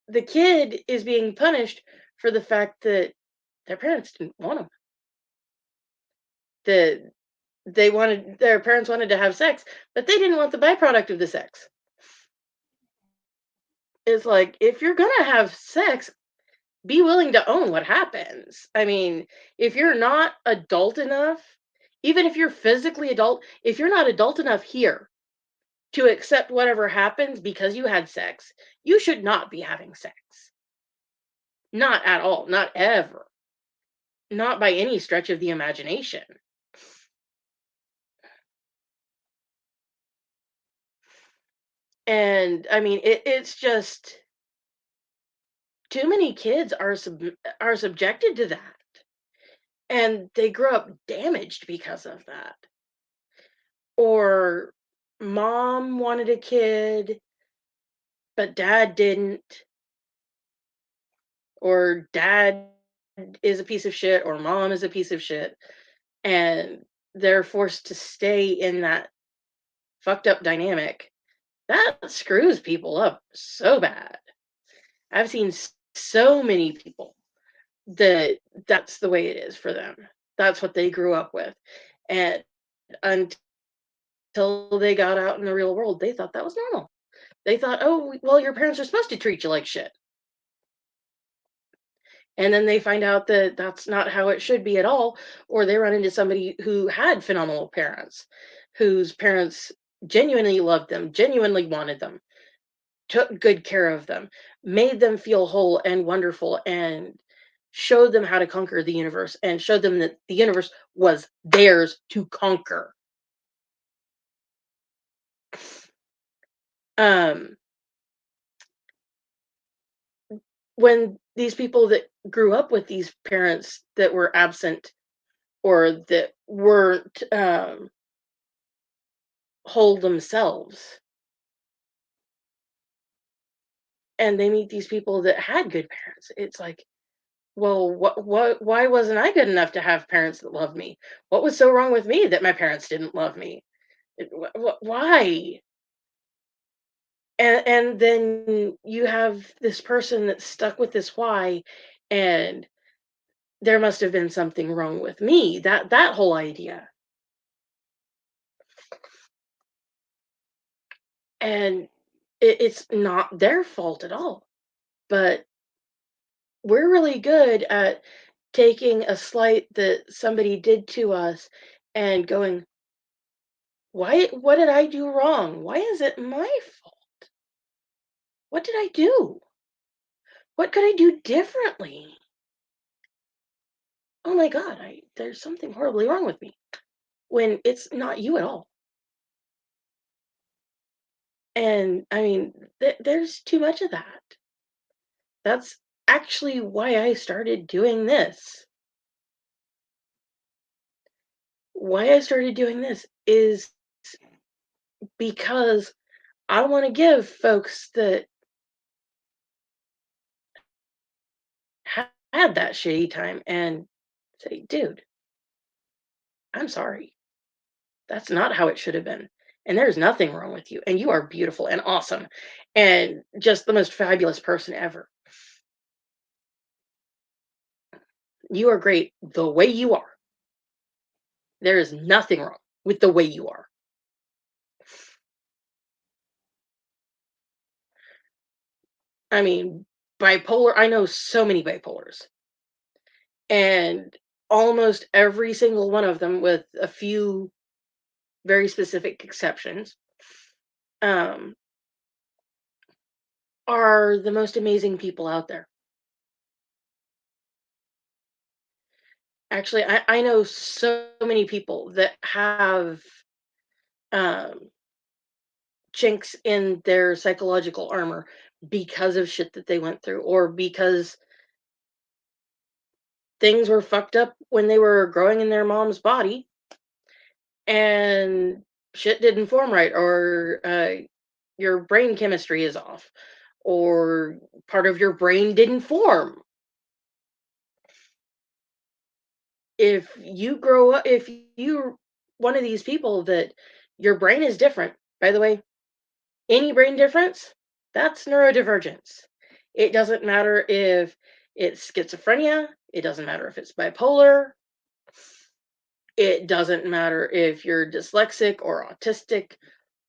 the kid is being punished for the fact that their parents didn't want them. The their parents wanted to have sex, but they didn't want the byproduct of the sex. It's like if you're gonna have sex, be willing to own what happens. I mean, if you're not adult enough, even if you're physically adult, if you're not adult enough here to accept whatever happens because you had sex, you should not be having sex. Not at all, not ever. Not by any stretch of the imagination. And I mean, it's just too many kids are subjected to that, and they grow up damaged because of that. Or mom wanted a kid, but dad didn't, or dad is a piece of shit, or mom is a piece of shit, and they're forced to stay in that fucked up dynamic, that screws people up so bad. I've seen so many people that that's the way it is for them. That's what they grew up with. And until they got out in the real world, they thought that was normal. They thought, oh, well, your parents are supposed to treat you like shit. And then they find out that that's not how it should be at all. Or they run into somebody who had phenomenal parents, whose parents genuinely loved them, genuinely wanted them, took good care of them, made them feel whole and wonderful, and showed them how to conquer the universe and showed them that the universe was theirs to conquer. Um, when these people that grew up with these parents that were absent or that weren't whole themselves, and they meet these people that had good parents, it's like, well, what, why wasn't I good enough to have parents that love me? What was so wrong with me that my parents didn't love me? Why? And then you have this person that's stuck with this why, and there must have been something wrong with me. That whole idea, and it's not their fault at all. But we're really good at taking a slight that somebody did to us and going, why? What did I do wrong? Why is it my fault? What did I do? What could I do differently? Oh my God, there's something horribly wrong with me when it's not you at all. And I mean, there's too much of that. That's actually why I started doing this. Why I started doing this is because I want to give folks that had that shitty time and say, dude, I'm sorry. That's not how it should have been. And there's nothing wrong with you. And you are beautiful and awesome and just the most fabulous person ever. You are great the way you are. There is nothing wrong with the way you are. I mean, bipolar, I know so many bipolars, and almost every single one of them, with a few very specific exceptions, um, are the most amazing people out there. Actually, I know so many people that have um, chinks in their psychological armor because of shit that they went through, or because things were fucked up when they were growing in their mom's body and shit didn't form right, or your brain chemistry is off, or part of your brain didn't form. If you're one of these people that your brain is different, by the way, any brain difference, that's neurodivergence. It doesn't matter if it's schizophrenia, it doesn't matter if it's bipolar, it doesn't matter if you're dyslexic or autistic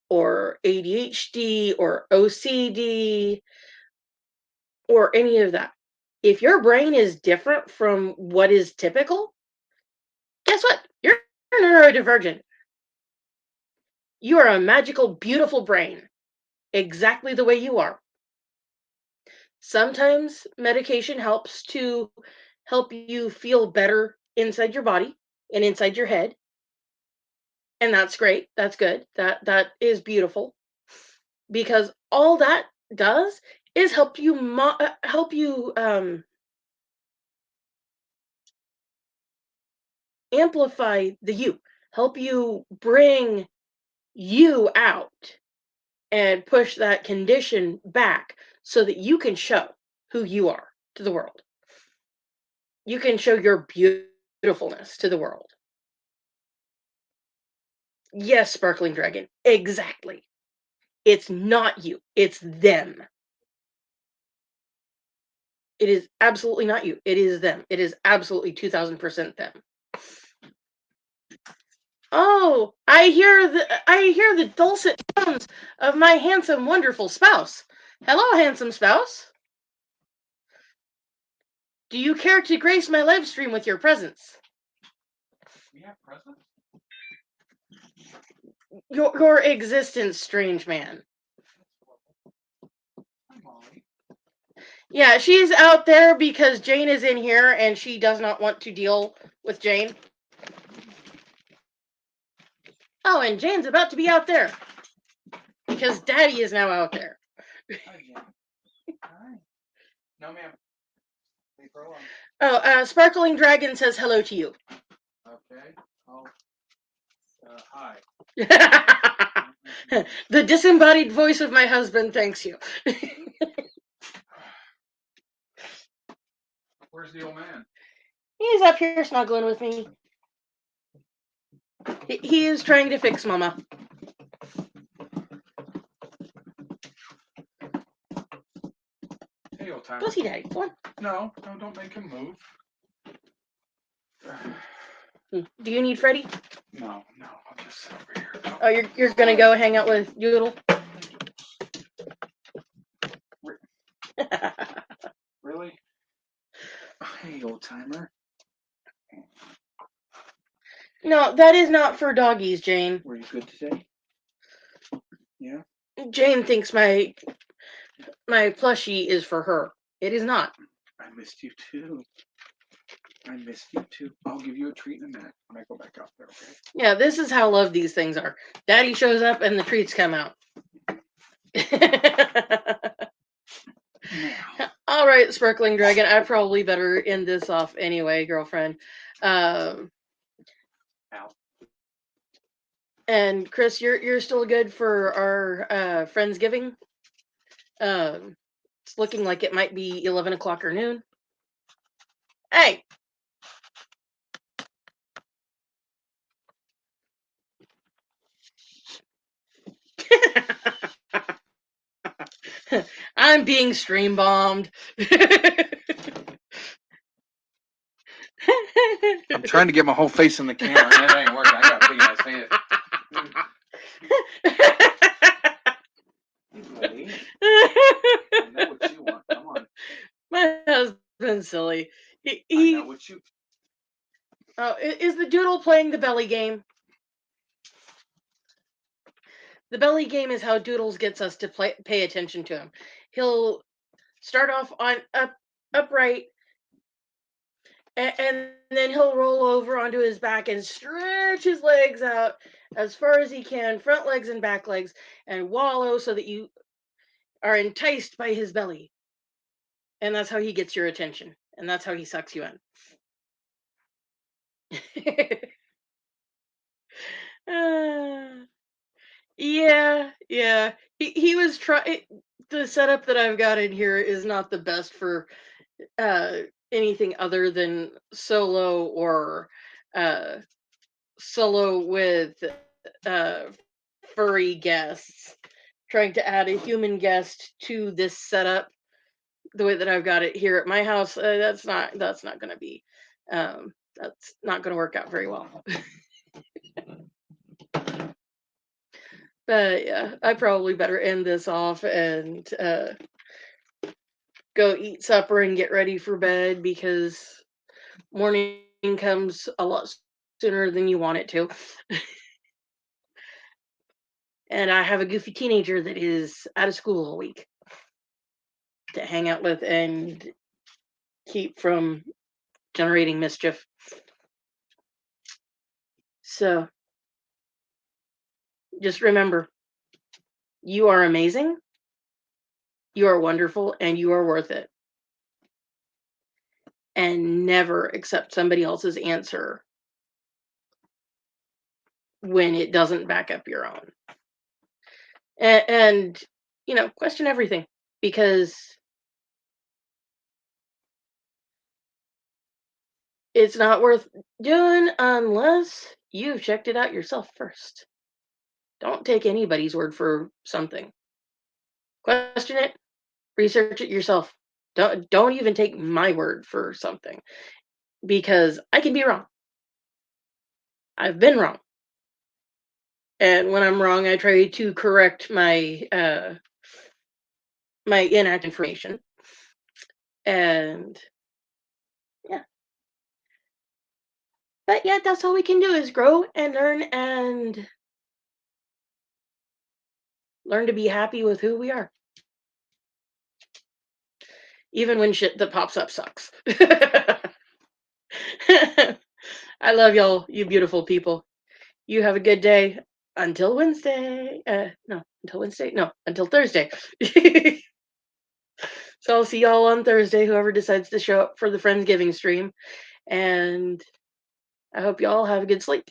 or ADHD or OCD or any of that. If your brain is different from what is typical, guess what? You're neurodivergent. You are a magical, beautiful brain, exactly the way you are. Sometimes medication helps to help you feel better inside your body and inside your head, and that's great. That's good. That is beautiful, because all that does is help you amplify the you, help you bring you out and push that condition back so that you can show who you are to the world. You can show your beautifulness to the world. Yes, Sparkling Dragon. Exactly. It's not you, it's them. It is absolutely not you. It is them. It is absolutely 2000% them. Oh, I hear the dulcet tones of my handsome, wonderful spouse. Hello, handsome spouse. Do you care to grace my live stream with your presence? We have presents? Your existence, strange man. Hi, Molly. Yeah, she's out there because Jane is in here and she does not want to deal with Jane. Oh, and Jane's about to be out there because Daddy is now out there. Hi, Jane. Hi. No, ma'am. Leave her alone. Oh, Sparkling Dragon says hello to you. Okay. Oh. Hi. The disembodied voice of my husband thanks you. Where's the old man? He's up here snuggling with me. He is trying to fix Mama. Hey, old timer. Go see Daddy. Come on. No, don't make him move. Do you need Freddy? No, I'll just sit over here. No. Oh, you're gonna go hang out with Doodle? Really? Hey, old timer. No, that is not for doggies, Jane. Were you good today? Yeah? Jane thinks my plushie is for her. It is not. I missed you too. I'll give you a treat in a minute when I go back out there, okay? Yeah, this is how loved these things are. Daddy shows up and the treats come out. All right, Sparkling Dragon. I probably better end this off anyway, girlfriend. And Chris, you're still good for our Friendsgiving. It's looking like it might be 11 o'clock or noon. Hey. I'm being stream bombed. I'm trying to get my whole face in the camera, and it ain't working. I got a big ass head. Lady, I know what you want. Come on. My husband's silly. I know what you. Oh, is the Doodle playing the belly game? The belly game is how Doodles gets us to pay attention to him. He'll start off on upright, and then he'll roll over onto his back and stretch his legs out as far as he can, front legs and back legs, and wallow so that you are enticed by his belly. And that's how he gets your attention. And that's how he sucks you in. Yeah. He was trying. The setup that I've got in here is not the best for anything other than solo or solo with uh, furry guests. Trying to add a human guest to this setup, the way that I've got it here at my house, that's not going to be. That's not going to work out very well. But yeah, I probably better end this off and go eat supper and get ready for bed because morning comes a lot sooner than you want it to. And I have a goofy teenager that is out of school all week to hang out with and keep from generating mischief. So just remember, you are amazing, you are wonderful, and you are worth it. And never accept somebody else's answer when it doesn't back up your own. And question everything, because it's not worth doing unless you've checked it out yourself first. Don't take anybody's word for something. Question it, research it yourself. Don't even take my word for something, because I can be wrong. I've been wrong. And when I'm wrong, I try to correct my my inaccurate information. And yeah. But yeah, that's all we can do is grow and learn to be happy with who we are. Even when shit that pops up sucks. I love y'all, you beautiful people. You have a good day. Until Wednesday. No, until Wednesday. No, until Thursday. So I'll see y'all on Thursday, whoever decides to show up for the Friendsgiving stream. And I hope y'all have a good sleep.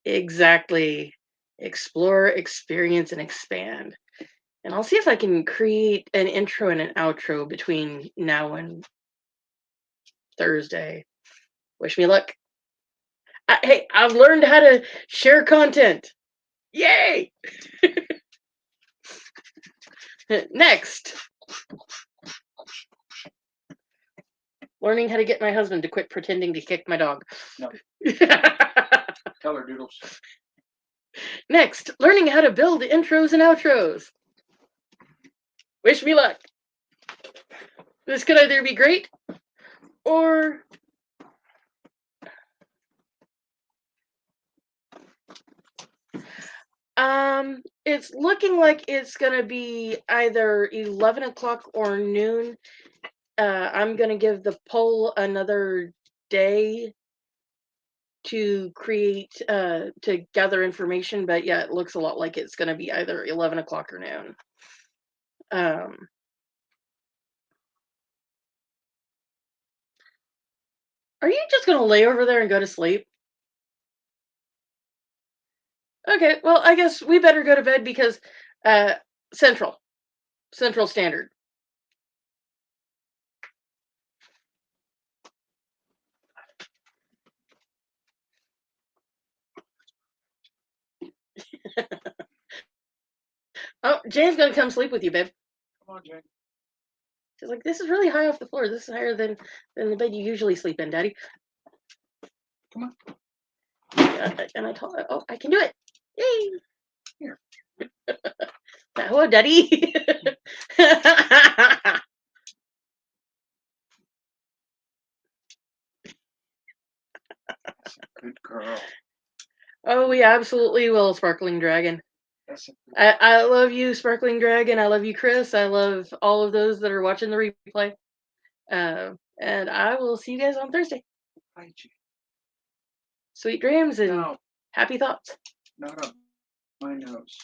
Exactly. Explore, experience, and expand. And I'll see if I can create an intro and an outro between now and Thursday. Wish me luck. Hey, I've learned how to share content. Yay! Next, learning how to get my husband to quit pretending to kick my dog. No. Tell her, Doodles. Next, learning how to build intros and outros. Wish me luck. This could either be great or it's looking like it's gonna be either 11 o'clock or noon. I'm gonna give the poll another day to create to gather information, but yeah, it looks a lot like it's gonna be either 11 o'clock or noon. Are you just gonna lay over there and go to sleep? Okay, well, I guess we better go to bed because uh Central Standard. Oh, Jane's gonna come sleep with you, babe. Come on, Jane. She's like, this is really high off the floor. This is higher than the bed you usually sleep in, Daddy. Come on. And I told her, oh, I can do it. Yay! Here. Hello, Daddy. Good girl. Oh, we absolutely will, Sparkling Dragon. I love you, Sparkling Dragon. I love you, Chris. I love all of those that are watching the replay. And I will see you guys on Thursday. Hi, Jane. Sweet dreams and happy thoughts. Not up my nose.